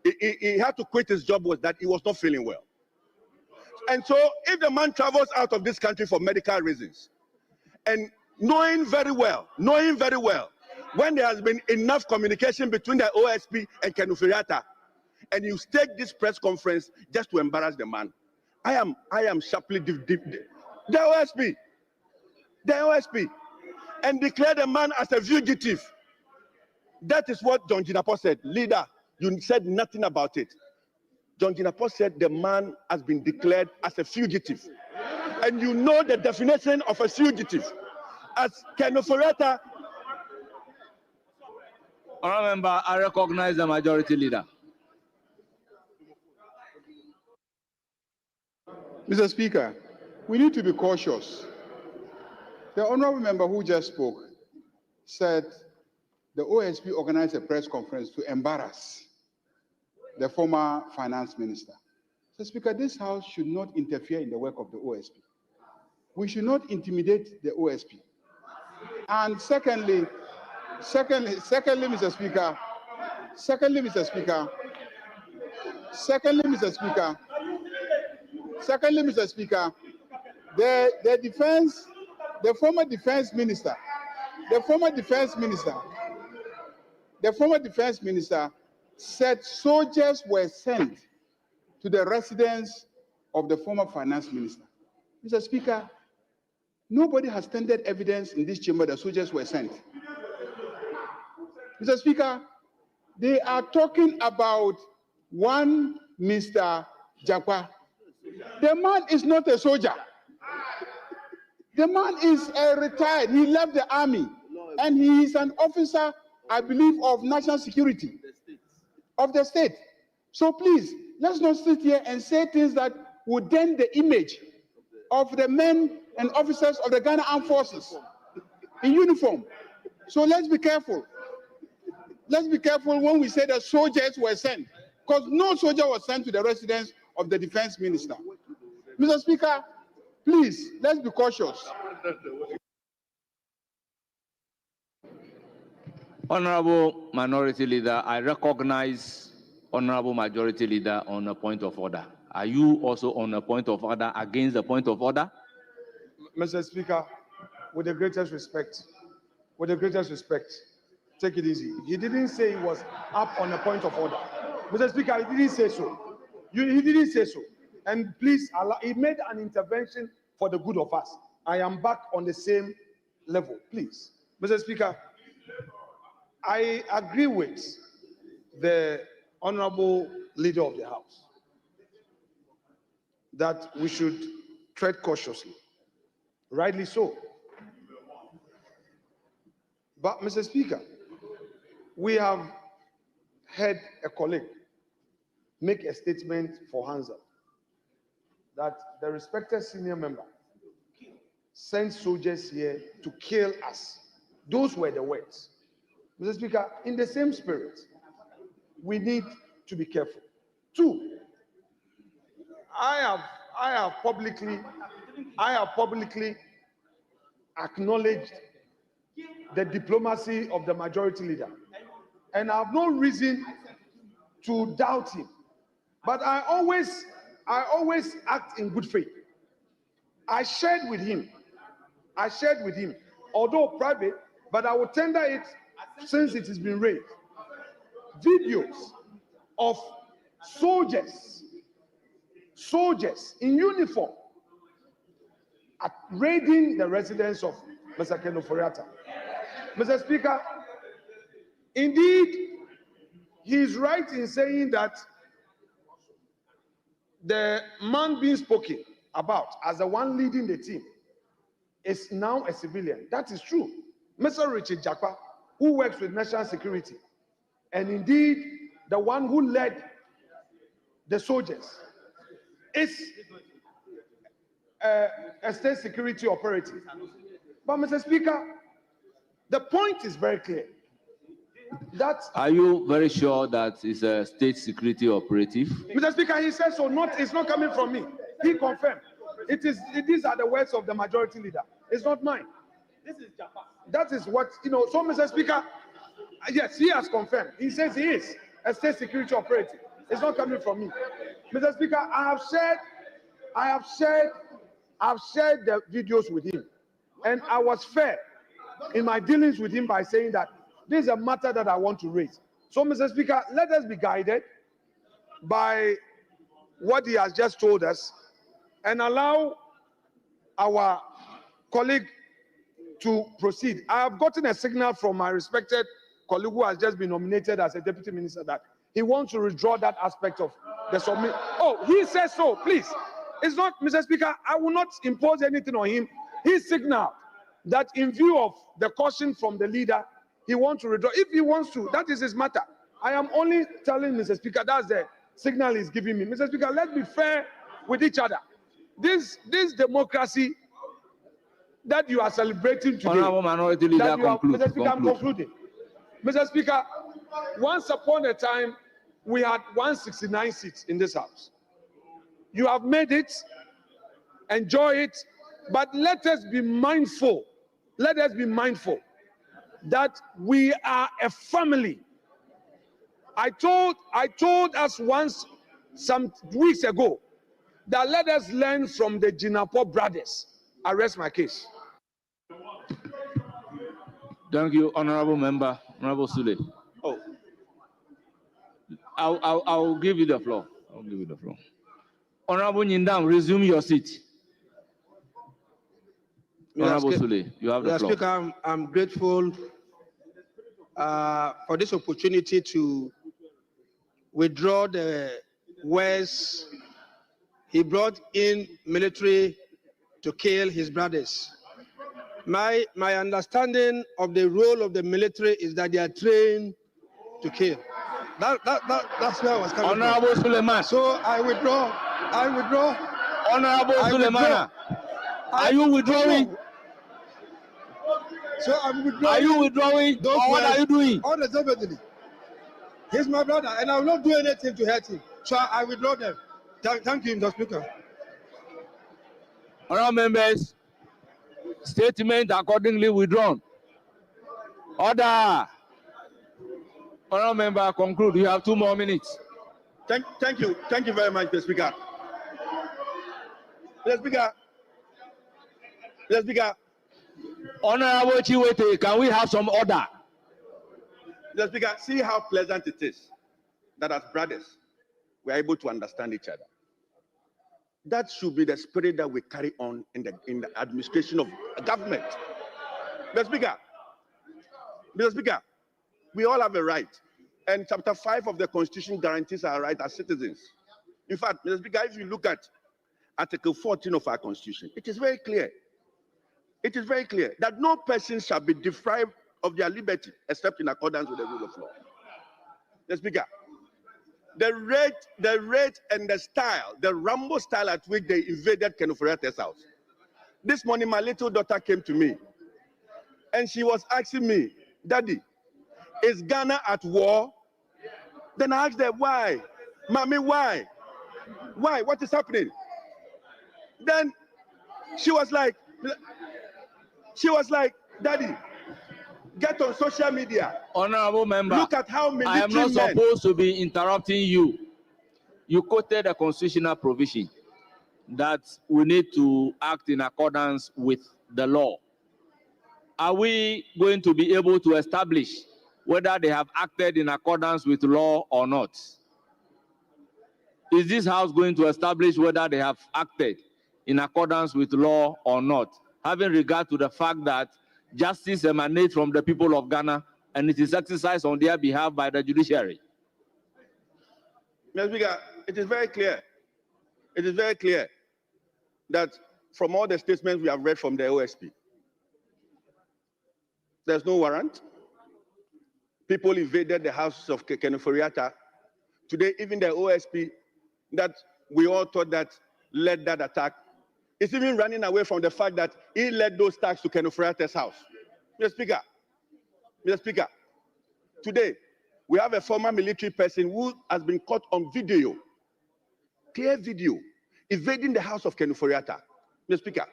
he had to quit his job was that he was not feeling well. And so if the man travels out of this country for medical reasons, and knowing very well, when there has been enough communication between the OSP and Ken Ofori-Atta, and you take this press conference just to embarrass the man, I am sharply the OSP, and declare the man as a fugitive. That is what John Jinapo said. Leader, you said nothing about it. John Jinapo said the man has been declared as a fugitive. And you know the definition of a fugitive. As Ken Ofori-Atta. Honorable member, I recognize the majority leader. Mr. Speaker, we need to be cautious. The honorable member who just spoke said the OSP organized a press conference to embarrass the former finance minister. Mr. Speaker, this House should not interfere in the work of the OSP. We should not intimidate the OSP. And secondly, Mr. Speaker, secondly, Mr. Speaker, the former defense minister said soldiers were sent to the residence of the former finance minister. Mr. Speaker, nobody has tendered evidence in this chamber that soldiers were sent. Mr. Speaker, they are talking about one Mr. Jakwa. The man is not a soldier. The man is retired. He left the army, and he is an officer, I believe, of national security of the state. So please, let's not sit here and say things that would dent the image of the men and officers of the Ghana Armed Forces in uniform. So let's be careful. Let's be careful when we say that soldiers were sent, because no soldier was sent to the residence of the defense minister. Mr. Speaker, please, let's be cautious. Honorable Minority Leader, I recognize Honorable Majority Leader on a point of order. Are you also on a point of order against the point of order? Mr. Speaker, with the greatest respect, take it easy. He didn't say he was up on a point of order. Mr. Speaker, he didn't say so. He didn't say so. And please, he made an intervention for the good of us. I am back on the same level, please. Mr. Speaker, I agree with the Honorable Leader of the House that we should tread cautiously. Rightly so. But, Mr. Speaker, we have heard a colleague make a statement for Hansa that the respected senior member sent soldiers here to kill us. Those were the words. Mr. Speaker, in the same spirit, we need to be careful. Two, I have publicly acknowledged the diplomacy of the majority leader, and I have no reason to doubt him. But I always act in good faith. I shared with him, although private, but I will tender it since it has been raised. Videos of soldiers in uniform raiding the residence of Mr. Ken Ofori-Atta. Mr. Speaker, indeed, he is right in saying that the man being spoken about as the one leading the team is now a civilian. That is true. Mr. Richard Jakwa, who works with national security, and indeed the one who led the soldiers, is a state security operative. But, Mr. Speaker, the point is very clear. Are you very sure that it's a state security operative? Mr. Speaker, he says so. It's not coming from me. He confirmed. These are the words of the majority leader. It's not mine. This is Japan. That is what, so Mr. Speaker, yes, he has confirmed. He says he is a state security operative. It's not coming from me. Mr. Speaker, I have shared the videos with him. And I was fair in my dealings with him by saying that this is a matter that I want to raise. So, Mr. Speaker, let us be guided by what he has just told us and allow our colleague to proceed. I have gotten a signal from my respected colleague who has just been nominated as a deputy minister that he wants to withdraw that aspect of the submit. Oh, he says so, please. It's not, Mr. Speaker, I will not impose anything on him. He signaled that in view of the caution from the leader, he wants to withdraw. If he wants to, that is his matter. I am only telling Mr. Speaker, that's the signal he's giving me. Mr. Speaker, let's be fair with each other. This democracy that you are celebrating today. Honorable Minority Leader, conclude. Mr. Speaker, I'm concluding. Mr. Speaker, once upon a time, we had 169 seats in this house. You have made it, enjoy it, but let us be mindful. Let us be mindful that we are a family. I told us once some weeks ago that let us learn from the Jinapo brothers. I rest my case. Thank you, Honorable Member, Honorable Sule. Oh, I'll give you the floor. I'll give you the floor. Honorable Nyindam, resume your seat. Honorable Sule, you have the Mr. floor. Speaker, I'm grateful for this opportunity to withdraw the words he brought in military to kill his brothers. My understanding of the role of the military is that they are trained to kill. That's where I was coming Honorable from. Suleiman. So I withdraw. Honorable Suleiman, are you withdrawing? So I'm withdrawing. Are you withdrawing? Those Or what are you doing? Unreservedly. He's my brother, and I will not do anything to hurt him. So I withdraw them. Thank you, Mr. Speaker. Honorable members, statement accordingly withdrawn. Order. Honorable member, conclude. You have 2 more minutes. thank you very much, Mr. Speaker. Mr. Speaker, Honorable Chiwete, can we have some order? Mr. Speaker, see how pleasant it is that as brothers, we are able to understand each other. That should be the spirit that we carry on in the administration of government. Mr. Speaker, we all have a right, and Chapter 5 of the Constitution guarantees our right as citizens. In fact, Mr. Speaker, if you look at Article 14 of our Constitution, it is very clear. It is very clear that no person shall be deprived of their liberty except in accordance with the rule of law. Mr. Speaker, the rate and the style, the Rambo style at which they invaded Kenuforiate's house. This morning, my little daughter came to me and she was asking me, Daddy, is Ghana at war? Then I asked her, why? Mommy, why? Why? What is happening? Then she was like, Daddy, get on social media. Honorable member, look at how military I am not men. supposed to be interrupting you. You quoted a constitutional provision that we need to act in accordance with the law. Are we going to be able to establish whether they have acted in accordance with law or not? Is this House going to establish whether they have acted in accordance with law or not, having regard to the fact that justice emanates from the people of Ghana and it is exercised on their behalf by the judiciary? Mr. Speaker, it is very clear. It is very clear that from all the statements we have read from the OSP, there's no warrant. People invaded the house of Kenuforiata. Today, even the OSP that we all thought that led that attack is even running away from the fact that he led those attacks to Kenuforiata's house. Mr. Speaker, today, we have a former military person who has been caught on video, clear video, invading the house of Kenuforiata. Mr. Speaker,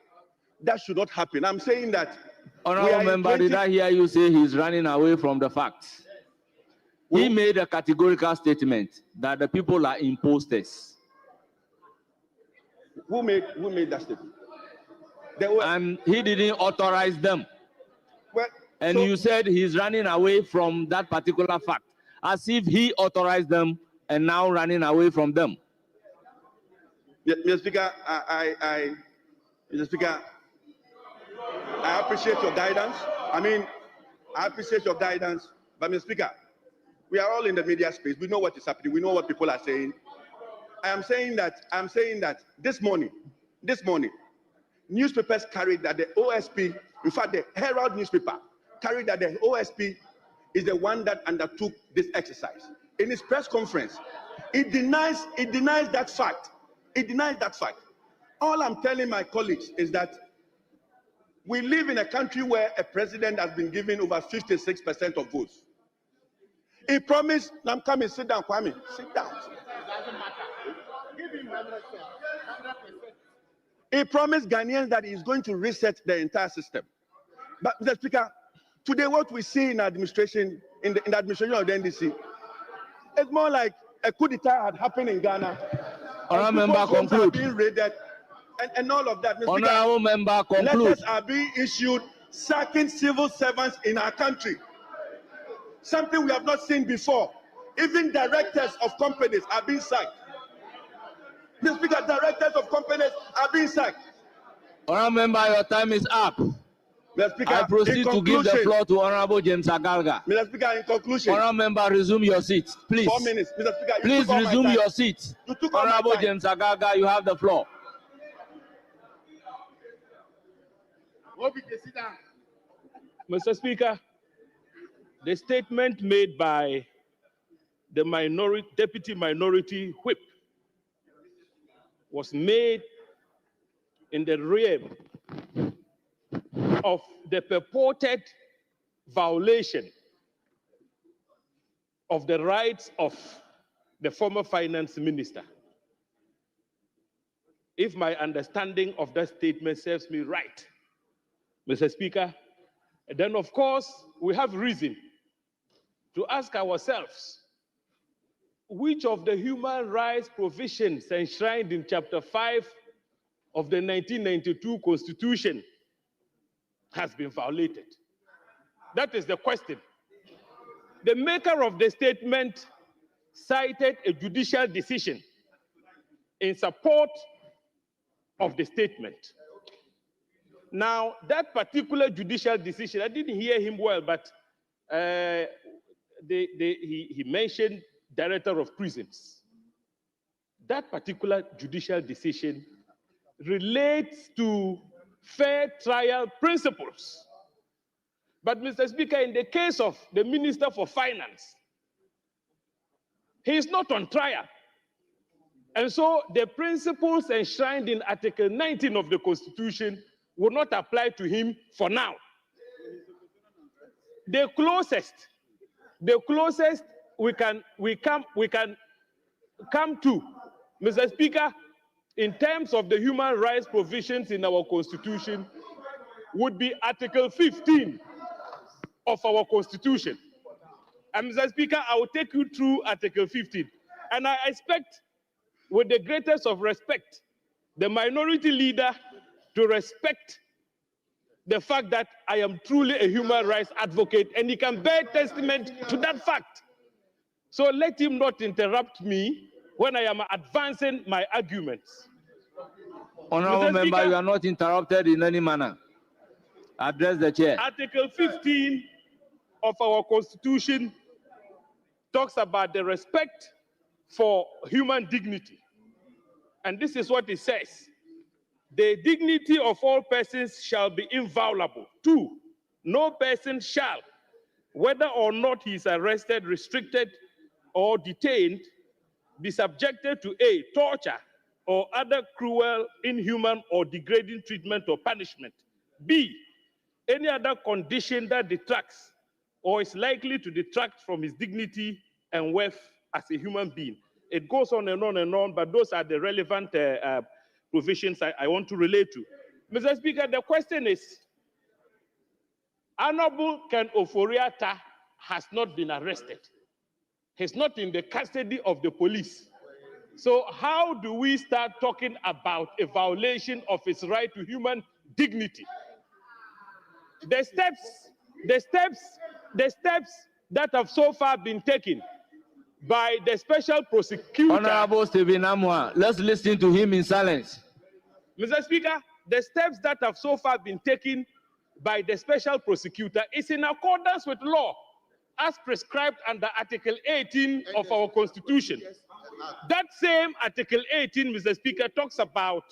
that should not happen. I'm saying that. Honorable member, did I hear you say he's running away from the facts? He made a categorical statement that the people are imposters. Who made that statement? And he didn't authorize them. Well, and you said he's running away from that particular fact, as if he authorized them and now running away from them. Mr. Speaker, Mr. Speaker, I appreciate your guidance. I appreciate your guidance. But Mr. Speaker, we are all in the media space. We know what is happening. We know what people are saying. I am saying that this morning, newspapers carried that the OSP, in fact, the Herald newspaper carried that the OSP is the one that undertook this exercise. In his press conference, it denies that fact. It denies that fact. All I'm telling my colleagues is that we live in a country where a president has been given over 56% of votes. He promised, now I'm coming, sit down, Kwame, sit down. He promised Ghanaians that he's going to reset the entire system. But Mr. Speaker, today what we see in administration, in the administration of the NDC, it's more like a coup d'etat had happened in Ghana, Honourable member, people's homes are conclude. being raided, and all of that. Mr. Speaker, Honourable member, conclude. letters are being issued sacking civil servants in our country. Something we have not seen before. Even directors of companies are being sacked. Mr. Speaker, directors of companies are being sacked. Honourable member, your time is up. Mr. Speaker, I proceed to give the floor to Honourable James Agalga. Mr. Speaker, in conclusion, Honourable member, resume your seat, please. 4 minutes. Mr. Speaker, you Please took all my resume time. your seat. You took all my Honourable time. James Agalga, you have the floor. Mr. Speaker, the statement made by the deputy minority whip was made in the realm of the purported violation of the rights of the former finance minister. If my understanding of that statement serves me right, Mr. Speaker, then of course we have reason to ask ourselves, which of the human rights provisions enshrined in Chapter 5 of the 1992 Constitution has been violated? That is the question. The maker of the statement cited a judicial decision in support of the statement. Now, that particular judicial decision, I didn't hear him well, but he mentioned Director of Prisons. That particular judicial decision relates to fair trial principles. But, Mr. Speaker, in the case of the Minister for Finance, he is not on trial. And so the principles enshrined in Article 19 of the Constitution will not apply to him for now. The closest we can come to, Mr. Speaker, in terms of the human rights provisions in our Constitution, would be Article 15 of our Constitution. And Mr. Speaker, I will take you through Article 15. And I expect, with the greatest of respect, the minority leader to respect the fact that I am truly a human rights advocate, and he can bear testament to that fact. So let him not interrupt me when I am advancing my arguments. Honourable member, Speaker, you are not interrupted in any manner. Address the chair. Article 15 of our Constitution talks about the respect for human dignity. And this is what it says. The dignity of all persons shall be inviolable. 2, no person shall, whether or not he is arrested, restricted, or detained, be subjected to A, torture, or other cruel, inhuman, or degrading treatment or punishment. B, any other condition that detracts or is likely to detract from his dignity and worth as a human being. It goes on and on and on, but those are the relevant provisions I want to relate to. Mr. Speaker, the question is, Honorable Ken Ofori-Atta has not been arrested. He's not in the custody of the police. So how do we start talking about a violation of his right to human dignity? The steps that have so far been taken by the special prosecutor. Honorable Stephen Amwa, let's listen to him in silence. Mr. Speaker, the steps that have so far been taken by the special prosecutor is in accordance with law as prescribed under Article 18 of our Constitution. That same Article 18, Mr. Speaker, talks about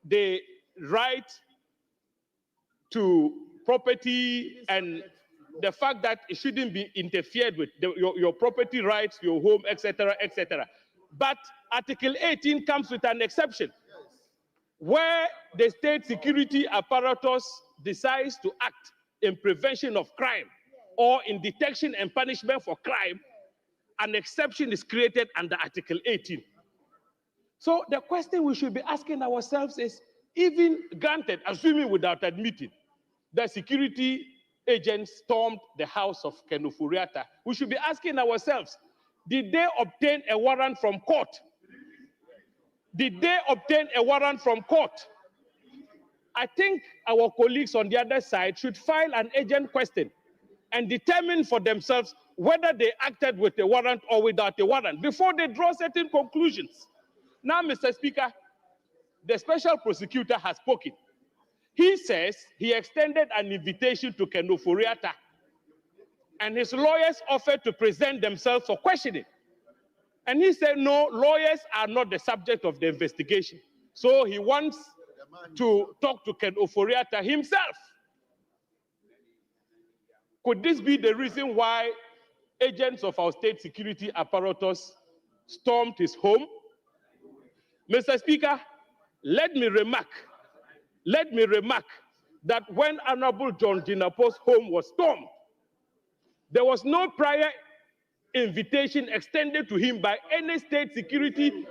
the right to property and the fact that it shouldn't be interfered with, your property rights, your home, etc., etc. But Article 18 comes with an exception, where the state security apparatus decides to act in prevention of crime or in detection and punishment for crime, an exception is created under Article 18. So the question we should be asking ourselves is, even granted, assuming without admitting, that security agents stormed the house of Ken Ofori-Atta, we should be asking ourselves, did they obtain a warrant from court? Did they obtain a warrant from court? I think our colleagues on the other side should file an agent question and determine for themselves whether they acted with a warrant or without a warrant before they draw certain conclusions. Now, Mr. Speaker, the special prosecutor has spoken. He says he extended an invitation to Ken Ofori-Atta, and his lawyers offered to present themselves for questioning. And he said, no, lawyers are not the subject of the investigation. So he wants to talk to Ken Ofori-Atta himself. Could this be the reason why agents of our state security apparatus stormed his home? Mr. Speaker, let me remark that when Honorable John Jinnapo's home was stormed, there was no prior invitation extended to him by any state security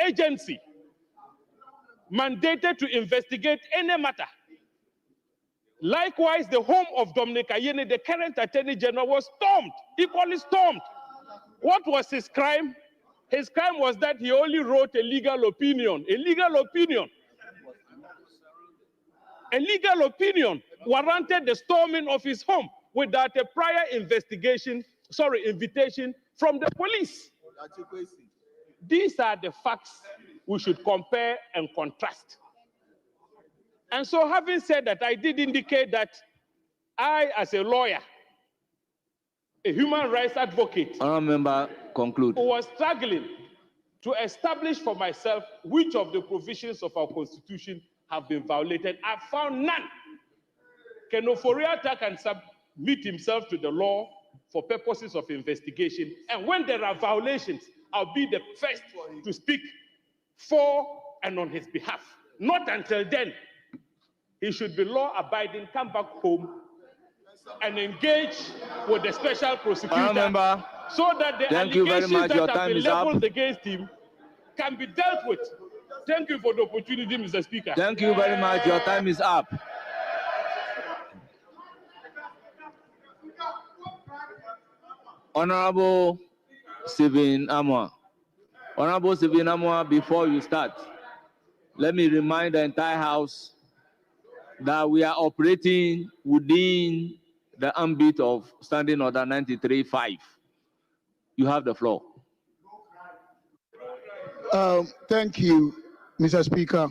agency mandated to investigate any matter. Likewise, the home of Dominic Ayene, the current Attorney General, was stormed, equally stormed. What was his crime? His crime was that he only wrote a legal opinion. A legal opinion warranted the storming of his home without a prior invitation from the police. These are the facts we should compare and contrast. And so, having said that, I did indicate that I, as a lawyer, a human rights advocate, Member, conclude. Who was struggling to establish for myself which of the provisions of our Constitution have been violated, I found none. Ken Ofori-Atta can submit himself to the law for purposes of investigation, and when there are violations, I'll be the first to speak for and on his behalf. Not until then. He should be law-abiding, come back home, and engage with the special prosecutor so that the allegations that have been leveled against him can be dealt with. Thank you for the opportunity, Mr. Speaker. Thank you very much. Your time is up. Honorable Stephen Amwa. Honorable Stephen Amwa, before you start, let me remind the entire House that we are operating within the ambit of Standing Order 93.5. You have the floor. Thank you, Mr. Speaker.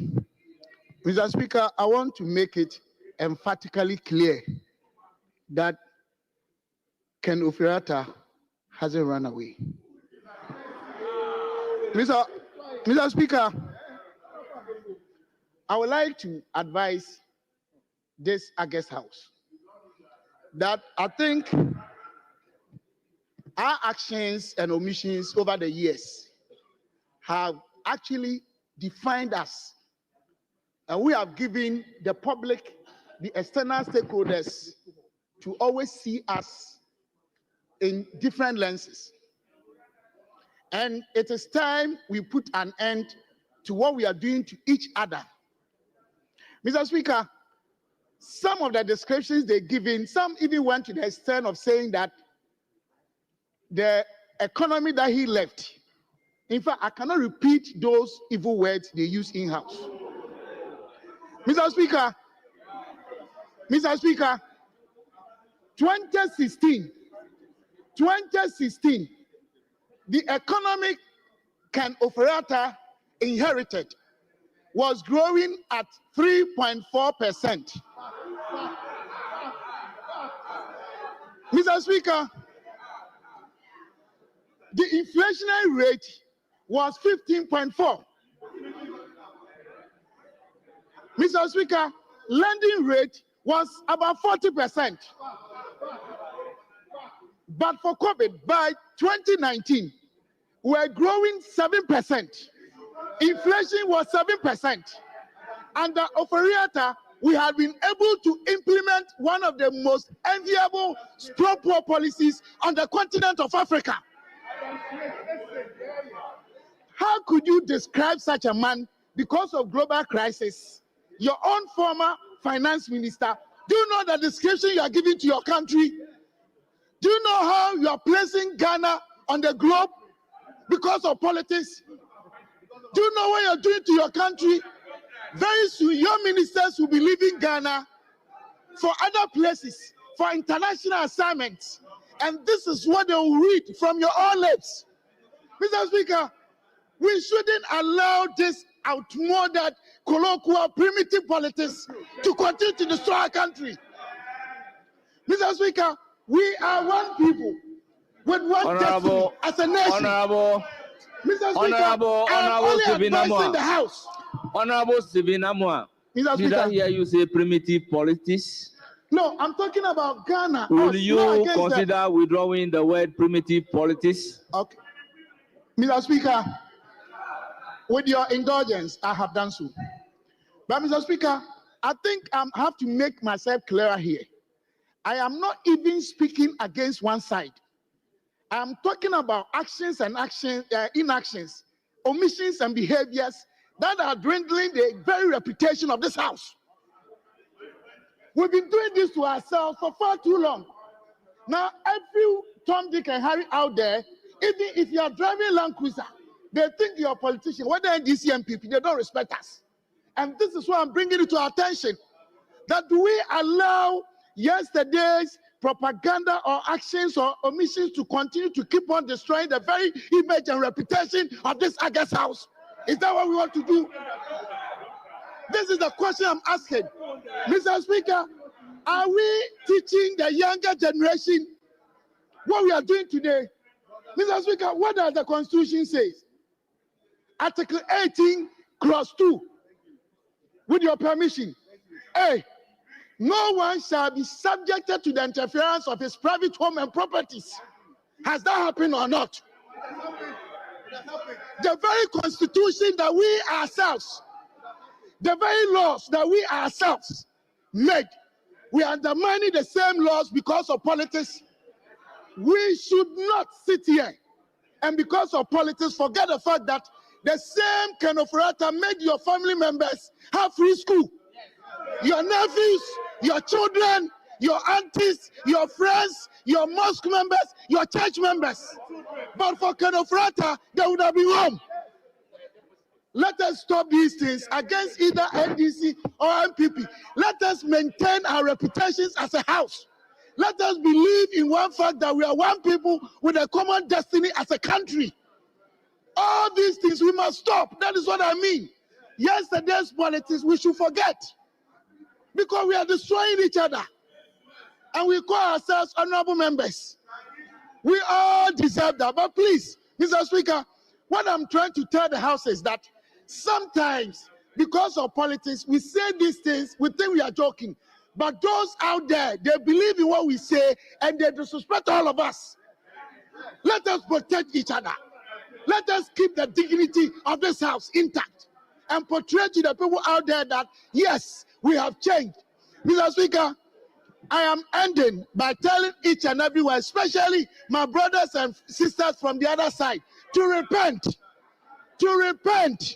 Mr. Speaker, I want to make it emphatically clear that Ken Ofori-Atta hasn't run away. Mr. Speaker, I would like to advise this August House that I think our actions and omissions over the years have actually defined us, and we have given the public, the external stakeholders, to always see us in different lenses. And it is time we put an end to what we are doing to each other. Mr. Speaker, some of the descriptions they're giving, some even went to the extent of saying that the economy that he left, in fact, I cannot repeat those evil words they use in-house. Mr. Speaker, 2016, the economic Ken Ofori-Atta inherited was growing at 3.4%. Mr. Speaker, the inflationary rate was 15.4. Mr. Speaker, lending rate was about 40%. But for COVID, by 2019, we were growing 7%. Inflation was 7%. Under Ofori-Atta, we have been able to implement one of the most enviable pro-poor policies on the continent of Africa. How could you describe such a man because of global crisis? Your own former finance minister, do you know the description you are giving to your country? Do you know how you are placing Ghana on the globe because of politics? Do you know what you're doing to your country? Very soon, your ministers will be leaving Ghana for other places, for international assignments. And this is what they will read from your own lips. Mr. Speaker, we shouldn't allow this outmoded, colloquial, primitive politics to continue to destroy our country. Mr. Speaker, we are one people with one destiny as a nation. Mr. Speaker, I am only advising the House. Honorable Stephen Amwa, Mr. did I Speaker, hear you say primitive politics? no, I'm talking about Ghana. Will us, not you against consider them. withdrawing the word primitive politics? Okay. Mr. Speaker, with your indulgence, I have done so. But Mr. Speaker, I think I have to make myself clearer here. I am not even speaking against one side. I am talking about actions and inactions, omissions and behaviors that are dwindling the very reputation of this House. We've been doing this to ourselves for far too long. Now, every Tom, Dick, and Harry out there, even if you are driving Land Cruiser, they think you're a politician. Whether NDC and PP, they don't respect us. And this is why I'm bringing it to our attention. That do we allow yesterday's propaganda or actions or omissions to continue to keep on destroying the very image and reputation of this August House? Is that what we want to do? This is the question I'm asking. Mr. Speaker, are we teaching the younger generation what we are doing today? Mr. Speaker, what does the Constitution say? Article 18, Clause 2. With your permission. A, no one shall be subjected to the interference of his private home and properties. Has that happened or not? The very Constitution that we ourselves, the very laws that we ourselves made, we are undermining the same laws because of politics. We should not sit here and because of politics forget the fact that the same kind of rata made your family members have free school. Your nephews, your children, your aunties, your friends, your mosque members, your church members. But for Kenofrata, they would have been home. Let us stop these things against either NDC or MPP. Let us maintain our reputations as a house. Let us believe in one fact that we are one people with a common destiny as a country. All these things we must stop. That is what I mean. Yesterday's politics we should forget. Because we are destroying each other. And we call ourselves honorable members. We all deserve that. But please, Mr. Speaker, what I'm trying to tell the House is that sometimes, because of politics, we say these things, we think we are joking. But those out there, they believe in what we say and they disrespect all of us. Let us protect each other. Let us keep the dignity of this House intact and portray to the people out there that, yes, we have changed. Mr. Speaker, I am ending by telling each and everyone, especially my brothers and sisters from the other side, to repent. To repent.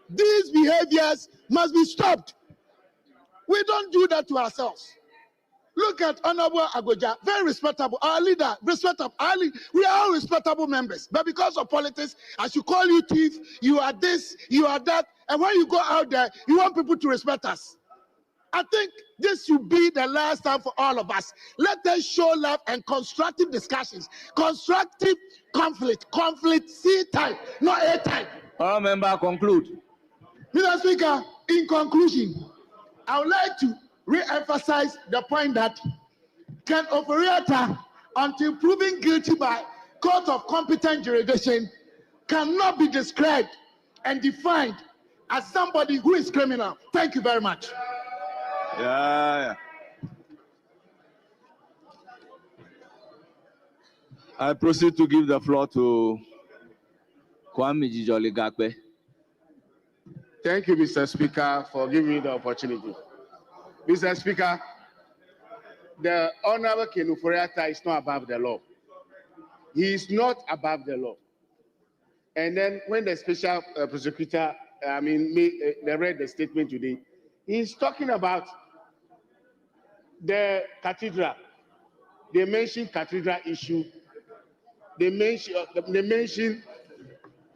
These behaviors must be stopped. We don't do that to ourselves. Look at Honorable Agoja, very respectable. Our leader, respectable. We are all respectable members. But because of politics, I should call you thief, you are this, you are that. And when you go out there, you want people to respect us. I think this should be the last time for all of us. Let us show love and constructive discussions. Constructive conflict. Conflict C type, not A type. All member conclude. Mr. Speaker, in conclusion, I would like to re-emphasize the point that Ken Oforiatta, until proven guilty by court of competent jurisdiction, cannot be described and defined as somebody who is criminal. Thank you very much. Yeah. I proceed to give the floor to Kwame Jijoli Gakpe. Thank you, Mr. Speaker, for giving me the opportunity. Mr. Speaker, the Honorable Ken Oforiatta is not above the law. He is not above the law. And then when the special prosecutor, they read the statement today, he's talking about the cathedral. They mentioned cathedral issue. They mentioned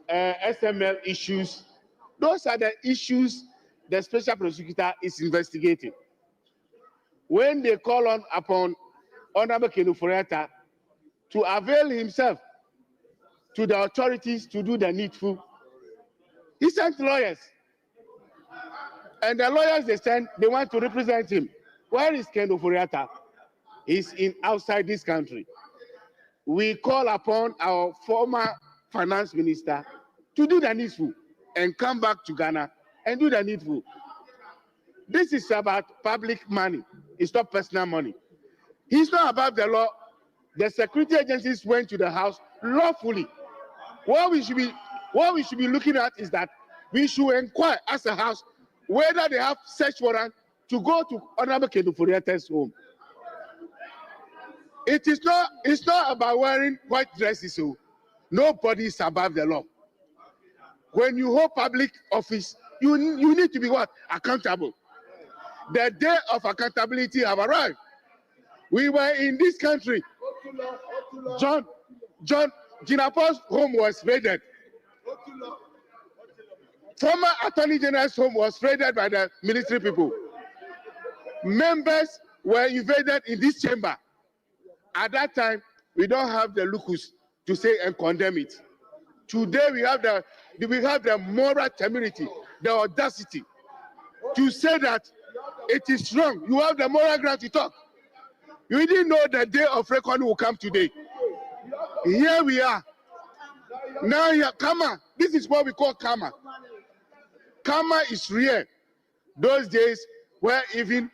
SML issues. Those are the issues the special prosecutor is investigating. When they call on upon Honorable Kenuforiata to avail himself to the authorities to do the needful, he sent lawyers. And the lawyers they sent, they want to represent him. Where is Kenuforiata? He's outside this country. We call upon our former finance minister to do the needful and come back to Ghana and do the needful. This is about public money. It's not personal money. He's not above the law. The security agencies went to the house lawfully. What we should be looking at is that we should inquire as a house whether they have search warrant to go to Honorable Kenuforiata's home. It's not about wearing white dresses. So nobody is above the law. When you hold public office, you need to be what? Accountable. The day of accountability have arrived. We were in this country. John Jinapo's home was raided. Former Attorney General's home was raided by the military people. Members were invaded in this chamber. At that time, we don't have the locus to say and condemn it. Today, we have the moral temerity, the audacity to say that it is wrong. You have the moral ground to talk. You didn't know the day of reckoning will come today. Here we are. Now here, karma. This is what we call karma. Karma is real. Those days where even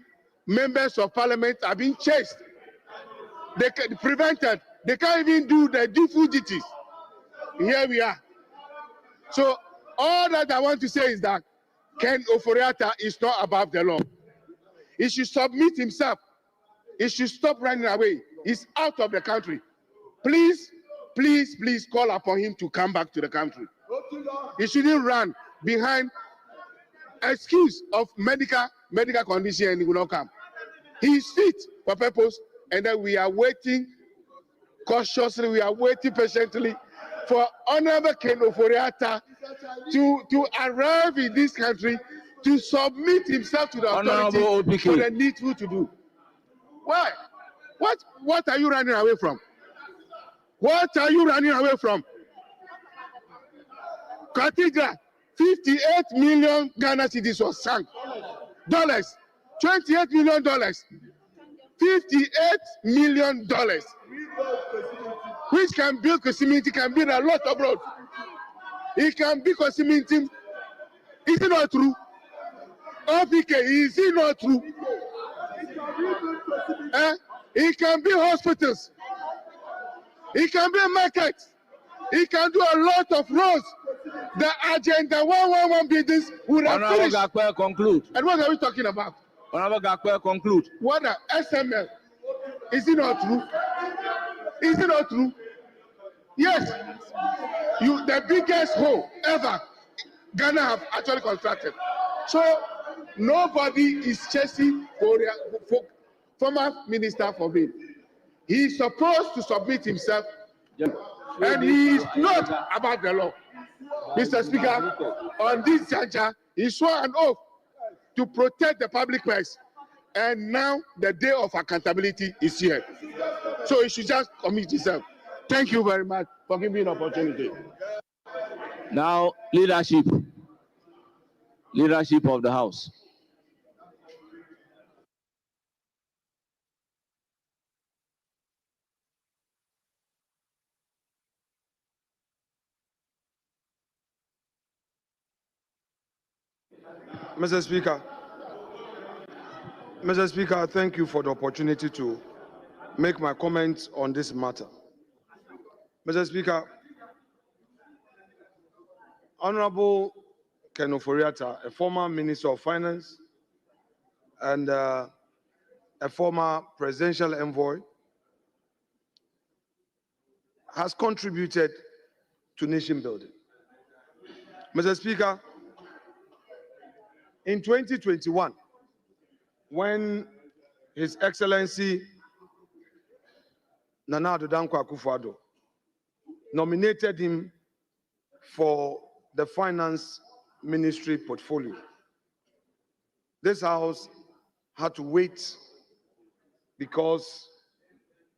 members of parliament are being chased. They can prevented. They can't even do the dutiful duties. Here we are. So all that I want to say is that Ken Oforiatta is not above the law. He should submit himself. He should stop running away. He's out of the country. Please, please, please call upon him to come back to the country. He shouldn't run behind excuse of medical condition and he will not come. He is fit for purpose, and then we are waiting cautiously, we are waiting patiently for Honorable Ken Oforiatta to arrive in this country to submit himself to the authorities for the needful to do. Why? What are you running away from? What are you running away from? Cathedral, 58 million Ghana cedis was sunk. Dollars, $28 million. $58 million. Which can build Kosimiti, can build a lot of roads. It can be Kosimiti. Is it not true? OPK, is it not true? It can be hospitals. It can be markets. It can do a lot of roads. The agenda 111 business would have finished. Honorable conclude. And what are we talking about? Honorable Gakwe, conclude. What the SML? Is it not true? Is it not true? Yes. The biggest hole ever Ghana have actually constructed. So nobody is chasing for former minister for me. He is supposed to submit himself, and he is not above the law. Mr. Speaker, on this juncture, he swore an oath to protect the public purse, and now the day of accountability is here. So he should just commit himself. Thank you very much for giving me an opportunity. Now, leadership of the House. Mr. Speaker, thank you for the opportunity to make my comments on this matter. Mr. Speaker, Honorable Ken Oforiatta, a former Minister of Finance and a former presidential envoy, has contributed to nation building. Mr. Speaker, in 2021, when His Excellency Nana Addo Dankwa Akufo-Addo nominated him for the finance ministry portfolio. This house had to wait because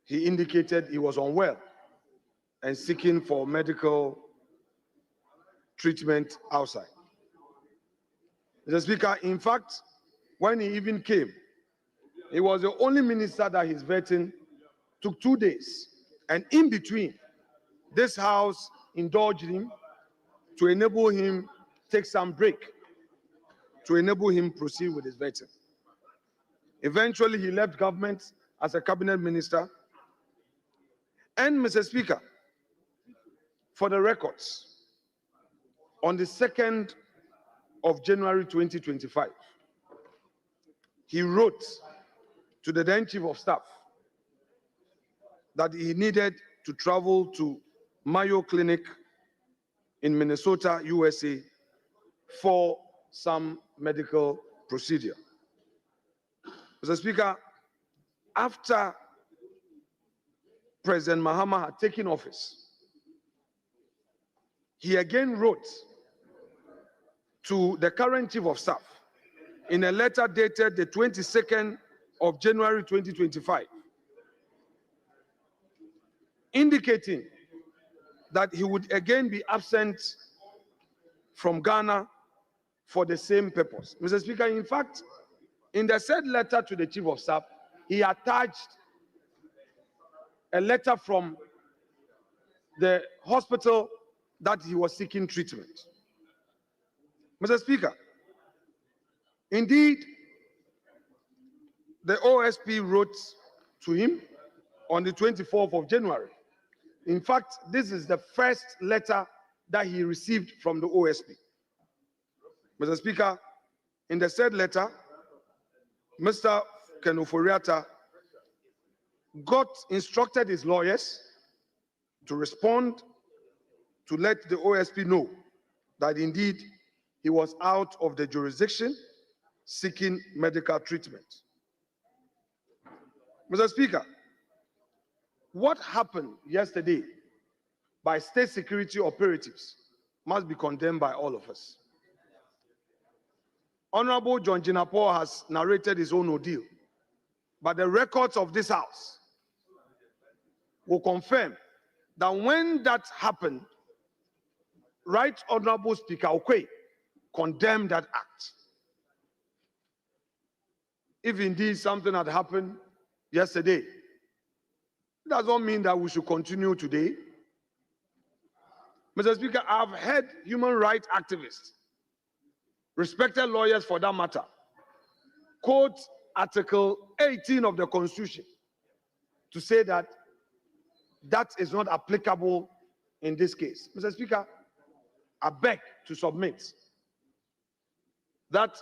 he indicated he was unwell and seeking for medical treatment outside. Mr. Speaker, in fact, when he even came, he was the only minister that his vetting took 2 days. And in between, this house indulged him to enable him take some break, to enable him proceed with his vetting. Eventually, he left government as a cabinet minister. And Mr. Speaker, for the records, on the 2nd of January 2025, he wrote to the then Chief of Staff that he needed to travel to Mayo Clinic in Minnesota, USA, for some medical procedure. Mr. Speaker, after President Mahama had taken office, he again wrote to the current Chief of Staff in a letter dated the 22nd of January 2025, indicating that he would again be absent from Ghana for the same purpose. Mr. Speaker, in fact, in the said letter to the Chief of Staff, he attached a letter from the hospital that he was seeking treatment. Mr. Speaker, indeed, the OSP wrote to him on the 24th of January. In fact, this is the first letter that he received from the OSP. Mr. Speaker, in the said letter, Mr. Ken Ofori-Atta instructed his lawyers to respond to let the OSP know that indeed he was out of the jurisdiction seeking medical treatment. Mr. Speaker, what happened yesterday by state security operatives must be condemned by all of us. Honorable John Jinapor has narrated his own ordeal, but the records of this House will confirm that when that happened, Right Honorable Speaker Okwe condemned that act. If indeed something had happened yesterday, it does not mean that we should continue today. Mr. Speaker, I've heard human rights activists, respected lawyers for that matter, quote Article 18 of the Constitution to say that that is not applicable in this case. Mr. Speaker, I beg to submit that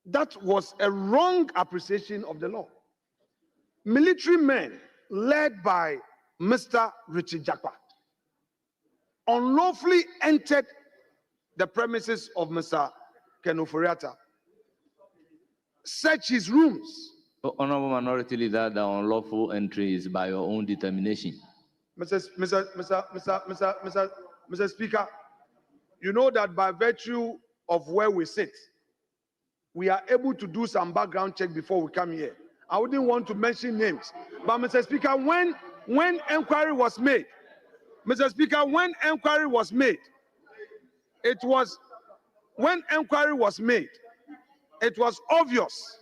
that was a wrong appreciation of the law. Military men led by Mr. Richard Jakpa unlawfully entered the premises of Mr. Ken Ofori-Atta, searched his rooms. Honorable Minority Leader, the unlawful entry is by your own determination. Mr. Speaker, you know that by virtue of where we sit, we are able to do some background check before we come here. I wouldn't want to mention names, but Mr. Speaker, when inquiry was made, Mr. Speaker, when inquiry was made, it was obvious,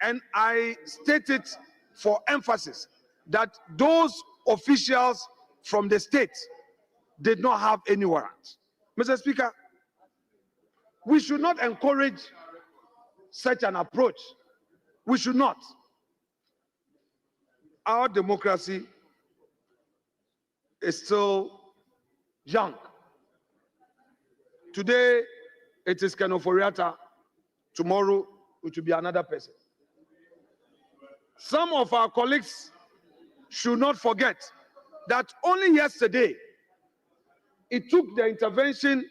and I stated for emphasis that those officials from the state did not have any warrant. Mr. Speaker, we should not encourage such an approach. We should not. Our democracy is still young. Today, it is Ken Ofori-Atta. Tomorrow, it will be another person. Some of our colleagues should not forget that only yesterday, it took the intervention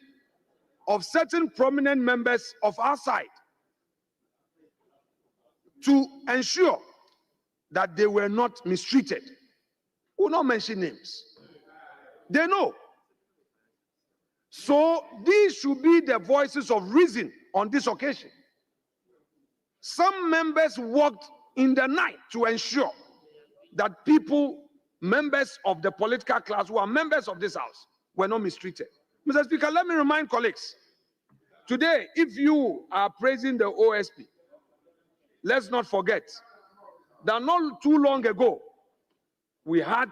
of certain prominent members of our side to ensure that they were not mistreated. We will not mention names. They know. So these should be the voices of reason on this occasion. Some members worked in the night to ensure that people, members of the political class who are members of this house, were not mistreated. Mr. Speaker, let me remind colleagues, today, if you are praising the OSP, let's not forget that not too long ago, we had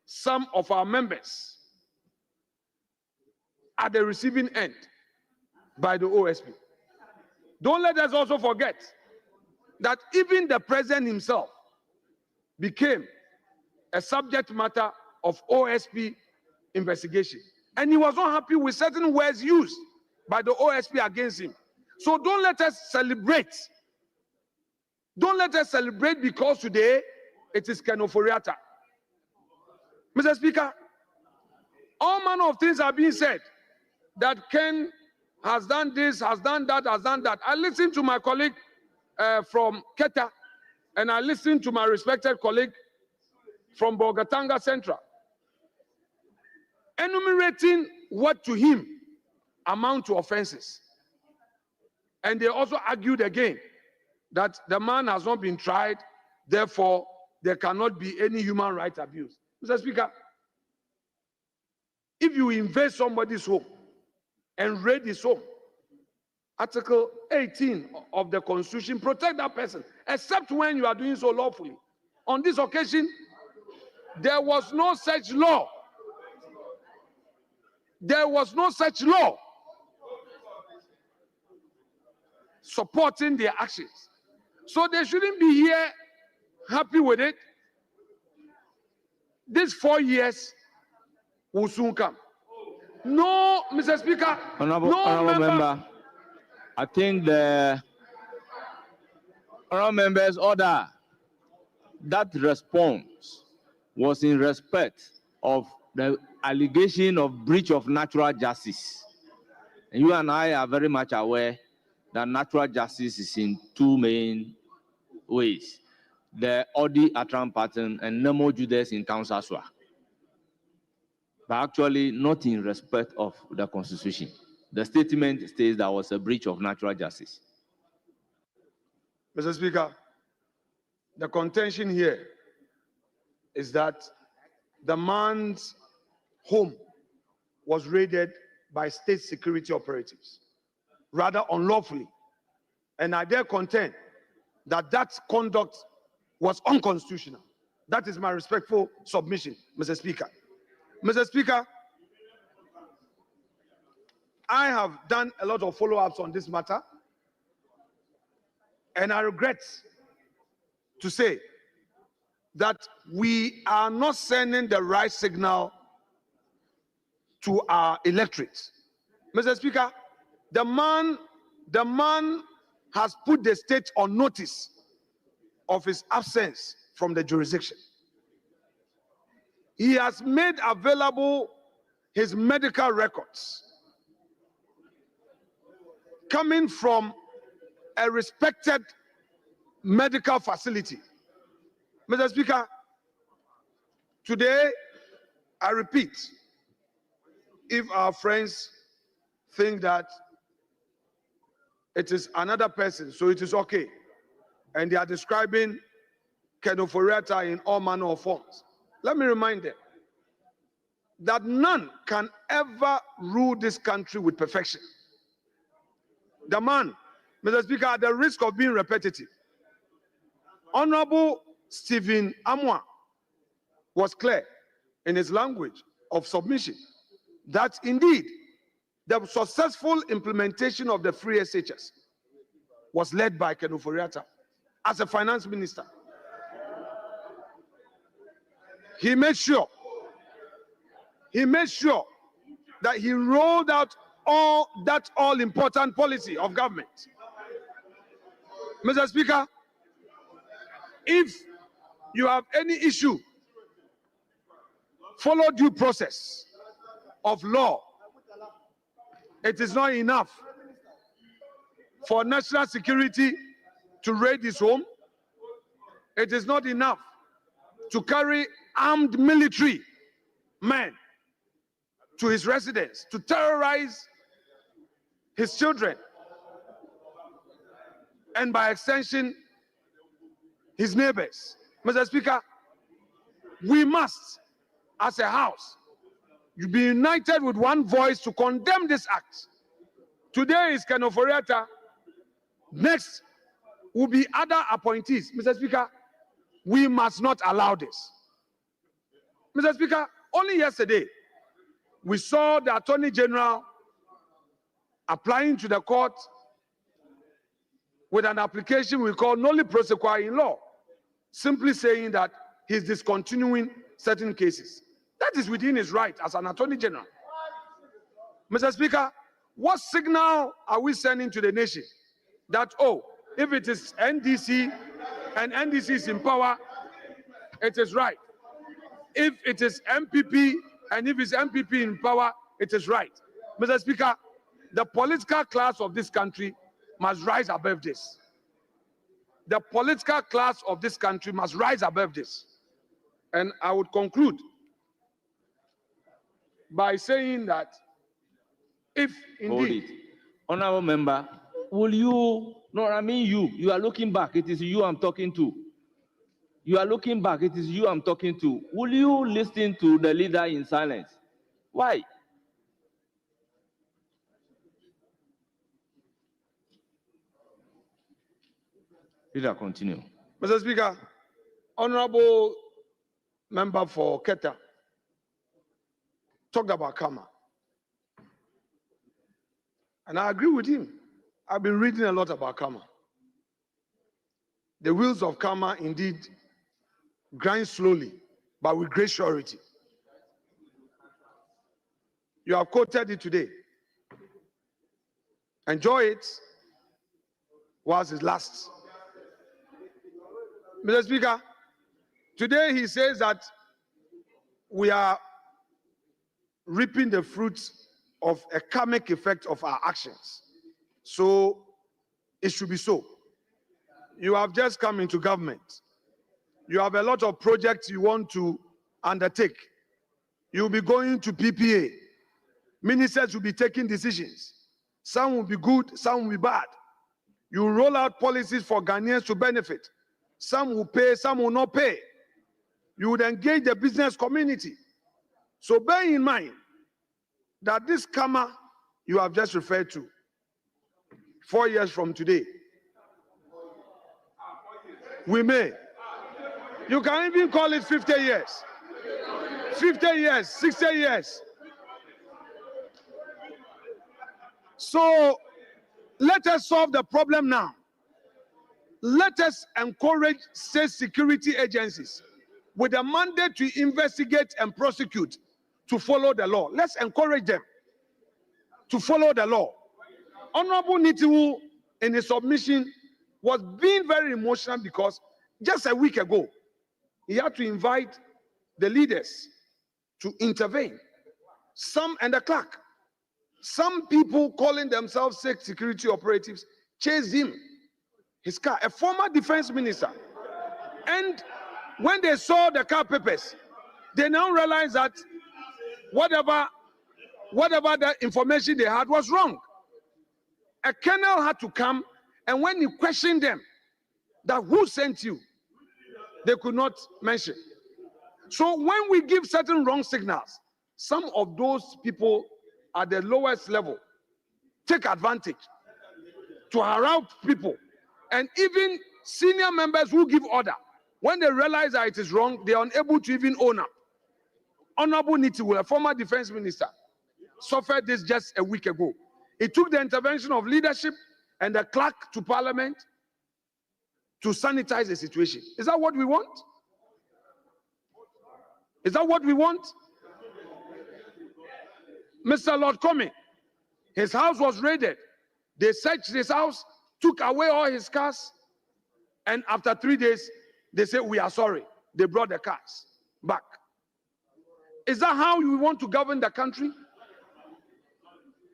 some of our members at the receiving end by the OSP. Don't let us also forget that even the president himself became a subject matter of OSP investigation. And he was not happy with certain words used by the OSP against him. So don't let us celebrate. Don't let us celebrate because today it is Ken Ofori-Atta. Mr. Speaker, all manner of things are being said that Ken has done this, has done that, has done that. I listened to my colleague from Keta, and I listened to my respected colleague from Bogatanga Central, enumerating what to him amount to offenses. And they also argued again that the man has not been tried, therefore there cannot be any human rights abuse. Mr. Speaker, if you invade somebody's home and raid his home, Article 18 of the Constitution protect that person, except when you are doing so lawfully. On this occasion, there was no such law. There was no such law supporting their actions. So they shouldn't be here happy with it. These 4 years will soon come. No, Mr. Speaker, Honorable member, I think the honorable member's order, that response was in respect of the allegation of breach of natural justice. And you and I are very much aware that natural justice is in two main ways: the Odi Atram pattern and Nemo Judas in Council, but actually not in respect of the Constitution. The statement states there was a breach of natural justice. Mr. Speaker, the contention here is that the man's home was raided by state security operatives, rather unlawfully. And I dare contend that that conduct was unconstitutional. That is my respectful submission, Mr. Speaker. Mr. Speaker, I have done a lot of follow-ups on this matter, and I regret to say that we are not sending the right signal to our electorate. Mr. Speaker, the man has put the state on notice of his absence from the jurisdiction. He has made available his medical records coming from a respected medical facility. Mr. Speaker, today, I repeat, if our friends think that it is another person, so it is okay, and they are describing Ken Ofori-Atta in all manner of forms, let me remind them that none can ever rule this country with perfection. The man, Mr. Speaker, at the risk of being repetitive, Honorable Stephen Amwa was clear in his language of submission that indeed the successful implementation of the free SHS was led by Ken Ofori-Atta as a finance minister. He made sure that he rolled out all important policy of government. Mr. Speaker, if you have any issue, follow due process of law. It is not enough for national security to raid his home. It is not enough to carry armed military men to his residence to terrorize his children and by extension, his neighbors. Mr. Speaker, we must, as a house, be united with one voice to condemn this act. Today is Ken Ofori-Atta. Next will be other appointees. Mr. Speaker, we must not allow this. Mr. Speaker, only yesterday, we saw the Attorney General applying to the court with an application we call noli prosequi in law, simply saying that he's discontinuing certain cases. That is within his right as an Attorney General. Mr. Speaker, what signal are we sending to the nation that, oh, if it is NDC and NDC is in power, it is right. If it is MPP and if it's MPP in power, it is right. Mr. Speaker, the political class of this country must rise above this. The political class of this country must rise above this. And I would conclude by saying that if indeed... Hold it. Honorable member, will you, no, I mean you are looking back, it is you I'm talking to. You are looking back, it is you I'm talking to. Will you listen to the leader in silence? Why? Leader, continue. Mr. Speaker, Honorable Member for Keta talked about karma. And I agree with him. I've been reading a lot about karma. The wheels of karma indeed grind slowly, but with great surety. You have quoted it today. Enjoy it whilst it lasts. Mr. Speaker, today he says that we are reaping the fruits of a karmic effect of our actions. So it should be so. You have just come into government. You have a lot of projects you want to undertake. You'll be going to PPA. Ministers will be taking decisions. Some will be good, some will be bad. You roll out policies for Ghanaians to benefit. Some will pay, some will not pay. You would engage the business community. So bear in mind that this karma you have just referred to, 4 years from today, we may. You can even call it 50 years. 50 years, 60 years. So let us solve the problem now. Let us encourage state security agencies with a mandate to investigate and prosecute to follow the law. Let's encourage them to follow the law. Honorable Nitiwu, in his submission, was being very emotional because just a week ago, he had to invite the leaders to intervene. Some and the clerk. Some people calling themselves state security operatives chased him, his car, a former defense minister. And when they saw the car papers, they now realized that whatever the information they had was wrong. A colonel had to come, and when he questioned them, that who sent you, they could not mention. So when we give certain wrong signals, some of those people at the lowest level take advantage to harass people. And even senior members who give order, when they realize that it is wrong, they are unable to even own up. Honorable Nitiwu, a former defense minister, suffered this just a week ago. It took the intervention of leadership and the clerk to parliament to sanitize the situation. Is that what we want? Is that what we want? Mr. Lord Comey, his house was raided. They searched his house, took away all his cars, and after 3 days, they said, we are sorry. They brought the cars back. Is that how we want to govern the country?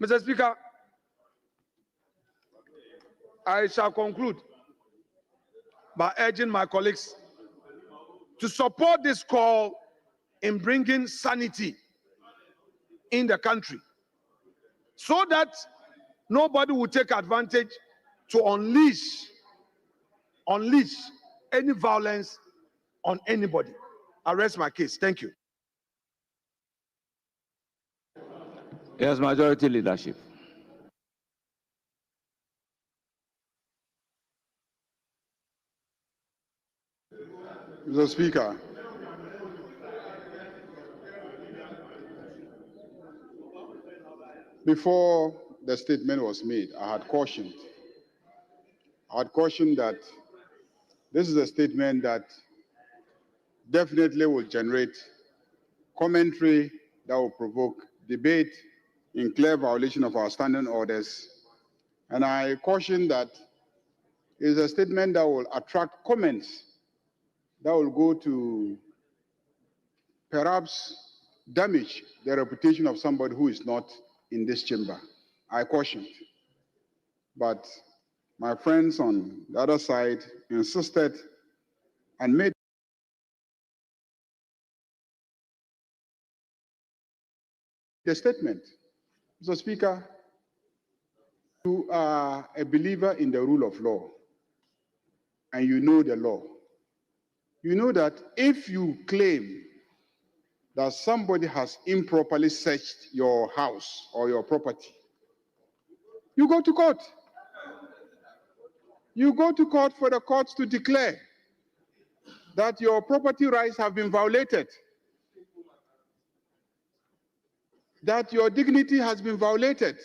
Mr. Speaker, I shall conclude by urging my colleagues to support this call in bringing sanity in the country, so that nobody will take advantage to unleash any violence on anybody. I rest my case. Thank you. Yes, majority leadership. Mr. Speaker, before the statement was made, I had cautioned that this is a statement that definitely will generate commentary that will provoke debate in clear violation of our standing orders. And I caution that it is a statement that will attract comments that will go to perhaps damage the reputation of somebody who is not in this chamber. I cautioned. But my friends on the other side insisted and made the statement. Mr. Speaker, you are a believer in the rule of law, and you know the law. You know that if you claim that somebody has improperly searched your house or your property, you go to court. You go to court for the courts to declare that your property rights have been violated, that your dignity has been violated,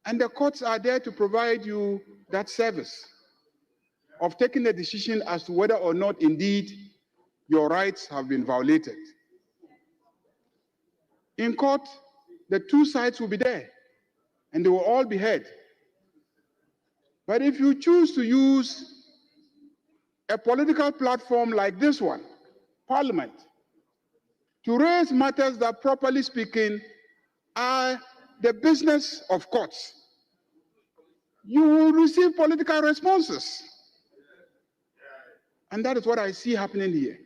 and the courts are there to provide you that service of taking a decision as to whether or not indeed your rights have been violated. In court, the two sides will be there, and they will all be heard. But if you choose to use a political platform like this one, Parliament, to raise matters that, properly speaking, are the business of courts, you will receive political responses. And that is what I see happening here.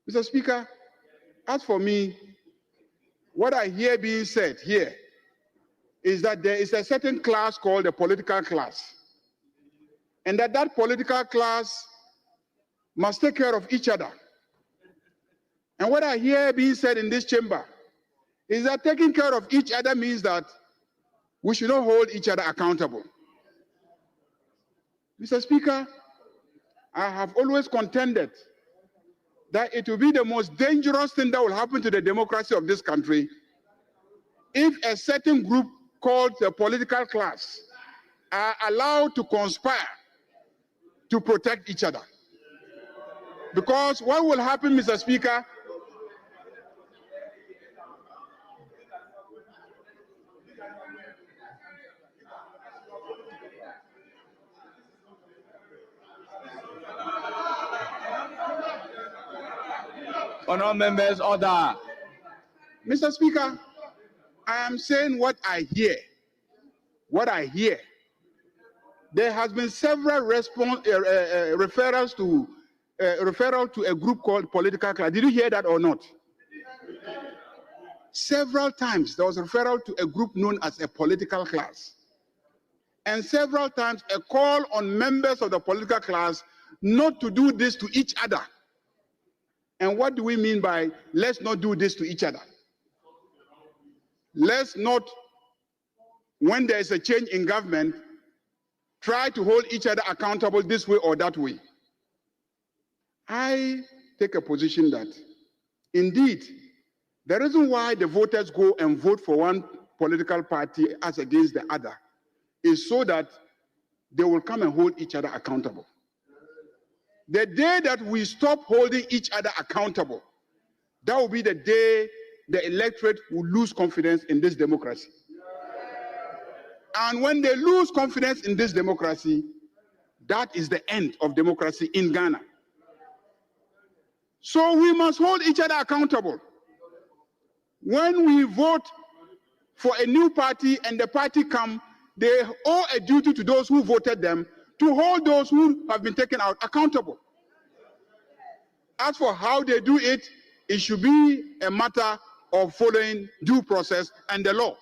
Mr. Speaker, as for me, what I hear being said here is that there is a certain class called the political class, and that political class must take care of each other. And what I hear being said in this chamber is that taking care of each other means that we should not hold each other accountable. Mr. Speaker, I have always contended that it will be the most dangerous thing that will happen to the democracy of this country if a certain group called the political class are allowed to conspire to protect each other. Because what will happen, Mr. Speaker, Honourable members, order. Mr. Speaker, I am saying what I hear. What I hear. There has been several referrals to a group called political class. Did you hear that or not? Several times there was a referral to a group known as a political class. And several times a call on members of the political class not to do this to each other. And what do we mean by let's not do this to each other? Let's not, when there is a change in government, try to hold each other accountable this way or that way. I take a position that, indeed, the reason why the voters go and vote for one political party as against the other is so that they will come and hold each other accountable. The day that we stop holding each other accountable, that will be the day the electorate will lose confidence in this democracy. And when they lose confidence in this democracy, that is the end of democracy in Ghana. So we must hold each other accountable. When we vote for a new party and the party come, they owe a duty to those who voted them to hold those who have been taken out accountable. As for how they do it, it should be a matter of following due process and the law.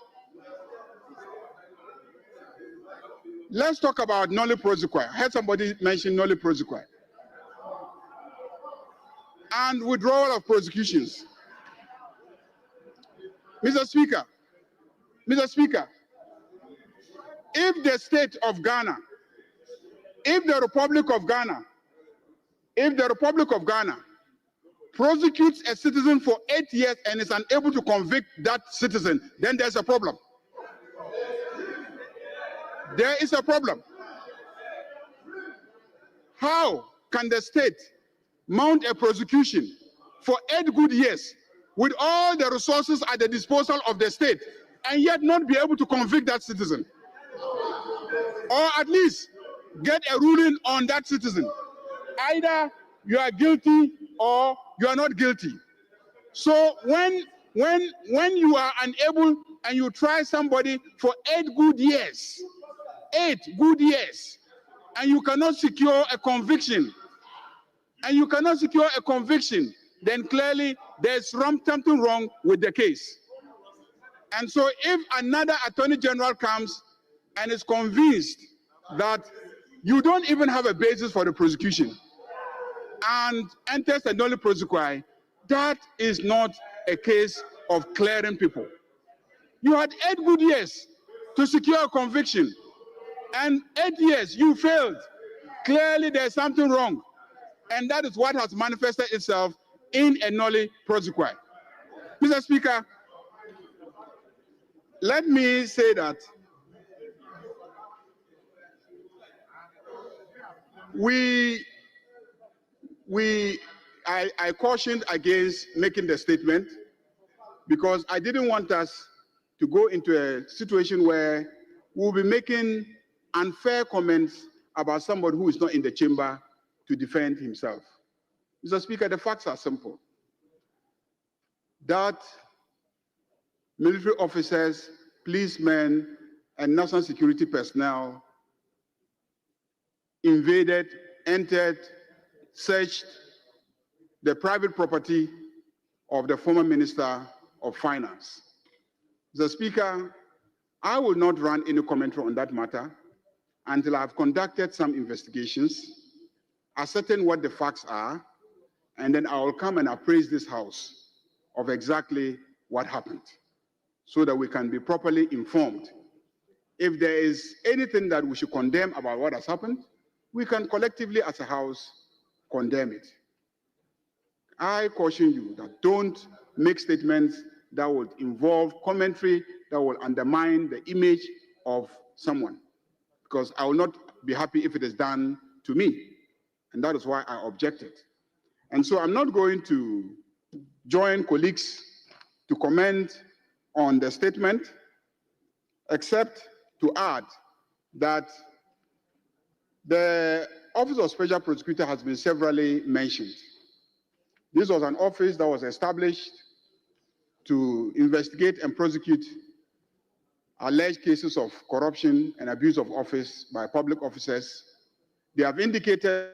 Let's talk about nolle prosequi. I heard somebody mention nolle prosequi. And withdrawal of prosecutions. Mr. Speaker, if the state of Ghana, if the Republic of Ghana prosecutes a citizen for 8 years and is unable to convict that citizen, then there's a problem. There is a problem. How can the state mount a prosecution for 8 good years with all the resources at the disposal of the state and yet not be able to convict that citizen? Or at least get a ruling on that citizen. Either you are guilty or you are not guilty. So when you are unable and you try somebody for 8 good years, and you cannot secure a conviction, then clearly there's something wrong with the case. And so if another Attorney General comes and is convinced that you don't even have a basis for the prosecution and enters a nolle prosequi, that is not a case of clearing people. You had 8 good years to secure a conviction, and 8 years you failed. Clearly there's something wrong, and that is what has manifested itself in a nolle prosequi. Mr. Speaker, let me say that I cautioned against making the statement because I didn't want us to go into a situation where we'll be making unfair comments about somebody who is not in the chamber to defend himself. Mr. Speaker, the facts are simple. That military officers, policemen, and national security personnel invaded, entered, searched the private property of the former Minister of Finance. Mr. Speaker, I will not run any commentary on that matter until I've conducted some investigations, ascertain what the facts are, and then I will come and appraise this House of exactly what happened so that we can be properly informed. If there is anything that we should condemn about what has happened, we can collectively as a House condemn it. I caution you that don't make statements that would involve commentary that will undermine the image of someone, because I will not be happy if it is done to me, and that is why I objected. And so I'm not going to join colleagues to comment on the statement, except to add that the Office of Special Prosecutor has been severally mentioned. This was an office that was established to investigate and prosecute alleged cases of corruption and abuse of office by public officers. They have indicated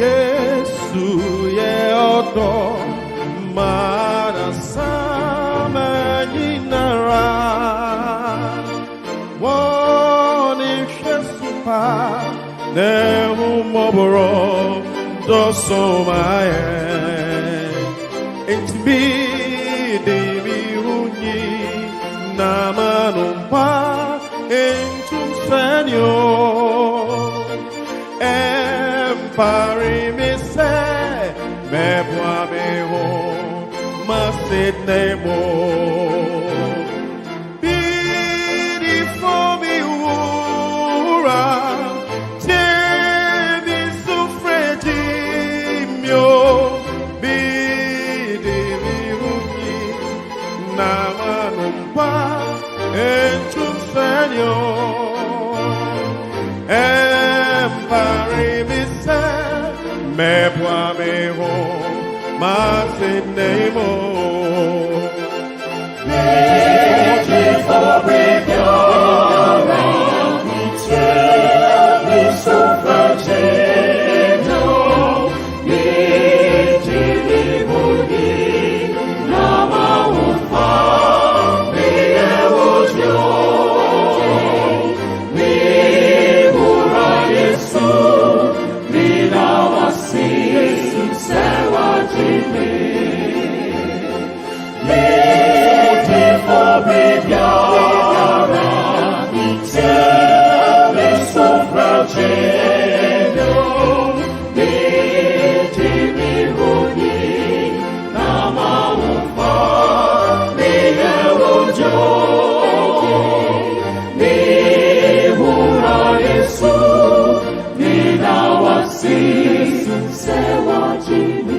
Yesu ye odo mara sama nyinara woni shesupa ne humoboro doso maye it's be de mi hunyi namanumpa entum senyo empari mi se me bua me ho masit nemo bidi for me ura te mi sufredi mio bidi mi hunyi namanumpa entum senyo empari mi se me bua me ho masit nemo Beautiful Riviera, mi soprageno, mi divulghi, nama ufa, mi evoglio, mi ura Yesu, mi davasi, sewa jimi. Beautiful Riviera, mi soprageno, mi divulghi, nama ufa, mi evoglio, mi ura Yesu, mi dawasi, sewa jimi.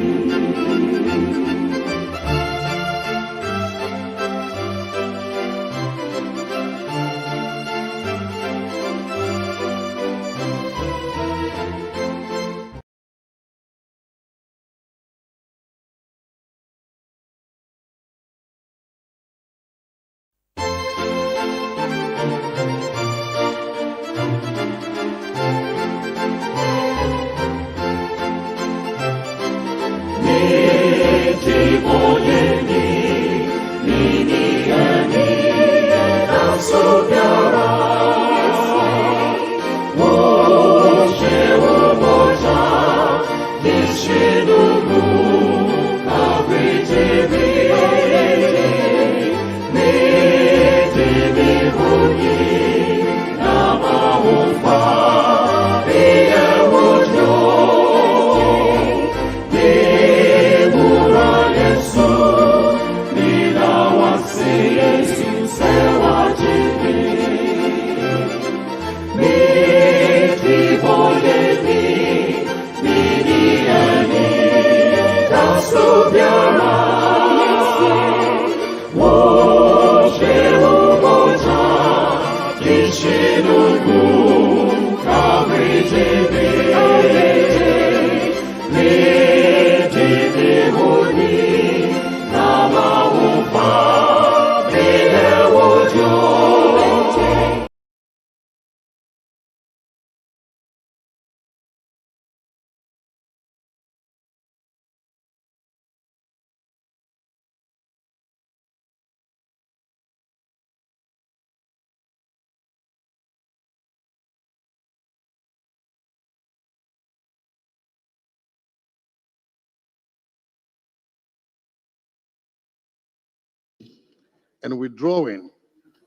And withdrawing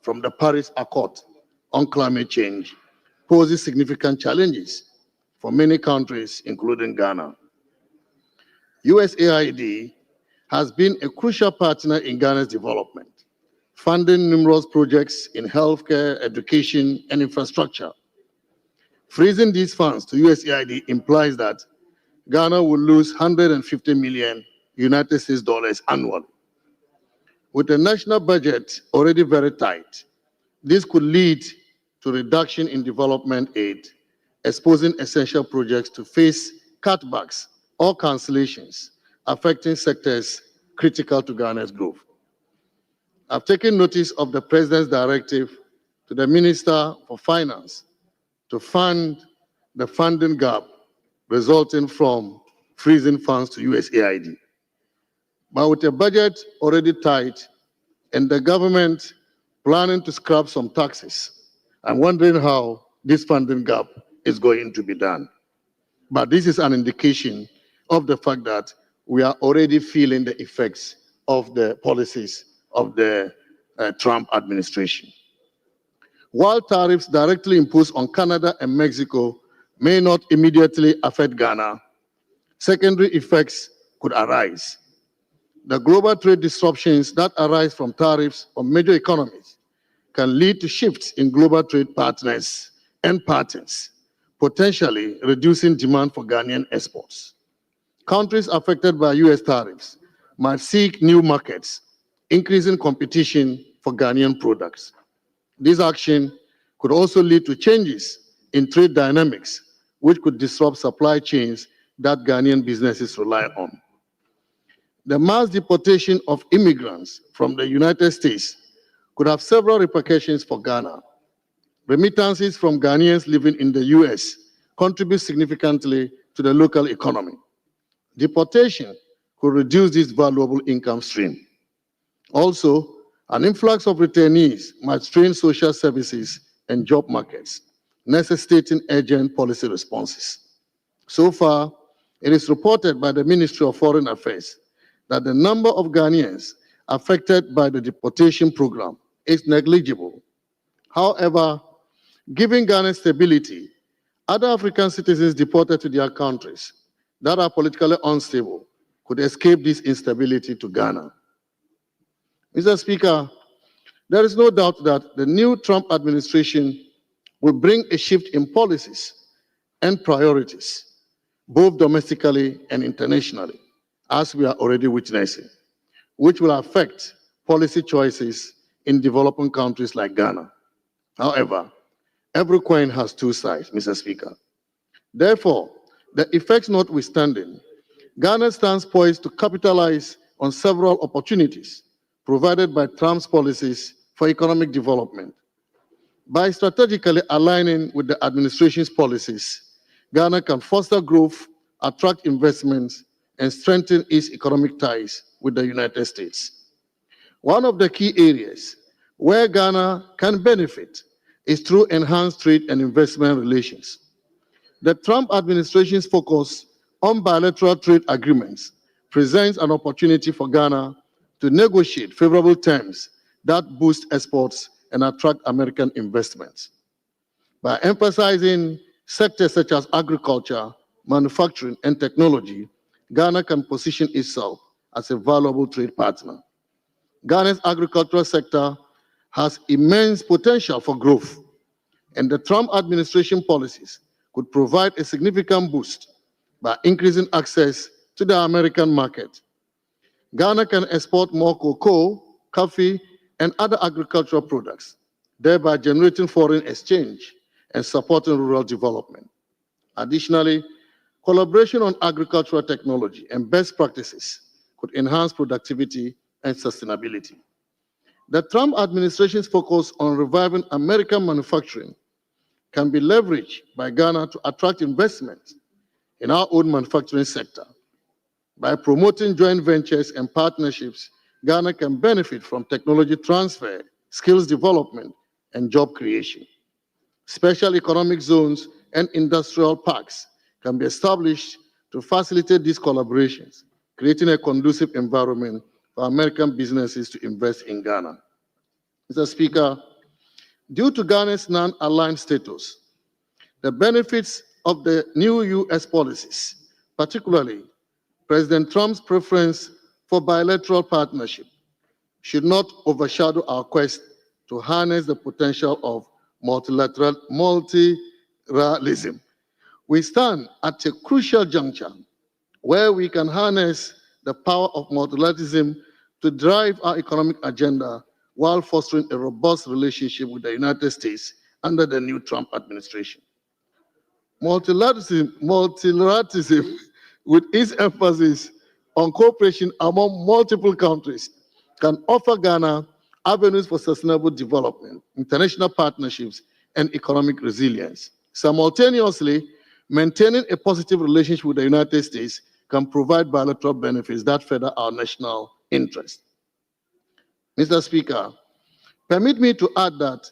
from the Paris Accord on climate change poses significant challenges for many countries, including Ghana. USAID has been a crucial partner in Ghana's development, funding numerous projects in healthcare, education, and infrastructure. Freezing these funds to USAID implies that Ghana will lose 150 million United States dollars annually. With the national budget already very tight, this could lead to reduction in development aid, exposing essential projects to face cutbacks or cancellations, affecting sectors critical to Ghana's growth. I've taken notice of the President's directive to the Minister for Finance to fund the funding gap resulting from freezing funds to USAID. But with a budget already tight and the government planning to scrap some taxes, I'm wondering how this funding gap is going to be done. But this is an indication of the fact that we are already feeling the effects of the policies of the Trump administration. While tariffs directly imposed on Canada and Mexico may not immediately affect Ghana, secondary effects could arise. The global trade disruptions that arise from tariffs on major economies can lead to shifts in global trade partners and patterns, potentially reducing demand for Ghanaian exports. Countries affected by US tariffs might seek new markets, increasing competition for Ghanaian products. This action could also lead to changes in trade dynamics, which could disrupt supply chains that Ghanaian businesses rely on. The mass deportation of immigrants from the United States could have several repercussions for Ghana. Remittances from Ghanaians living in the US contribute significantly to the local economy. Deportation could reduce this valuable income stream. Also, an influx of returnees might strain social services and job markets, necessitating urgent policy responses. So far, it is reported by the Ministry of Foreign Affairs that the number of Ghanaians affected by the deportation program is negligible. However, given Ghana's stability, other African citizens deported to their countries that are politically unstable could escape this instability to Ghana. Mr. Speaker, there is no doubt that the new Trump administration will bring a shift in policies and priorities, both domestically and internationally, as we are already witnessing, which will affect policy choices in developing countries like Ghana. However, every coin has two sides, Mr. Speaker. Therefore, the effects notwithstanding, Ghana stands poised to capitalize on several opportunities provided by Trump's policies for economic development. By strategically aligning with the administration's policies, Ghana can foster growth, attract investments, and strengthen its economic ties with the United States. One of the key areas where Ghana can benefit is through enhanced trade and investment relations. The Trump administration's focus on bilateral trade agreements presents an opportunity for Ghana to negotiate favorable terms that boost exports and attract American investments. By emphasizing sectors such as agriculture, manufacturing, and technology, Ghana can position itself as a valuable trade partner. Ghana's agricultural sector has immense potential for growth, and the Trump administration policies could provide a significant boost by increasing access to the American market. Ghana can export more cocoa, coffee, and other agricultural products, thereby generating foreign exchange and supporting rural development. Additionally, collaboration on agricultural technology and best practices could enhance productivity and sustainability. The Trump administration's focus on reviving American manufacturing can be leveraged by Ghana to attract investment in our own manufacturing sector. By promoting joint ventures and partnerships, Ghana can benefit from technology transfer, skills development, and job creation. Special economic zones and industrial parks can be established to facilitate these collaborations, creating a conducive environment for American businesses to invest in Ghana. Mr. Speaker, due to Ghana's non-aligned status, the benefits of the new U.S. policies, particularly President Trump's preference for bilateral partnership, should not overshadow our quest to harness the potential of multilateralism. We stand at a crucial juncture where we can harness the power of multilateralism to drive our economic agenda while fostering a robust relationship with the United States under the new Trump administration. Multilateralism with its emphasis on cooperation among multiple countries, can offer Ghana avenues for sustainable development, international partnerships, and economic resilience. Simultaneously, Maintaining a positive relationship with the United States can provide bilateral benefits that further our national interest. Mr. Speaker, permit me to add that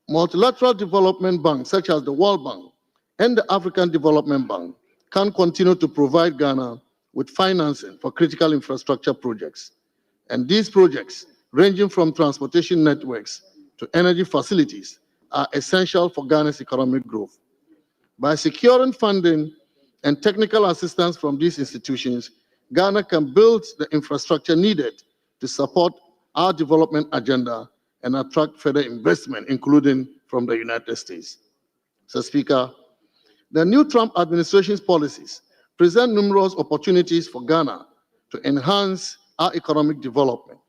multilateral development banks such as the World Bank and the African Development Bank can continue to provide Ghana with financing for critical infrastructure projects. And these projects, ranging from transportation networks to energy facilities, are essential for Ghana's economic growth. By securing funding and technical assistance from these institutions, Ghana can build the infrastructure needed to support our development agenda and attract further investment, including from the United States. Mr. Speaker, the new Trump administration's policies present numerous opportunities for Ghana to enhance our economic development.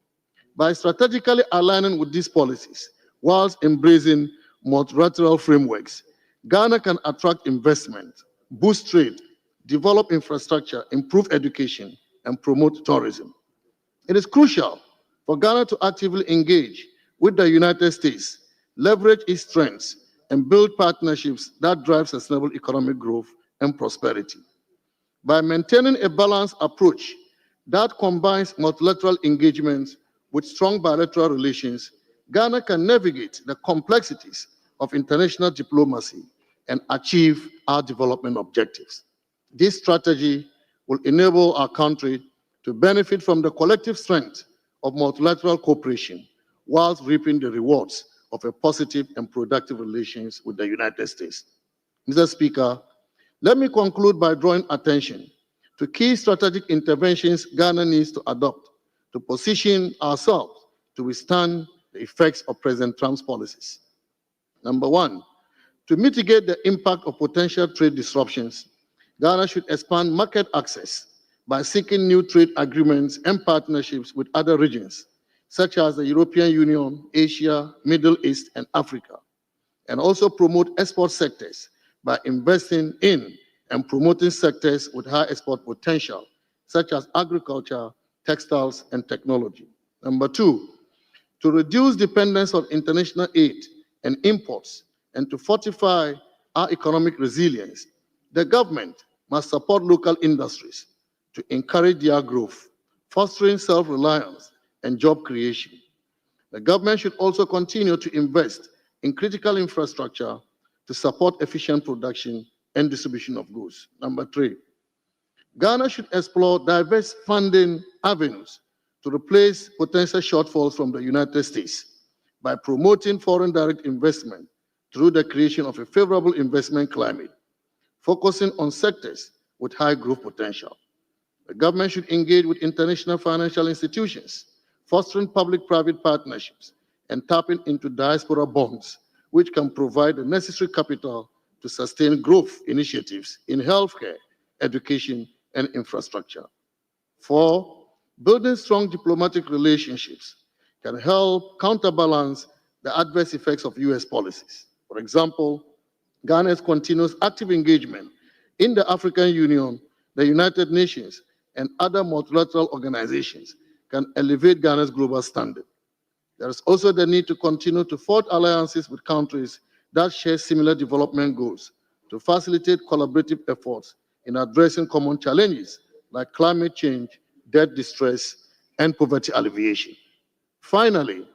By strategically aligning with these policies, whilst embracing multilateral frameworks, Ghana can attract investment, boost trade, develop infrastructure, improve education, and promote tourism. It is crucial for Ghana to actively engage with the United States, leverage its strengths, and build partnerships that drive sustainable economic growth and prosperity. By maintaining a balanced approach that combines multilateral engagements with strong bilateral relations, Ghana can navigate the complexities of international diplomacy and achieve our development objectives. This strategy will enable our country to benefit from the collective strength of multilateral cooperation whilst reaping the rewards of a positive and productive relations with the United States. Mr. Speaker, let me conclude by drawing attention to key strategic interventions Ghana needs to adopt to position ourselves to withstand the effects of President Trump's policies. Number one, to mitigate the impact of potential trade disruptions, Ghana should expand market access by seeking new trade agreements and partnerships with other regions, such as the European Union, Asia, Middle East, and Africa, and also promote export sectors by investing in and promoting sectors with high export potential, such as agriculture, textiles, and technology. Number two, to reduce dependence on international aid and imports and to fortify our economic resilience, the government must support local industries to encourage their growth, fostering self-reliance and job creation. The government should also continue to invest in critical infrastructure to support efficient production and distribution of goods. Number three, Ghana should explore diverse funding avenues to replace potential shortfalls from the United States by promoting foreign direct investment through the creation of a favorable investment climate, focusing on sectors with high growth potential. The government should engage with international financial institutions, fostering public-private partnerships, and tapping into diaspora bonds, which can provide the necessary capital to sustain growth initiatives in healthcare, education, and infrastructure. Four, building strong diplomatic relationships can help counterbalance the adverse effects of US policies. For example, Ghana's continuous active engagement in the African Union, the United Nations, and other multilateral organizations can elevate Ghana's global standing. There is also the need to continue to forge alliances with countries that share similar development goals to facilitate collaborative efforts in addressing common challenges like climate change, debt distress, and poverty alleviation. Finally,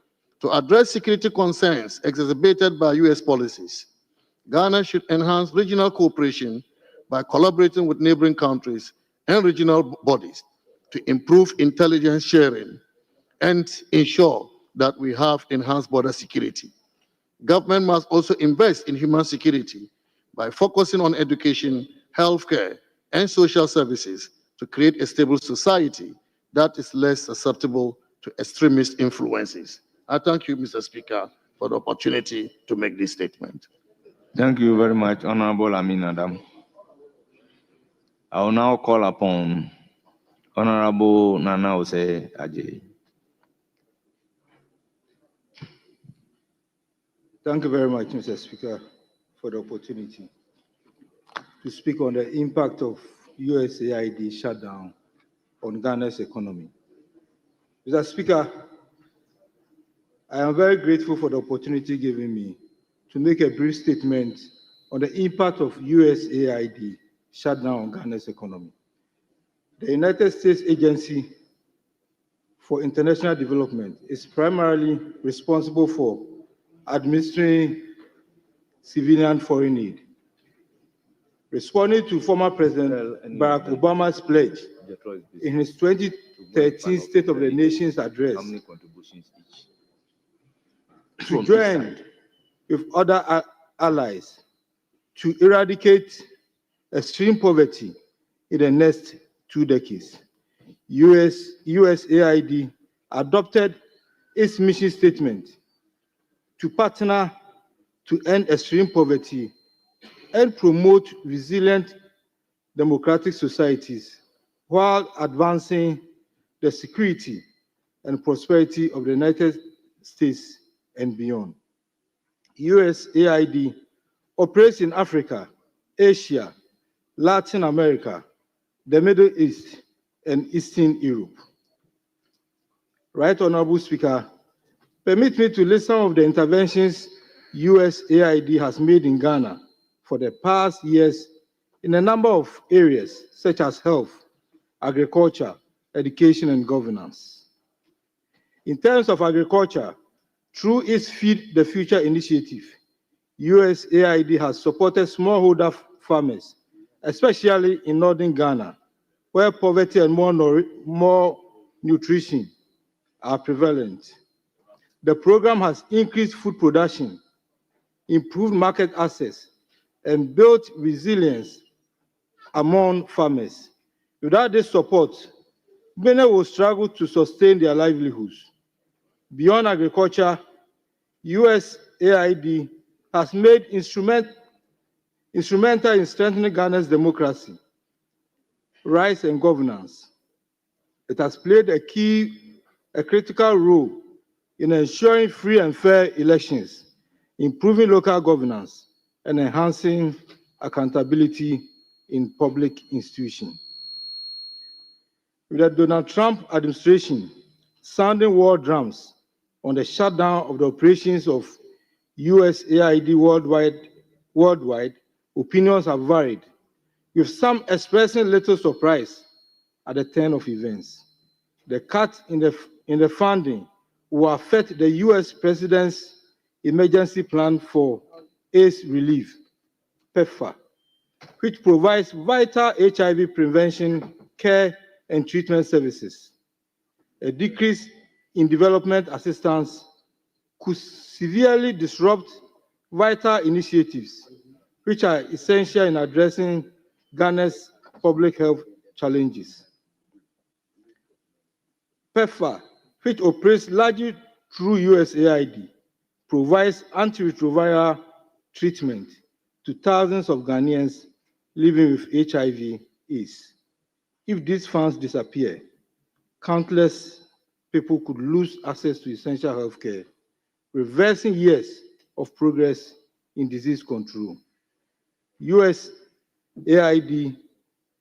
to address security concerns exacerbated by US policies, Ghana should enhance regional cooperation by collaborating with neighboring countries and regional bodies to improve intelligence sharing and ensure that we have enhanced border security. Government must also invest in human security by focusing on education, healthcare, and social services to create a stable society that is less susceptible to extremist influences. I thank you, Mr. Speaker, for the opportunity to make this statement. Thank you very much, Honorable Amin Adam. I will now call upon Honorable Nana Ose Ajay. Thank you very much, Mr. Speaker, for the opportunity to speak on the impact of USAID shutdown on Ghana's economy. Mr. Speaker, I am very grateful for the opportunity given me to make a brief statement on the impact of USAID shutdown on Ghana's economy. The United States Agency for International Development is primarily responsible for administering civilian foreign aid. Responding to former President Barack Obama's pledge in his 2013 State of the Nation's address to join with other allies to eradicate extreme poverty in the next 2 decades. USAID adopted its mission statement to partner to end extreme poverty and promote resilient democratic societies while advancing the security and prosperity of the United States and beyond. USAID operates in Africa, Asia, Latin America, the Middle East, and Eastern Europe. Right Honorable Speaker, permit me to list some of the interventions USAID has made in Ghana for the past years in a number of areas such as health, agriculture, education, and governance. In terms of agriculture, through its Feed the Future initiative, USAID has supported smallholder farmers, especially in northern Ghana, where poverty and more nutrition are prevalent. The program has increased food production, improved market access, and built resilience among farmers. Without this support, many will struggle to sustain their livelihoods. Beyond agriculture, USAID has made instrumental in strengthening Ghana's democracy, rights, and governance. It has played a critical role in ensuring free and fair elections, improving local governance, and enhancing accountability in public institutions. With the Donald Trump administration sounding war drums on the shutdown of the operations of USAID worldwide, opinions have varied, with some expressing little surprise at the turn of events. The cut in the funding will affect the US President's Emergency Plan for AIDS Relief, PEPFAR, which provides vital HIV prevention, care, and treatment services. A decrease in development assistance could severely disrupt vital initiatives, which are essential in addressing Ghana's public health challenges. PEPFAR, which operates largely through USAID, provides antiretroviral treatment to thousands of Ghanaians living with HIV/AIDS. If these funds disappear, countless people could lose access to essential health care, reversing years of progress in disease control. USAID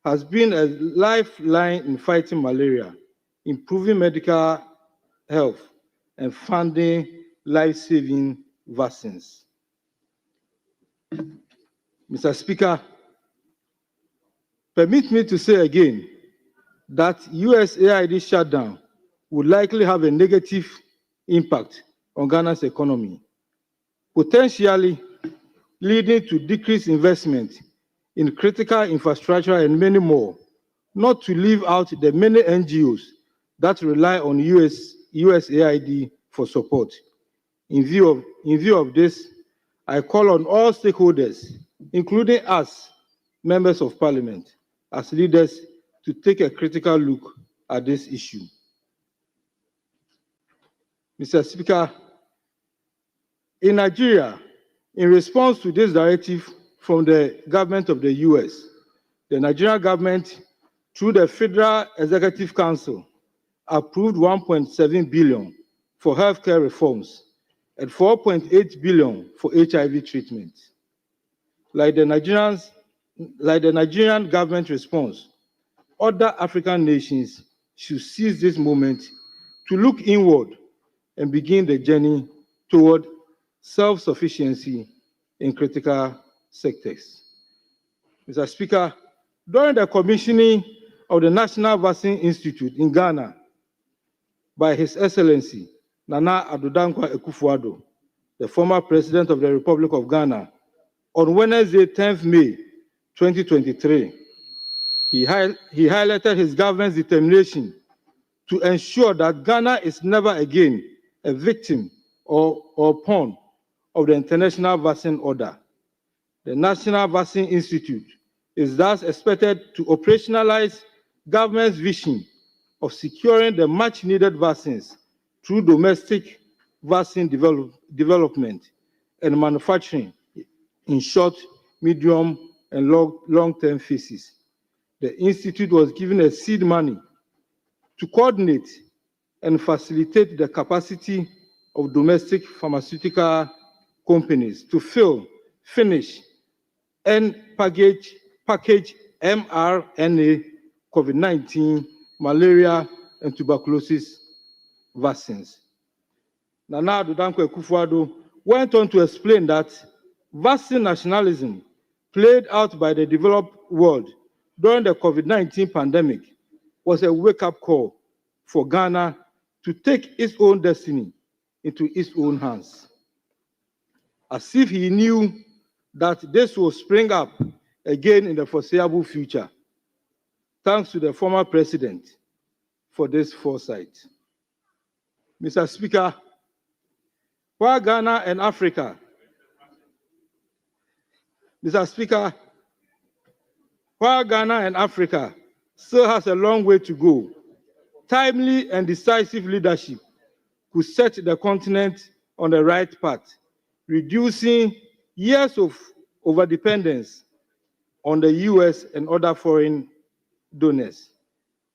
has been a lifeline in fighting malaria, improving medical health, and funding life-saving vaccines. Mr. Speaker, permit me to say again that USAID shutdown would likely have a negative impact on Ghana's economy, potentially leading to decreased investment in critical infrastructure and many more, not to leave out the many NGOs that rely on USAID for support. In view of this, I call on all stakeholders, including us, members of parliament, as leaders, to take a critical look at this issue. Mr. Speaker, in Nigeria, in response to this directive from the government of the US, the Nigerian government, through the Federal Executive Council, approved 1.7 billion for healthcare reforms and 4.8 billion for HIV treatment. Like the Nigerian government response, other African nations should seize this moment to look inward and begin the journey toward self-sufficiency in critical sectors. Mr. Speaker, during the commissioning of the National Vaccine Institute in Ghana by His Excellency Nana Addo Dankwa Akufo-Addo, the former President of the Republic of Ghana, on Wednesday, 10th May 2023, he highlighted his government's determination to ensure that Ghana is never again a victim or pawn of the international vaccine order. The National Vaccine Institute is thus expected to operationalize government's vision of securing the much-needed vaccines through domestic vaccine development and manufacturing in short, medium, and long-term phases. The Institute was given a seed money to coordinate and facilitate the capacity of domestic pharmaceutical companies to fill, finish, and package mRNA, COVID-19, malaria, and tuberculosis vaccines. Nana Addo Dankwa Akufo-Addo went on to explain that vaccine nationalism played out by the developed world during the COVID-19 pandemic was a wake-up call for Ghana to take its own destiny into its own hands. As if he knew that this will spring up again in the foreseeable future. Thanks to the former president for this foresight. Mr. Speaker, while Ghana and Africa, still has a long way to go, timely and decisive leadership could set the continent on the right path, reducing years of overdependence on the US and other foreign donors.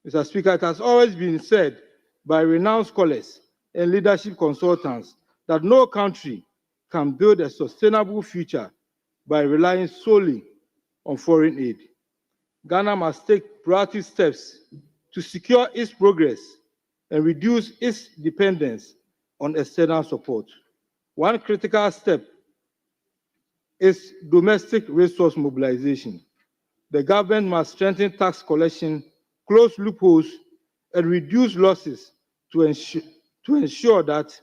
Mr. Speaker, it has always been said by renowned scholars and leadership consultants that no country can build a sustainable future by relying solely on foreign aid. Ghana must take proactive steps to secure its progress and reduce its dependence on external support. One critical step is domestic resource mobilization. The government must strengthen tax collection, close loopholes, and reduce losses to ensure that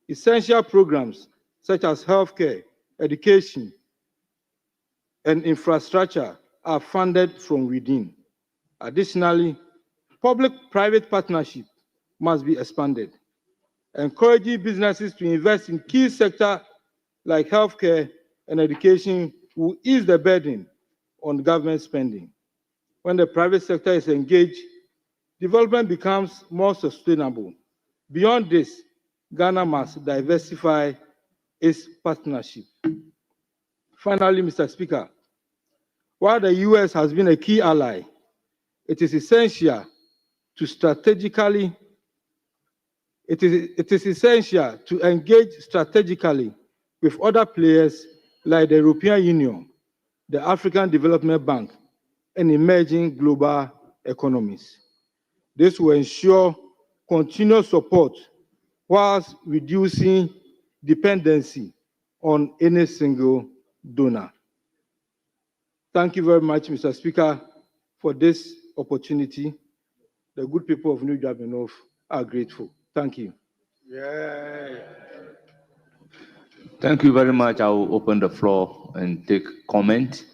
essential programs such as healthcare, education, and infrastructure are funded from within. Additionally, public-private partnership must be expanded, encouraging businesses to invest in key sectors like healthcare and education will ease the burden on government spending. When the private sector is engaged, development becomes more sustainable. Beyond this, Ghana must diversify its partnership. Finally, Mr. Speaker, while the US has been a key ally, it is essential to engage strategically with other players like the European Union, the African Development Bank, and emerging global economies. This will ensure continuous support whilst reducing dependency on any single donor. Thank you very much, Mr. Speaker, for this opportunity. The good people of New Jabanov are grateful. Thank you. Yeah. Thank you very much. I will open the floor and take comment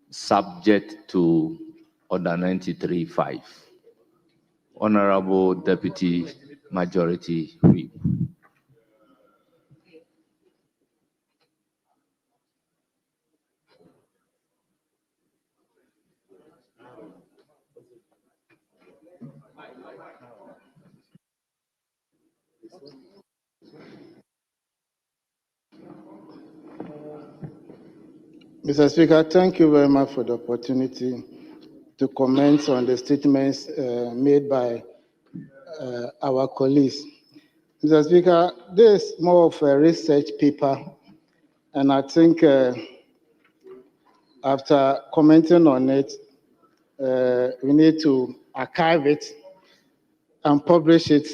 subject to Order 93.5. Honorable Deputy Majority Whip. Mr. Speaker, thank you very much for the opportunity to comment on the statements made by our colleagues. Mr. Speaker, this is more of a research paper, and I think after commenting on it, we need to archive it and publish it,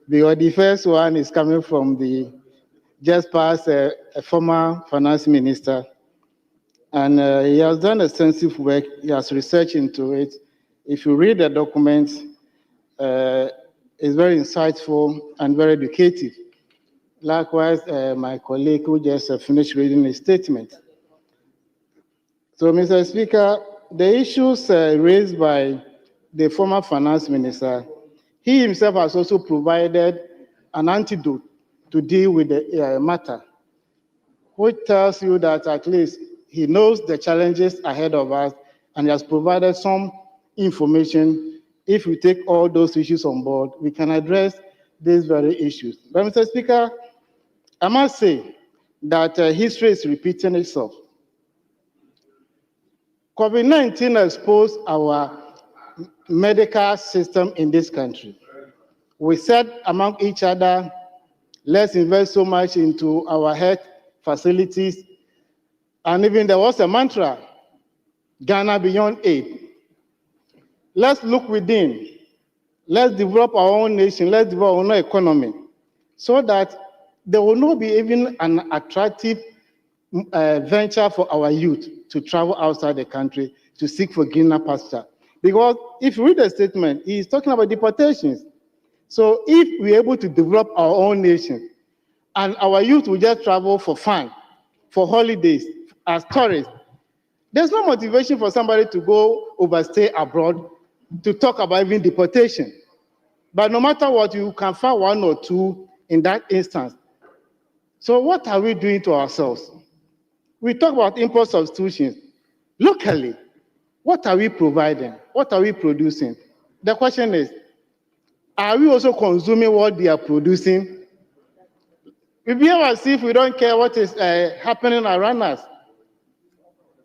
because the first one is coming from the just past a former finance minister, And he has done extensive work. He has researched into it. If you read the document, it's very insightful and very educative. Likewise, my colleague who just finished reading his statement. So, Mr. Speaker, the issues raised by the former finance minister, he himself has also provided an antidote to deal with the matter, which tells you that at least he knows the challenges ahead of us and he has provided some information. If we take all those issues on board, we can address these very issues. But Mr. Speaker, I must say that history is repeating itself. COVID-19 exposed our medical system in this country. We said among each other, let's invest so much into our health facilities. And even there was a mantra, Ghana beyond aid. Let's look within. Let's develop our own nation. Let's develop our own economy so that there will not be even an attractive venture for our youth to travel outside the country to seek for greener pasture. Because if you read the statement, he's talking about deportations. So if we're able to develop our own nation and our youth will just travel for fun, for holidays, as tourists, there's no motivation for somebody to go overstay abroad to talk about even deportation. But no matter what, you can find one or two in that instance. So what are we doing to ourselves? We talk about import substitutions. Locally, what are we providing? What are we producing? The question is, are we also consuming what they are producing? We behave as if we don't care what is happening around us.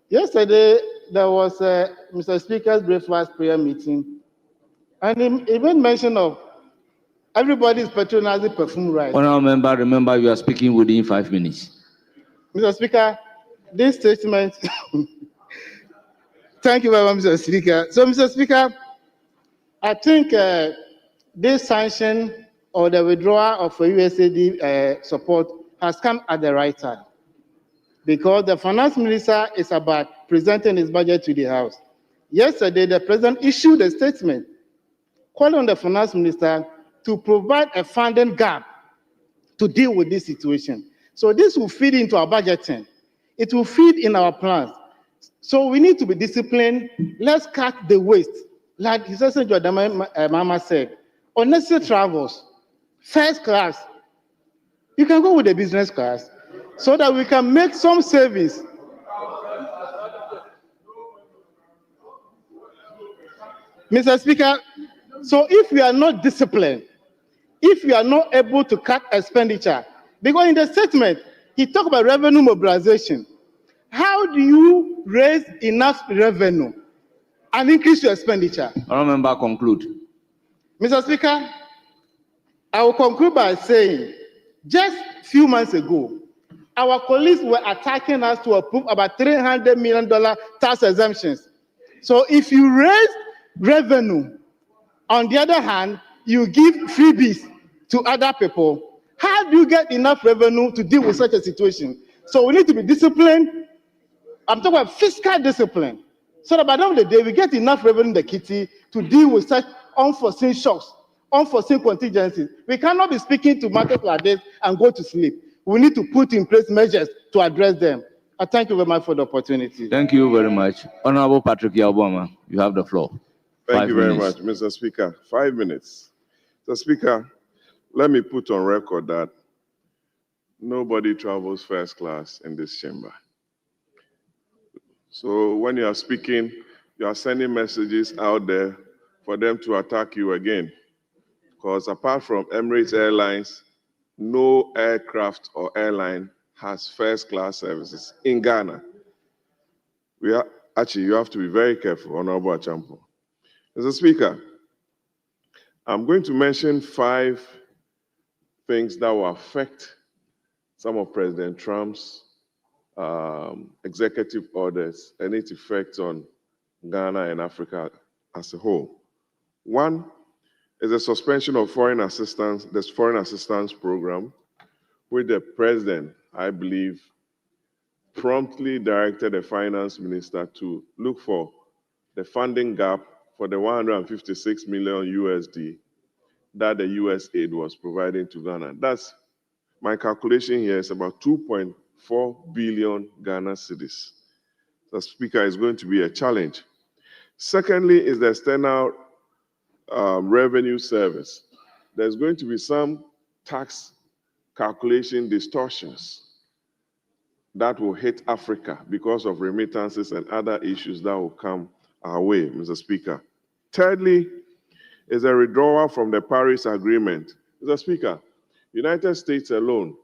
Yesterday, there was Mr. Speaker's breakfast prayer meeting, and he made mention of everybody is patronizing perfume rice. Honourable member, remember you are speaking within 5 minutes. Mr. Speaker, this statement, thank you very much, Mr. Speaker. So, Mr. Speaker, I think this sanction or the withdrawal of USAID support has come at the right time because the finance minister is about presenting his budget to the House. Yesterday, the president issued a statement calling on the finance minister to provide a funding gap to deal with this situation. So this will feed into our budgeting. It will feed in our plans. So we need to be disciplined. Let's cut the waste. Like His Excellency Mama said, unnecessary travels, first class. You can go with the business class so that we can make some savings. Mr. Speaker, so if we are not disciplined, if we are not able to cut expenditure, because in the statement, he talked about revenue mobilization. How do you raise enough revenue and increase your expenditure? Honourable member, conclude. Mr. Speaker, I will conclude by saying, just a few months ago, our colleagues were attacking us to approve about $300 million tax exemptions. So if you raise revenue, on the other hand, you give freebies to other people, how do you get enough revenue to deal with such a situation? So we need to be disciplined. I'm talking about fiscal discipline. So that by the end of the day, we get enough revenue in the kitty to deal with such unforeseen shocks, unforeseen contingencies. We cannot be speaking to matters like this and go to sleep. We need to put in place measures to address them. I thank you very much for the opportunity. Thank you very much. Honourable Patrick Yaboma, you have the floor. Thank you very much, Mr. Speaker. 5 minutes. Mr. Speaker, let me put on record that nobody travels first class in this chamber. So when you are speaking, you are sending messages out there for them to attack you again. Because apart from Emirates Airlines, no aircraft or airline has first class services in Ghana. Actually, you have to be very careful, Honorable Achampo. Mr. Speaker, I'm going to mention 5 things that will affect some of President Trump's executive orders and its effects on Ghana and Africa as a whole. One is the suspension of foreign assistance, this foreign assistance program, which the president, I believe, promptly directed the finance minister to look for the funding gap for the 156 million USD that the US aid was providing to Ghana. That's my calculation here is about 2.4 billion Ghana cedis. The Speaker is going to be a challenge. Secondly, is the external revenue service. There's going to be some tax calculation distortions that will hit Africa because of remittances and other issues that will come our way, Mr. Speaker. Thirdly, is a withdrawal from the Paris Agreement. Mr. Speaker, United States alone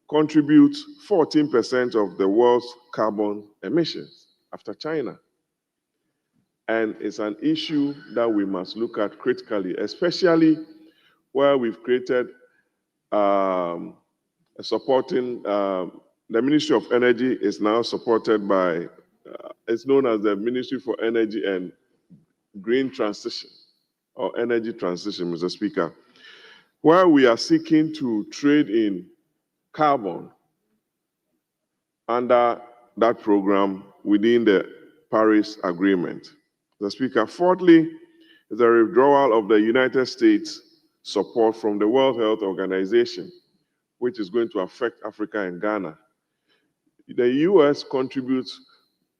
contributes 14% of the world's carbon emissions after China. And it's an issue that we must look at critically, especially where we've created supporting, the Ministry of Energy is now supported by, it's known as the Ministry for Energy and Green Transition, or Energy Transition, Mr. Speaker, where we are seeking to trade in carbon under that program within the Paris Agreement. Mr. Speaker, fourthly, is the withdrawal of the United States support from the World Health Organization, which is going to affect Africa and Ghana. The US contributes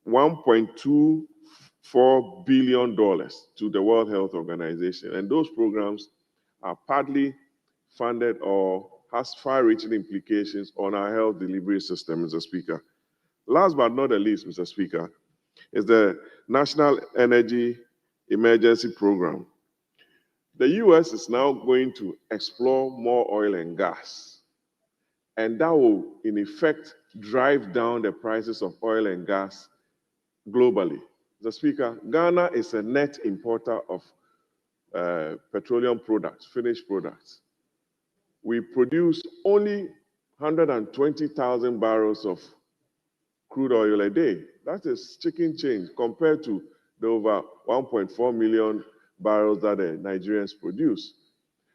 $1.24 billion to the World Health Organization, and those programs are partly funded or has far-reaching implications on our health delivery system, Mr. Speaker. Last but not the least, Mr. Speaker, is the National Energy Emergency Program. The US is now going to explore more oil and gas, and that will, in effect, drive down the prices of oil and gas globally. Mr. Speaker, Ghana is a net importer of petroleum products, finished products. We produce only 120,000 barrels of crude oil a day. That is chicken change compared to the over 1.4 million barrels that the Nigerians produce.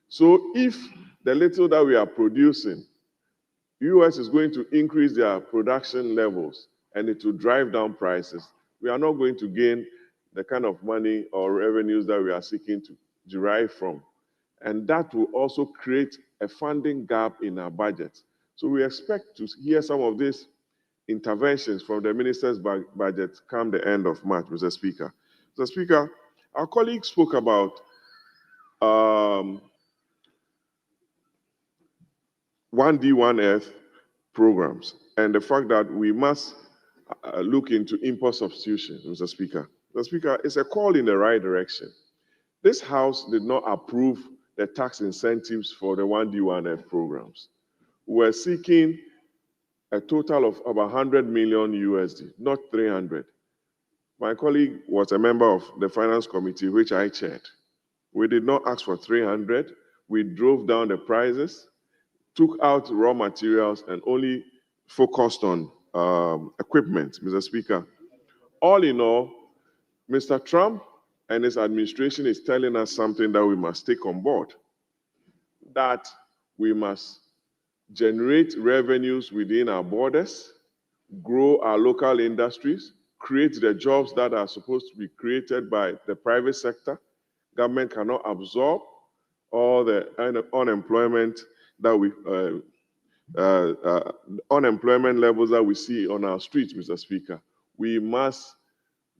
So if the little that we are producing, US is going to increase their production levels and it will drive down prices, we are not going to gain the kind of money or revenues that we are seeking to derive from. And that will also create a funding gap in our budget. So we expect to hear some of these interventions from the minister's budget come the end of March, Mr. Speaker. Mr. Speaker, our colleague spoke about 1D, 1F programs and the fact that we must look into import substitution, Mr. Speaker. Mr. Speaker, it's a call in the right direction. This House did not approve the tax incentives for the 1D, 1F programs. We're seeking a total of about 100 million USD, not 300. My colleague was a member of the Finance Committee, which I chaired. We did not ask for 300. We drove down the prices, took out raw materials, and only focused on equipment, Mr. Speaker. All in all, Mr. Trump and his administration is telling us something that we must take on board, that we must generate revenues within our borders, grow our local industries, create the jobs that are supposed to be created by the private sector. Government cannot absorb all the unemployment that we unemployment levels that we see on our streets, Mr. Speaker. We must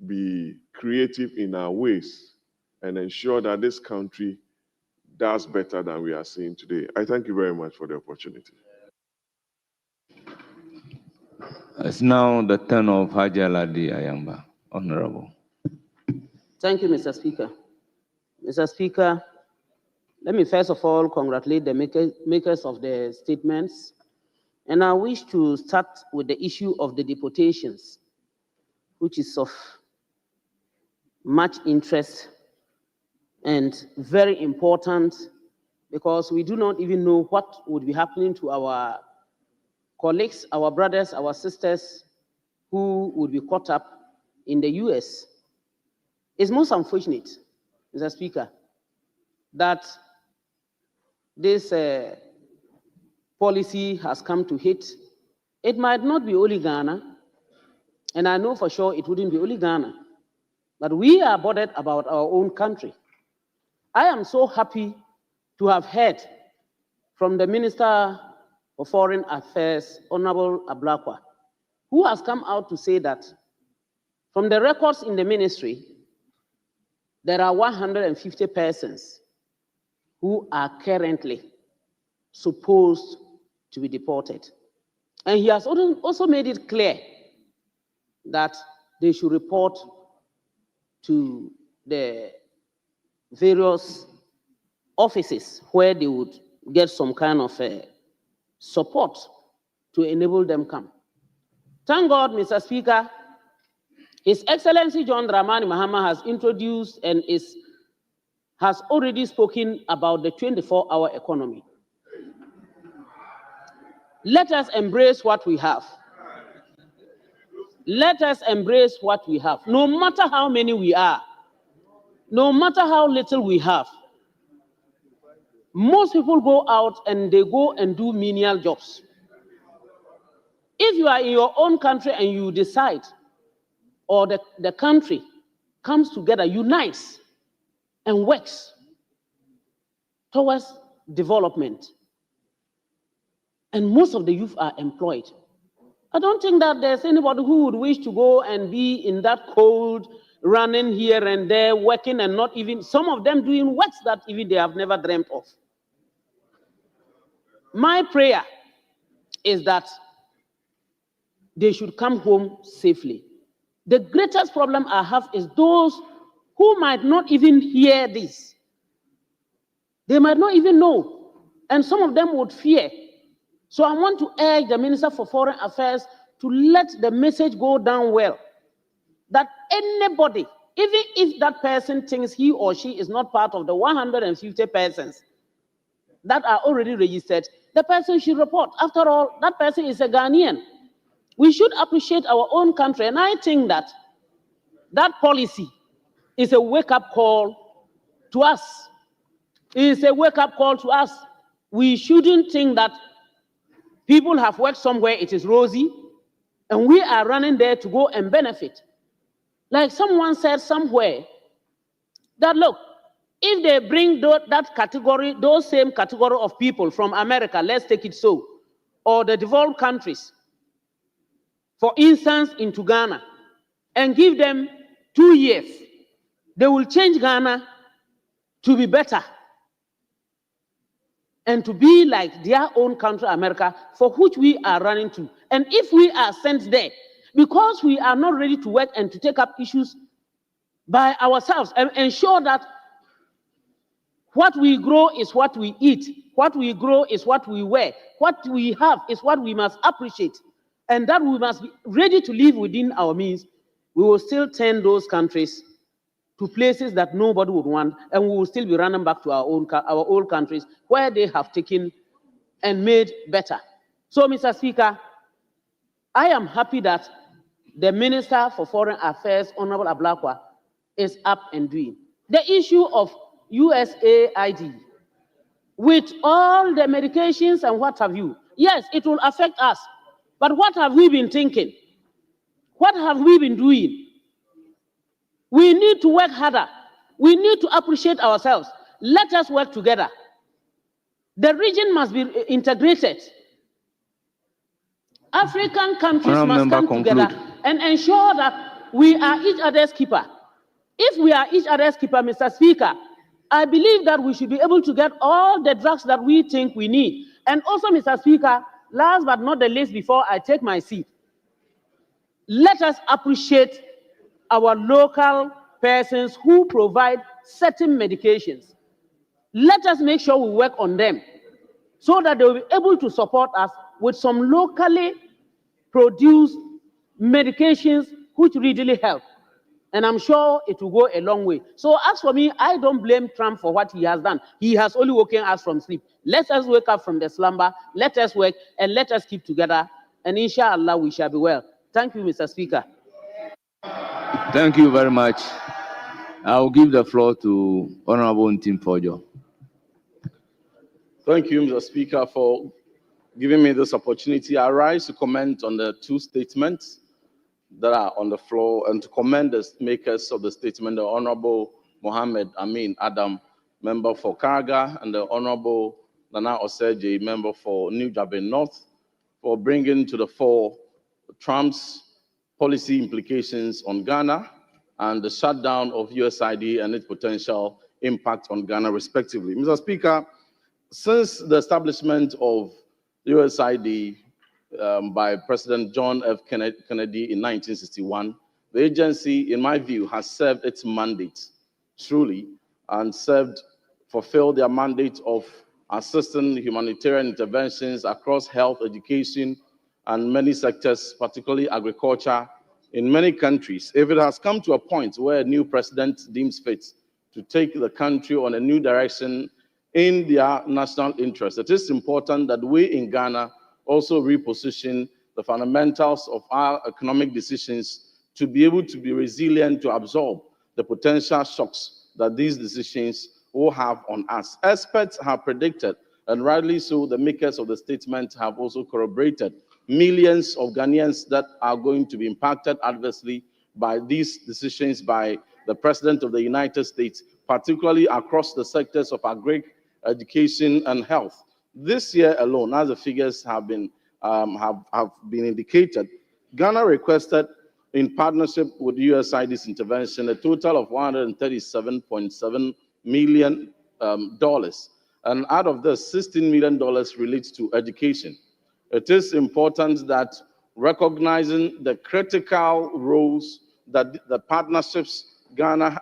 be creative in our ways and ensure that this country does better than we are seeing today. I thank you very much for the opportunity. It's now the turn of Haji Aladi Ayamba, Honorable. Thank you, Mr. Speaker. Mr. Speaker, let me first of all congratulate the makers of the statements. And I wish to start with the issue of the deportations, which is of much interest and very important because we do not even know what would be happening to our colleagues, our brothers, our sisters who would be caught up in the US. It's most unfortunate, Mr. Speaker, that this policy has come to hit. It might not be only Ghana, And I know for sure it wouldn't be only Ghana, but we are bothered about our own country. I am so happy to have heard from the Minister for Foreign Affairs, Honorable Ablakwa, who has come out to say that from the records in the ministry, there are 150 persons who are currently supposed to be deported. And he has also made it clear that they should report to the various offices where they would get some kind of support to enable them come. Thank God, Mr. Speaker, His Excellency John Dramani Mahama has introduced and has already spoken about the 24-hour economy. Let us embrace what we have. Let us embrace what we have. No matter how many we are, no matter how little we have, most people go out and they go and do menial jobs. If you are in your own country and you decide, or the country comes together, unites, and works towards development, and most of the youth are employed, I don't think that there's anybody who would wish to go and be in that cold, running here and there, working, and not even, some of them doing works that even they have never dreamt of. My prayer is that they should come home safely. The greatest problem I have is those who might not even hear this. They might not even know, and some of them would fear. So I want to urge the Minister for Foreign Affairs to let the message go down well, that anybody, even if that person thinks he or she is not part of the 150 persons that are already registered, the person should report. After all, that person is a Ghanaian. We should appreciate our own country, and I think that that policy is a wake-up call to us. It is a wake-up call to us. We shouldn't think that people have worked somewhere, it is rosy, and we are running there to go and benefit. Like someone said somewhere, that look, if they bring that category, those same category of people from America, let's take it so, or the developed countries, for instance, into Ghana, and give them 2 years, they will change Ghana to be better and to be like their own country, America, for which we are running to. And if we are sent there, because we are not ready to work and to take up issues by ourselves and ensure that what we grow is what we eat, what we grow is what we wear, what we have is what we must appreciate, and that we must be ready to live within our means, we will still turn those countries to places that nobody would want, and we will still be running back to our old countries where they have taken and made better. So, Mr. Speaker, I am happy that the Minister for Foreign Affairs, Honorable Ablakwa, is up and doing. The issue of USAID, with all the medications and what have you, yes, it will affect us. But what have we been thinking? What have we been doing? We need to work harder. We need to appreciate ourselves. Let us work together. The region must be integrated. African countries must come together and ensure that we are each other's keeper. If we are each other's keeper, Mr. Speaker, I believe that we should be able to get all the drugs that we think we need. And also, Mr. Speaker, last but not the least, before I take my seat, let us appreciate our local persons who provide certain medications. Let us make sure we work on them so that they will be able to support us with some locally produced medications which really help. And I'm sure it will go a long way. So as for me, I don't blame Trump for what he has done. He has only woken us from sleep. Let us wake up from the slumber, let us work, and let us keep together. And inshallah, we shall be well. Thank you, Mr. Speaker. Thank you very much. I will give the floor to Honorable Ntim Fojo. Thank you, Mr. Speaker, for giving me this opportunity. I rise to comment on the two statements that are on the floor and to commend the makers of the statement, the Honorable Mohammed Amin Adam, member for Karaga, and the Honorable Nana Oseji, member for New Jabin North, for bringing to the fore Trump's policy implications on Ghana and the shutdown of USAID and its potential impact on Ghana, respectively. Mr. Speaker, since the establishment of USAID by President John F. Kennedy in 1961, the agency, in my view, has served its mandate truly and fulfilled their mandate of assisting humanitarian interventions across health, education, and many sectors, particularly agriculture, in many countries. If it has come to a point where a new president deems fit to take the country on a new direction in their national interest, it is important that we in Ghana also reposition the fundamentals of our economic decisions to be able to be resilient to absorb the potential shocks that these decisions will have on us. Experts have predicted, and rightly so, the makers of the statement have also corroborated, millions of Ghanaians that are going to be impacted adversely by these decisions by the President of the United States, particularly across the sectors of agri, education, and health. This year alone, as the figures have been indicated, Ghana requested, in partnership with USAID's intervention, a total of $137.7 million. And out of this, $16 million relates to education. It is important that recognizing the critical roles that the partnerships Ghana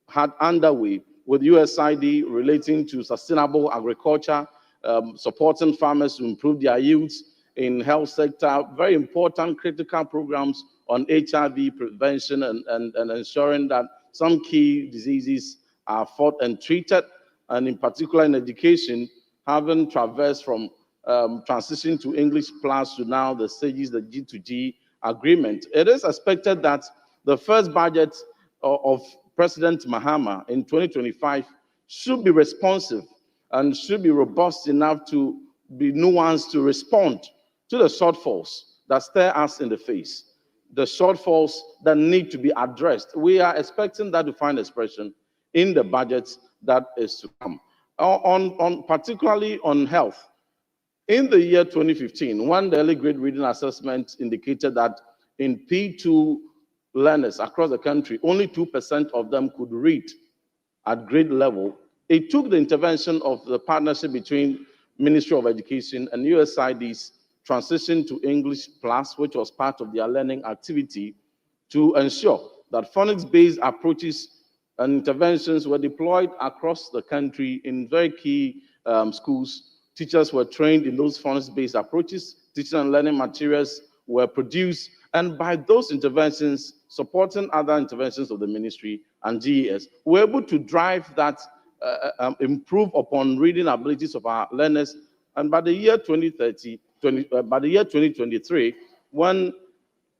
had underway with USAID relating to sustainable agriculture, supporting farmers to improve their yields in health sector, very important critical programs on HIV prevention and ensuring that some key diseases are fought and treated, and in particular in education, having traversed from transition to English plus to now the stages, the G2G agreement. It is expected that the first budget of President Mahama in 2025 should be responsive and should be robust enough to be nuanced to respond to the shortfalls that stare us in the face, the shortfalls that need to be addressed. We are expecting that to find expression in the budget that is to come. Particularly on health, in the year 2015, one early grade reading assessment indicated that in P2 learners across the country, only 2% of them could read at grade level. It took the intervention of the partnership between Ministry of Education and USAID's transition to English Plus, which was part of their learning activity, to ensure that phonics-based approaches and interventions were deployed across the country in very key schools. Teachers were trained in those phonics-based approaches, teaching and learning materials were produced, and by those interventions, supporting other interventions of the ministry and GES, we're able to drive that, improve upon reading abilities of our learners. And by the year 2023, when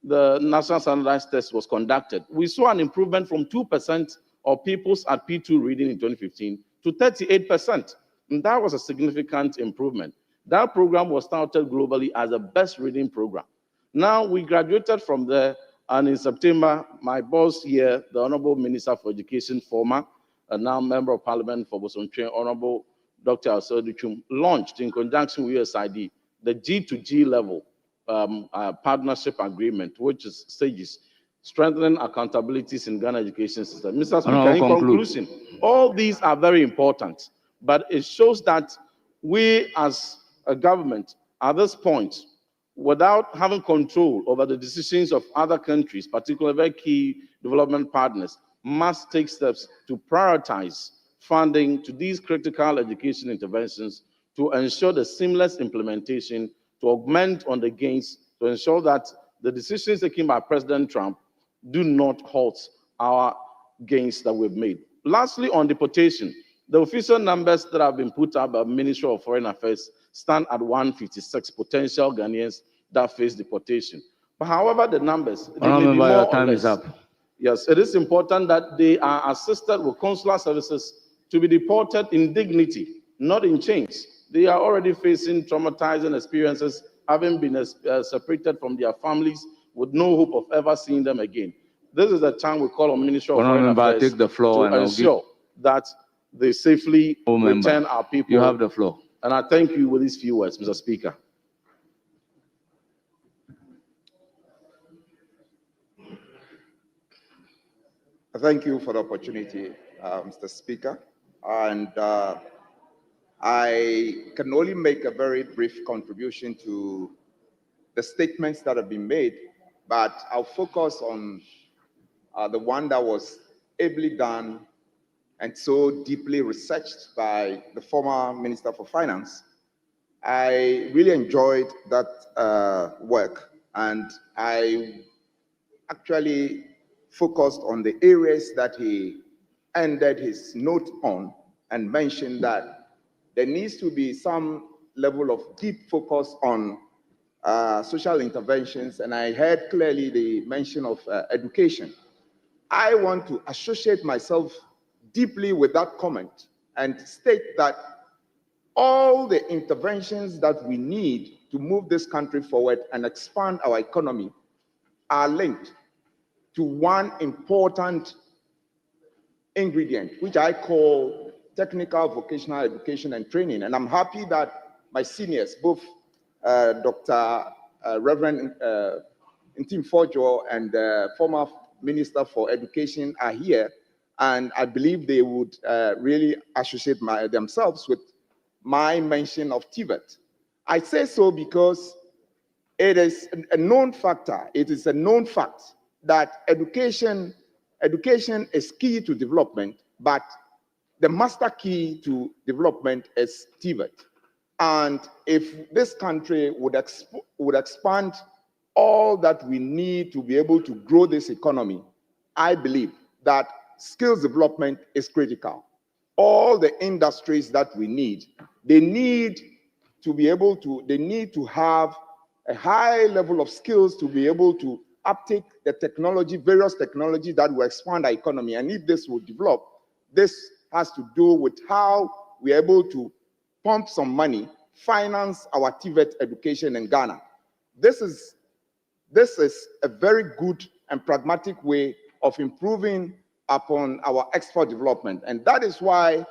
the National Standardized Test was conducted, we saw an improvement from 2% of pupils at P2 reading in 2015 to 38%. And that was a significant improvement. That program was touted globally as the best reading program. Now we graduated from there, and in September, my boss here, the Honorable Minister for Education, former, and now Member of Parliament for Bosomtwe, Honorable Dr. Asoduchum, launched in conjunction with USAID the G2G level partnership agreement, which is stages strengthening accountabilities in Ghana education system. Mr. Speaker, in conclusion, all these are very important, but it shows that we as a government at this point, without having control over the decisions of other countries, particularly very key development partners, must take steps to prioritize funding to these critical education interventions to ensure the seamless implementation, to augment on the gains, to ensure that the decisions taken by President Trump do not halt our gains that we've made. Lastly, on deportation, the official numbers that have been put up by the Ministry of Foreign Affairs stand at 156 potential Ghanaians that face deportation. But however, the numbers, they may be more or less. Yes, it is important that they are assisted with consular services to be deported in dignity, not in chains. They are already facing traumatizing experiences, having been separated from their families with no hope of ever seeing them again. This is the time we call on Ministry of Foreign Member, Affairs take the floor to and ensure that they safely Member, return our people. you have the floor. And I thank you with these few words, Mr. Speaker. Thank you for the opportunity, Mr. Speaker. And I can only make a very brief contribution to the statements that have been made, but I'll focus on the one that was ably done and so deeply researched by the former Minister for Finance. I really enjoyed that work, and I actually focused on the areas that he ended his note on and mentioned that there needs to be some level of deep focus on social interventions, and I heard clearly the mention of education. I want to associate myself deeply with that comment and state that all the interventions that we need to move this country forward and expand our economy are linked to one important ingredient, which I call technical vocational education and training. And I'm happy that my seniors, both Dr. Reverend Ntim Fojo and the former Minister for Education are here, and I believe they would really associate themselves with my mention of TVET. I say so because it is a known factor, it is a known fact that education is key to development, but the master key to development is TVET. And if this country would expand all that we need to be able to grow this economy, I believe that skills development is critical. All the industries that we need, they need to have a high level of skills to be able to uptake the technology, various technologies that will expand our economy. And if this will develop, this has to do with how we're able to pump some money, finance our TVET education in Ghana. This is a very good and pragmatic way of improving upon our export development. And that is why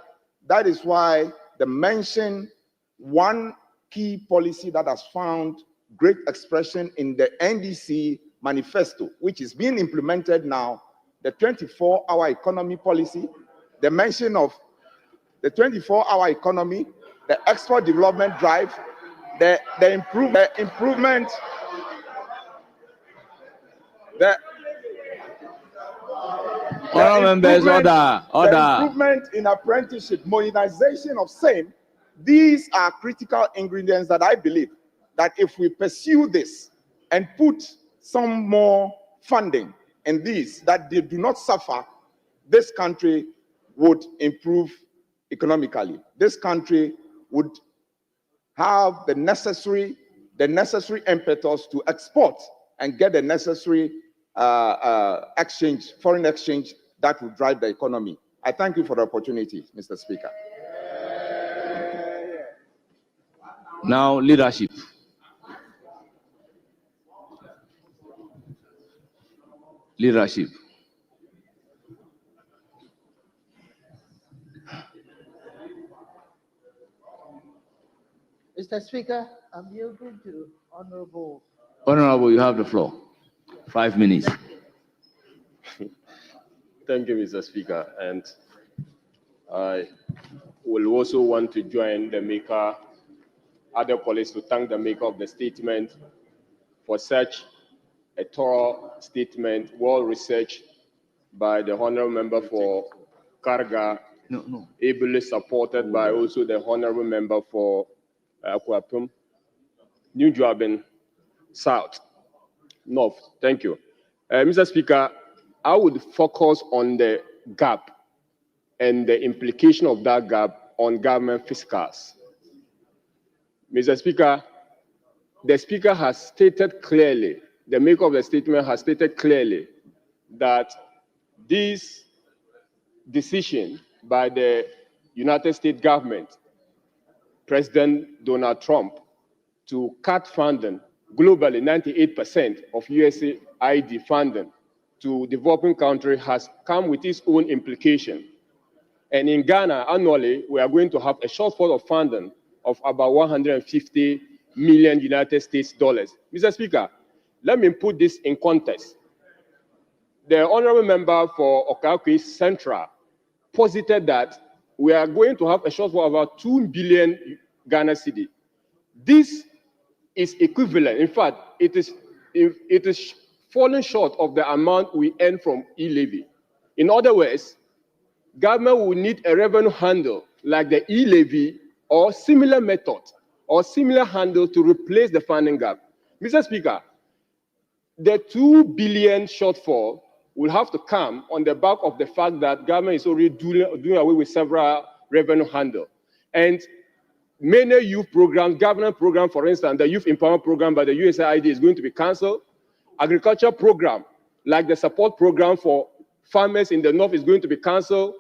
the mention, one key policy that has found great expression in the NDC manifesto, which is being implemented now, the 24-hour economy policy, the mention of the 24-hour economy, the export development drive, the improvement, the improvement in apprenticeship, modernization of same. These are critical ingredients that I believe that if we pursue this and put some more funding in these, that they do not suffer, this country would improve economically. This country would have the necessary impetus to export and get the necessary foreign exchange that will drive the economy. I thank you for the opportunity, Mr. Speaker. Now, leadership. Leadership. Mr. Speaker, I'm yielding to Honorable. Honorable, you have the floor. 5 minutes. Thank you, Mr. Speaker. And I will also want to join the other colleagues to thank the maker of the statement for such a thorough statement, well researched by the Honorable Member for Karga, ably supported by also the Honorable Member for Akwapum, New Joabin, South, North. Thank you. Mr. Speaker, I would focus on the gap and the implication of that gap on government fiscals. Mr. Speaker, the Speaker has stated clearly, the maker of the statement has stated clearly that this decision by the United States government, President Donald Trump, to cut funding globally 98% of USAID funding to developing countries has come with its own implication. And in Ghana, annually, we are going to have a shortfall of funding of about 150 million United States dollars. Mr. Speaker, let me put this in context. The honorable member for Okakwe Central posited that we are going to have a shortfall of about 2 billion Ghana cedi. This is equivalent. In fact, it is falling short of the amount we earn from e-levy. In other words, government will need a revenue handle like the e-levy or similar method or similar handle to replace the funding gap. Mr. Speaker, the 2 billion shortfall will have to come on the back of the fact that government is already doing away with several revenue handle. And many youth programs, government program, for instance, the youth empowerment program by the USAID is going to be canceled. Agriculture program, like the support program for farmers in the north, is going to be canceled.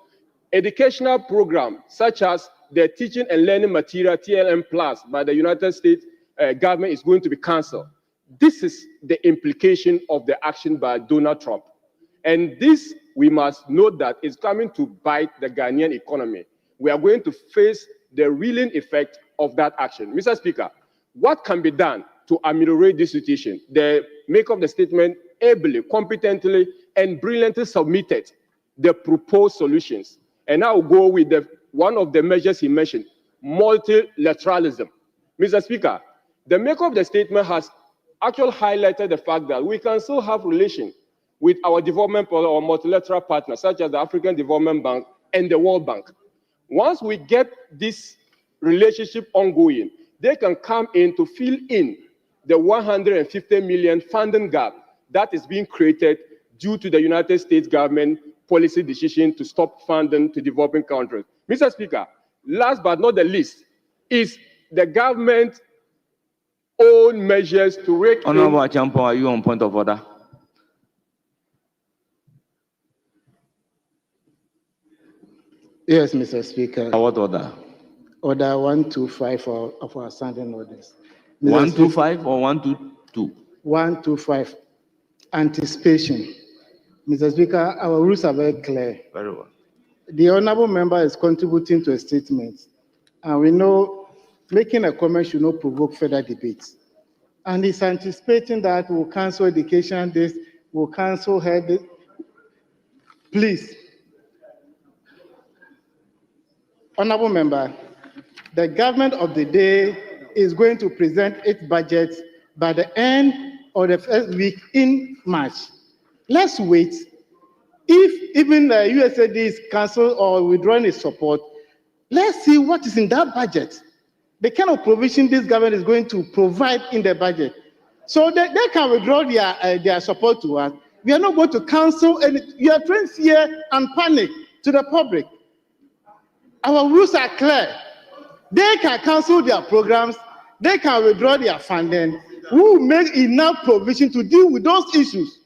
Educational program, such as the teaching and learning material, TLM Plus, by the United States government, is going to be canceled. This is the implication of the action by Donald Trump. And this, we must note that is coming to bite the Ghanaian economy. We are going to face the reeling effect of that action. Mr. Speaker, what can be done to ameliorate this situation? The maker of the statement ably, competently, and brilliantly submitted the proposed solutions. And I will go with one of the measures he mentioned, multilateralism. Mr. Speaker, the maker of the statement has actually highlighted the fact that we can still have relations with our development or multilateral partners, such as the African Development Bank and the World Bank. Once we get this relationship ongoing, they can come in to fill in the 150 million funding gap that is being created due to the United States government policy decision to stop funding to developing countries. Mr. Speaker, last but not the least, is the government own measures to rake in. Honorable Achampo, are you on point of order? Yes, Mr. Speaker. What order? Order 125 of our standing orders. 125 or 122? 125. Anticipation. Mr. Speaker, our rules are very clear. Very well. The honorable member is contributing to a statement, and we know making a comment should not provoke further debates. And he's anticipating that we'll cancel education this, we'll cancel health this. Please, honorable member, the government of the day is going to present its budget by the end of the first week in March. Let's wait. If even the USAID is canceled or withdrawing its support, let's see what is in that budget. The kind of provision this government is going to provide in the budget. So they can withdraw their support to us. We are not going to cancel any. You are trying fear and panic to the public. Our rules are clear. They can cancel their programs. They can withdraw their funding. We will make enough provision to deal with those issues.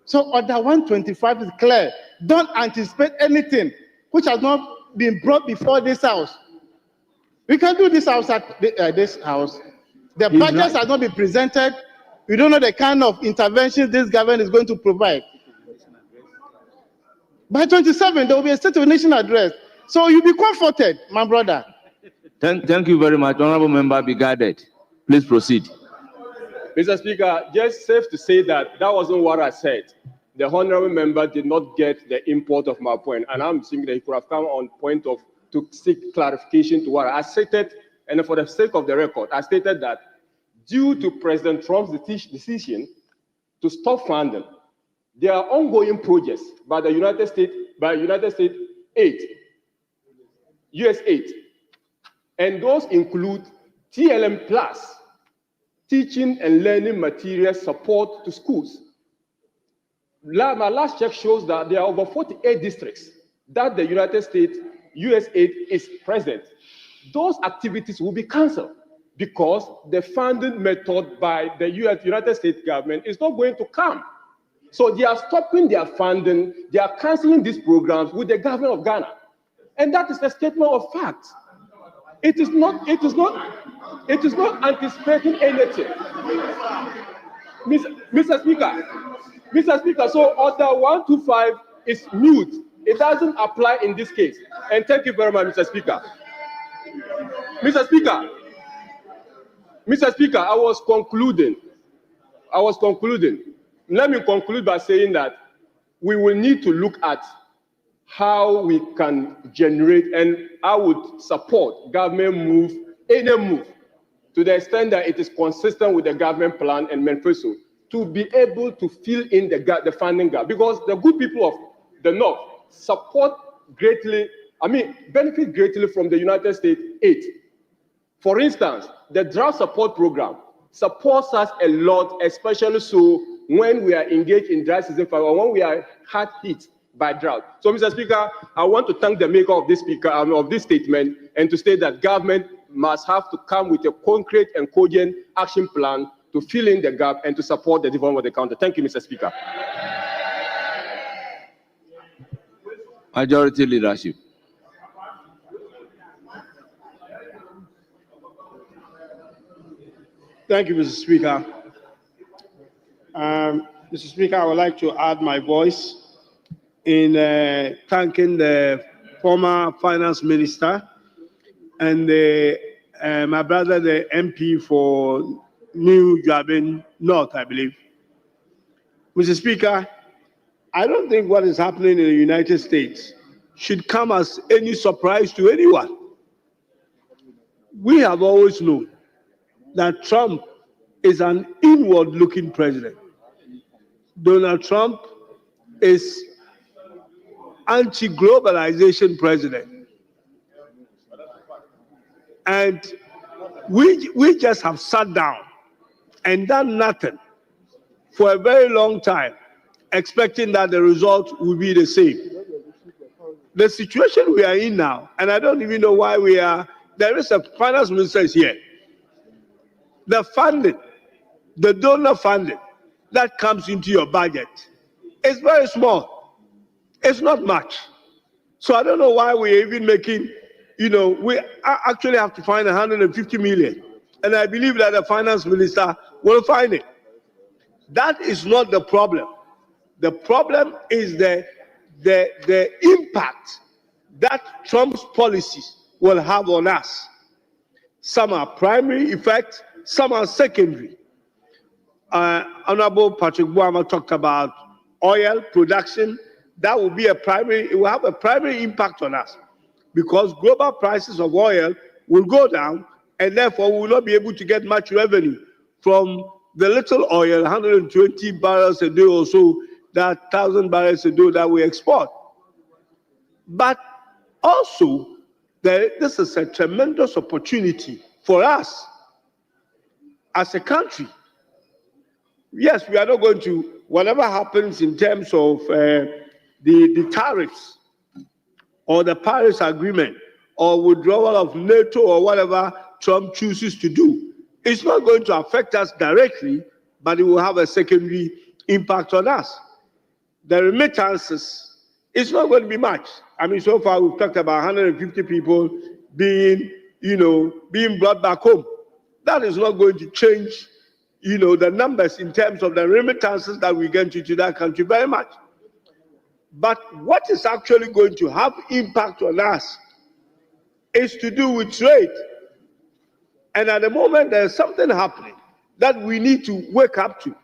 So order 125 is clear. Don't anticipate anything which has not been brought before this house. We can do this house at this house. The budgets have not been presented. We don't know the kind of intervention this government is going to provide. By 27, there will be a State of the Nation address. So you'll be comforted, my brother. Thank you very much. Honorable member, be guided. Please proceed. Mr. Speaker, just safe to say that that wasn't what I said. The honorable member did not get the import of my point, and I'm thinking that he could have come on point to seek clarification to what I stated, and for the sake of the record, I stated that due to President Trump's decision to stop funding, there are ongoing projects by the United States aid, US aid, and those include TLM Plus, teaching and learning material support to schools. My last check shows that there are over 48 districts that the United States US aid is present. Those activities will be canceled because the funding method by the United States government is not going to come. So they are stopping their funding, they are canceling these programs with the government of Ghana. And that is a statement of fact. It is not anticipating anything. Mr. Speaker, so order 125 is mute. It doesn't apply in this case. And thank you very much, Mr. Speaker. Mr. Speaker, I was concluding. Let me conclude by saying that we will need to look at how we can generate, and I would support government any move, to the extent that it is consistent with the government plan and manifesto, to be able to fill in the gap, the funding gap, because the good people of the North benefit greatly from the United States aid. For instance, the drought support program supports us a lot, especially so when we are engaged in dry season fire or when we are hard hit by drought. So, Mr. Speaker, I want to thank the maker of this statement and to state that government must have to come with a concrete and cogent action plan to fill in the gap and to support the development of the country. Thank you, Mr. Speaker. Majority Leadership. Thank you, Mr. Speaker. Mr. Speaker, I would like to add my voice in thanking the former finance minister and my brother, the MP for New Jabin North, I believe. Mr. Speaker, I don't think what is happening in the United States should come as any surprise to anyone. We have always known that Trump is an inward-looking president. Donald Trump is anti-globalization president. And we just have sat down and done nothing for a very long time, expecting that the result will be the same. The situation we are in now, and I don't even know why there is a finance minister here. The funding, the donor funding that comes into your budget is very small. It's not much. So I don't know why we're even making, we actually have to find 150 million. And I believe that the finance minister will find it. That is not the problem. The problem is the impact that Trump's policies will have on us. Some are primary effect, some are secondary. Honorable Patrick Boama talked about oil production. That will be it will have a primary impact on us because global prices of oil will go down and therefore we will not be able to get much revenue from the little oil, 120 barrels a day or so, that 1,000 barrels a day that we export. But also, this is a tremendous opportunity for us as a country. Yes, we are not going to, whatever happens in terms of the tariffs or the Paris Agreement or withdrawal of NATO or whatever Trump chooses to do, it's not going to affect us directly, but it will have a secondary impact on us. The remittances, it's not going to be much. I mean, so far we've talked about 150 people being brought back home. That is not going to change, the numbers in terms of the remittances that we get into that country very much. But what is actually going to have impact on us is to do with trade. And at the moment, there's something happening that we need to wake up to.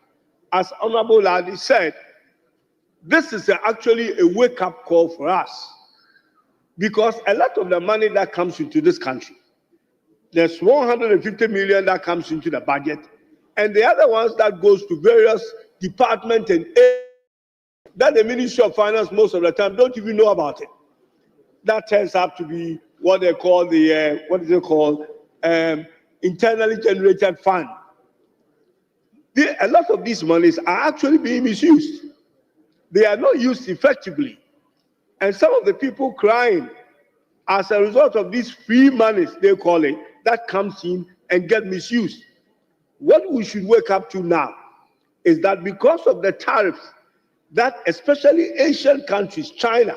As Honorable Ladi said, this is actually a wake-up call for us because a lot of the money that comes into this country, there's 150 million that comes into the budget, and the other ones that goes to various departments and that the Ministry of Finance most of the time don't even know about it. That turns out to be what they call internally generated fund. A lot of these monies are actually being misused. They are not used effectively. And some of the people crying as a result of these free monies, they call it, that comes in and get misused. What we should wake up to now is that because of the tariffs that especially Asian countries, China,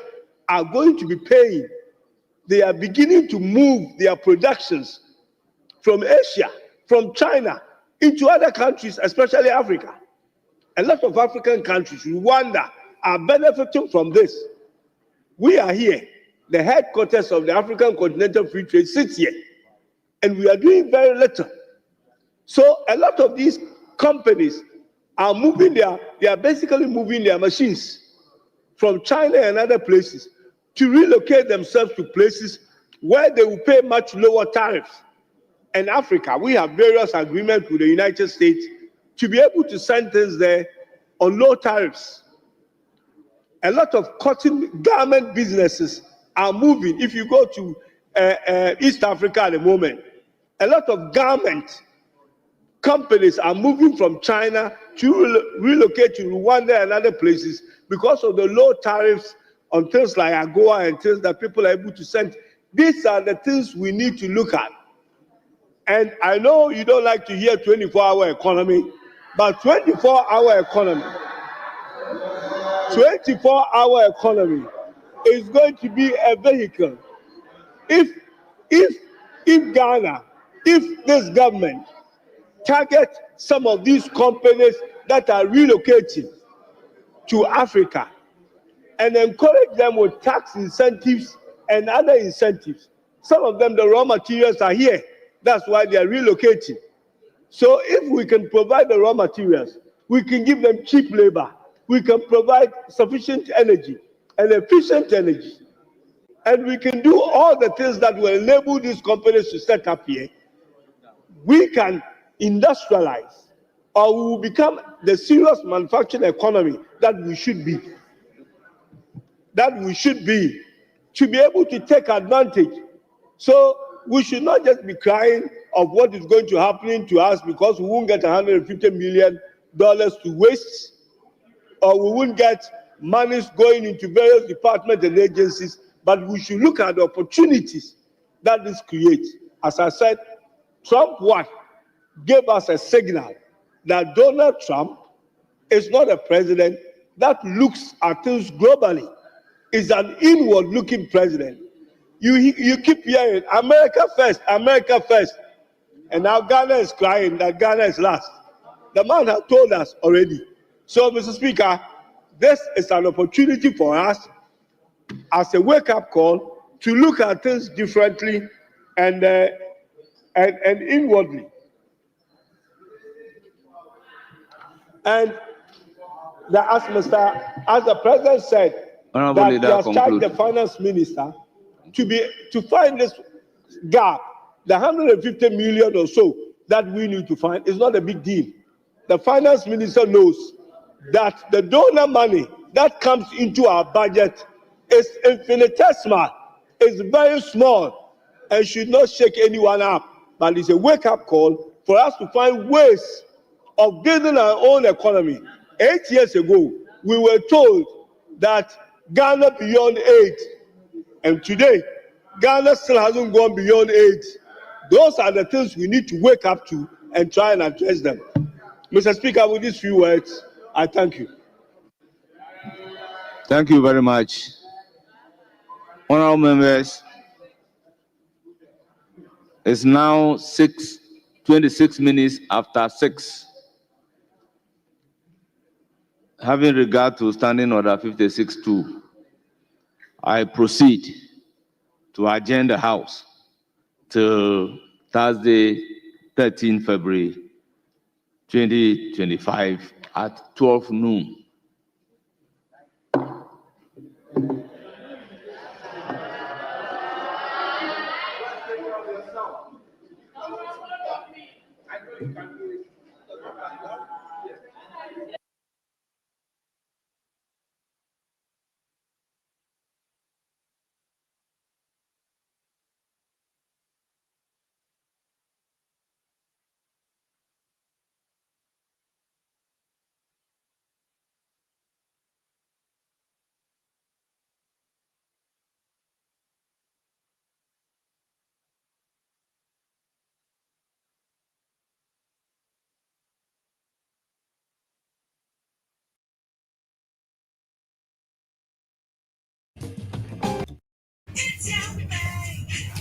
are going to be paying they are beginning to move their productions from Asia, from China, into other countries, especially Africa. A lot of African countries, Rwanda, are benefiting from this. We are here. The headquarters of the African Continental Free Trade sits here, and we are doing very little. So a lot of these companies are they are basically moving their machines from China and other places to relocate themselves to places where they will pay much lower tariffs. In Africa, we have various agreements with the United States to be able to send things there on low tariffs. A lot of cotton garment businesses are moving. If you go to East Africa at the moment, a lot of garment companies are moving from China to relocate to Rwanda and other places because of the low tariffs on things like AGOA and things that people are able to send. These are the things we need to look at. And I know you don't like to hear 24-hour economy, but 24-hour economy, 24-hour economy is going to be a vehicle. If Ghana, if this government target some of these companies that are relocating to Africa and encourage them with tax incentives and other incentives. Some of them, the raw materials are here. That's why they are relocating. So if we can provide the raw materials, we can give them cheap labor, we can provide sufficient energy and efficient energy, and we can do all the things that will enable these companies to set up here, we can industrialize, or we will become the serious manufacturing economy that we should be. To be able to take advantage. So we should not just be crying of what is going to happen to us because we won't get $150 million to waste, or we won't get monies going into various departments and agencies, but we should look at the opportunities that this creates. As I said, Trump gave us a signal that Donald Trump is not a president that looks at things globally. Is an inward-looking president. You keep hearing America first, America first, and now Ghana is crying that Ghana is last. The man has told us already. So, Mr. Speaker, this is an opportunity for us as a wake-up call to look at things differently and inwardly. And as the president said, that he has charged the finance minister to find this gap, the 150 million or so that we need to find is not a big deal. The finance minister knows that the donor money that comes into our budget is infinitesimal, is very small, and should not shake anyone up. But it's a wake-up call for us to find ways of building our own economy. 8 years ago, we were told that Ghana beyond aid, and today, Ghana still hasn't gone beyond aid. Those are the things we need to wake up to and try and address them. Mr. Speaker, with these few words, I thank you. Thank you very much. Honorable members, it's now 26 minutes after 6. Having regard to Standing Order 56-2, I proceed to adjourn the House till Thursday, 13 February 2025 at 12 noon.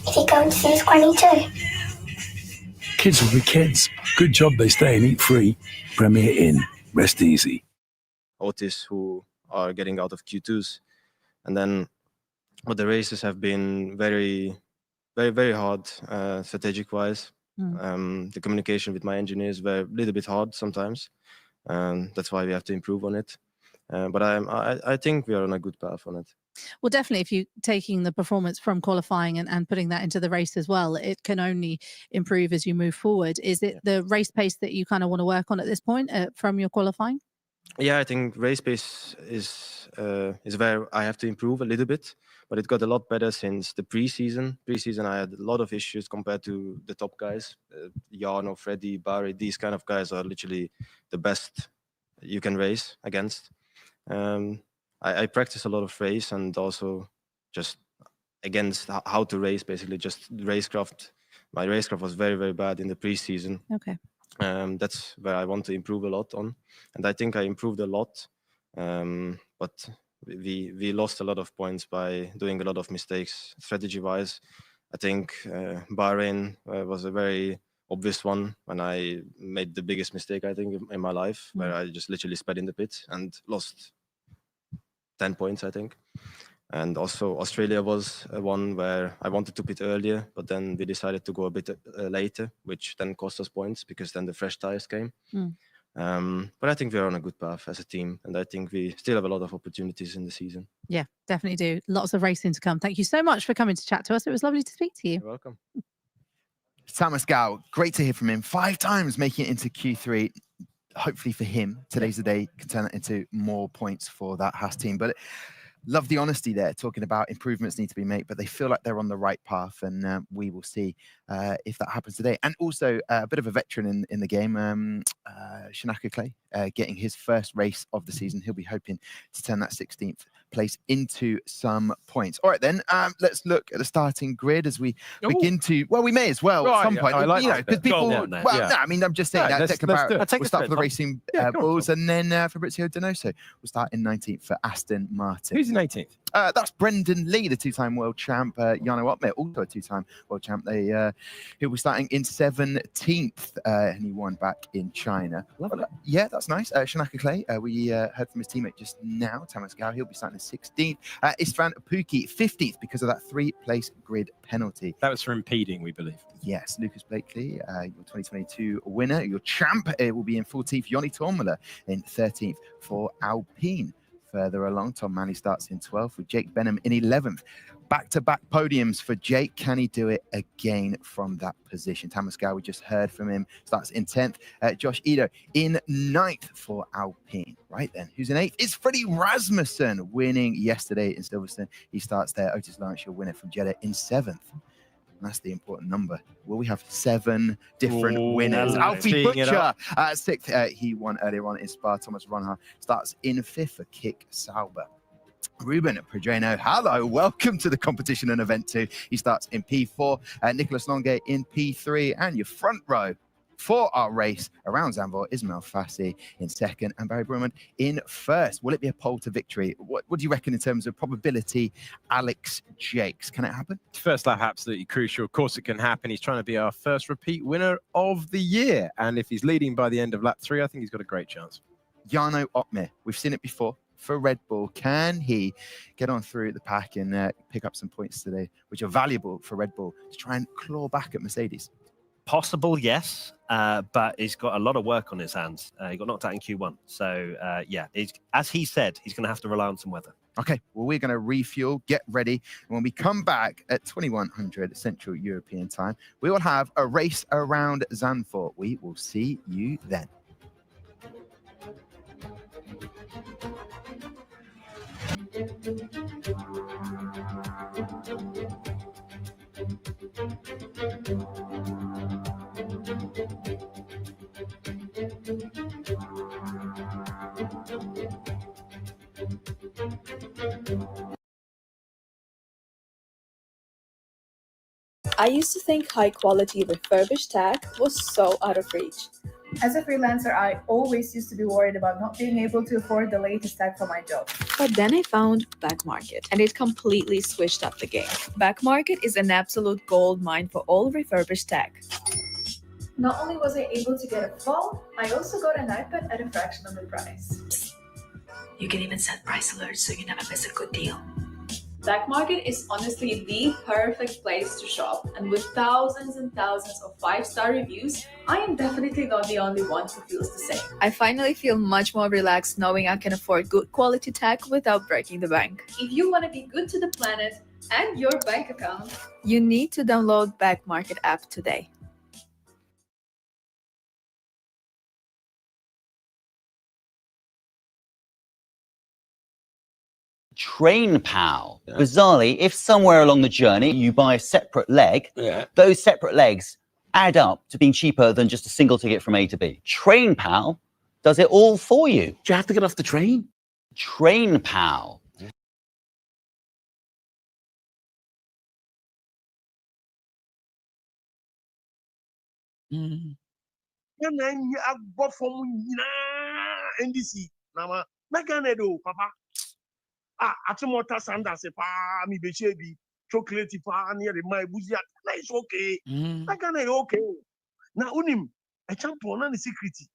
If he comes to see Squanny too. Kids will be kids. Good job they stay and eat free. Premier Inn. Rest easy. Otis who are getting out of Q2s. And then but the races have been very, very, very hard strategic-wise. The communication with my engineers were a little bit hard sometimes. That's why we have to improve on it. But I think we are on a good path on it. Well, definitely, if you're taking the performance from qualifying and putting that into the race as well, it can only improve as you move forward. Is it the race pace that you kind of want to work on at this point from your qualifying? Yeah, I think race pace is where I have to improve a little bit, but it got a lot better since the preseason. Preseason, I had a lot of issues compared to the top guys. Jarno, Freddy, Barry, these kind of guys are literally the best you can race against. I practice a lot of race and also just against how to race, basically just racecraft. My racecraft was very, very bad in the preseason. Okay. That's where I want to improve a lot on. And I think I improved a lot. But we lost a lot of points by doing a lot of mistakes strategy-wise. I think Bahrain was a very obvious one when I made the biggest mistake, I think, in my life, where I just literally sped in the pit and lost 10 points, I think. And also Australia was one where I wanted to pit earlier, but then we decided to go a bit later, which then cost us points because then the fresh tires came. But I think we're on a good path as a team, and I think we still have a lot of opportunities in the season. Yeah, definitely do. Lots of racing to come. Thank you so much for coming to chat to us. It was lovely to speak to you. You're welcome. Thomas Gow, great to hear from him. 5 times making it into Q3. Hopefully for him, today's the day can turn that into more points for that Haas team. But love the honesty there, talking about improvements need to be made, but they feel like they're on the right path, and we will see if that happens today. And also a bit of a veteran in the game, Shanaka Clay, getting his first race of the season. He'll be hoping to turn that 16th place into some points. All right, then, let's look at the starting grid as we begin to, well, we may as well at some point, because people, no, I mean, I'm just saying that Declan Barrett will start for the Racing Bulls, and then Fabrizio Donoso will start in 19th for Aston Martin. Who's in 18th? That's Brendan Lee, the 2-time world champ. Jarno Opmeer, also a 2-time world champ. He'll be starting in 17th, and he won back in China. Yeah, that's nice. Shanaka Clay, we heard from his teammate just now, Thomas Gow. He'll be starting in 16th. Istvan Pukki, 15th, because of that 3-place grid penalty. That was for impeding, we believe. Yes, Lucas Blakely, your 2022 winner, your champ, will be in 14th. Joni Tormula in 13th for Alpine. Further along, Tom Manley starts in 12th with Jake Benham in 11th. Back-to-back podiums for Jake. Can he do it again from that position? Thomas Gow, we just heard from him, starts in 10th. Josh Edo in 9th for Alpine. Right then, who's in 8th? It's Freddie Rasmussen, winning yesterday in Silverstone. He starts there. Otis Lawrence, your winner from Jeddah, in 7th. That's the important number. Will we have 7 different winners? Alfie Butcher, 6th. He won earlier on in Spa. Thomas Ronha starts in 5th for Kick Sauber. Ruben Pedreno, hello, welcome to the competition and event 2. He starts in P4. Nicholas Longe in P3. And your front row for our race around Zandvoort, Ismail Fassi in 2nd and Barry Brumman in 1st. Will it be a pole to victory? What do you reckon in terms of probability, Alex Jakes? Can it happen? First lap, absolutely crucial. Of course, it can happen. He's trying to be our first repeat winner of the year. And if he's leading by the end of lap 3, I think he's got a great chance. Jarno Opmeer, we've seen it before for Red Bull. Can he get on through the pack and pick up some points today, which are valuable for Red Bull to try and claw back at Mercedes? Possible, yes, but he's got a lot of work on his hands. He got knocked out in Q1. So, yeah, as he said, he's going to have to rely on some weather. Okay, well, we're going to refuel, get ready. And when we come back at 2100 Central European time, we will have a race around Zandvoort. We will see you then. I used to think high-quality refurbished tech was so out of reach. As a freelancer, I always used to be worried about not being able to afford the latest tech for my job. But then I found Back Market, and it completely switched up the game. Back Market is an absolute gold mine for all refurbished tech. Not only was I able to get a phone, I also got an iPad at a fraction of the price. You can even set price alerts so you never miss a good deal. Back Market is honestly the perfect place to shop, and with thousands and thousands of 5-star reviews, I am definitely not the only one who feels the same. I finally feel much more relaxed knowing I can afford good quality tech without breaking the bank. If you want to be good to the planet and your bank account, you need to download Back Market app today. Train Pal. Bizarrely, if somewhere along the journey you buy a separate leg, those separate legs add up to being cheaper than just a single ticket from A to B. Train Pal does it all for you. Do you have to get off the train? Train Pal. NDC. Nama, Megane do, Papa. Atimota Sanders, mi bechebi, chocolate, near the my buzia. It's okay. Megane okay. Na unim, a champion and security.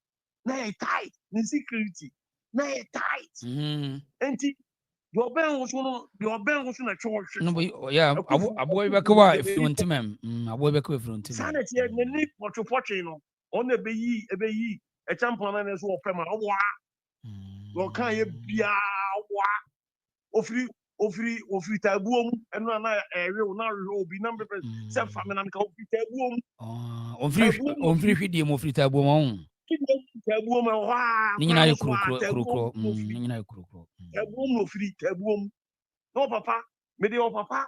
Na a tight, in security. Na a tight. Enti, your band was one a church. No, yeah, a boy back away if you want to, ma'am. A boy back away from Tim. Sanity, and the need for to pochino. On the be a champion and as well, Pema. Well, can you be a ofri tabuum and run a real now be number self famine and coffee tabuum. On free video of Ritabuum. Nina Kruko, Nina Kruko. Tabuum, free tabuum. No, papa, medio papa,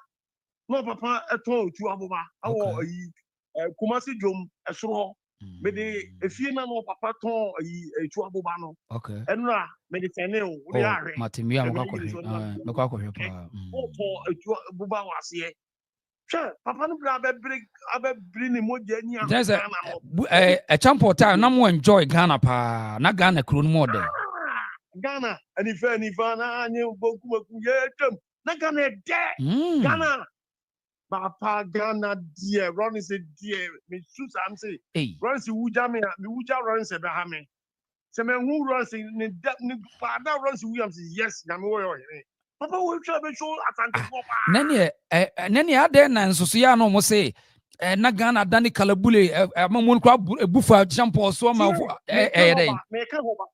no, papa, at all to Ababa. Our Kumasi Jum, a straw. Mede efiena no papa ton etu abobano. Okay. Enra mediteneo we are. Matimia mekwa kohwe pa. Opo etu aboba wase. Sure, papa no bra be ni moja ni there's a champion time na mo enjoy Ghana pa. Na Ghana kru no mo de. Ghana anifa na anye boku yetem. Na Ghana de. Ghana Papa Ghana dear, Ron is a dear, me shoes I'm say. Ron is Wuja me Wuja runs a Bahame. Some who runs in the depth father runs Williams, yes, Namu. Papa will travel show at Nany other than Sociano must say, na Ghana Danny Calabule, a moment crab, a buffer jump or so.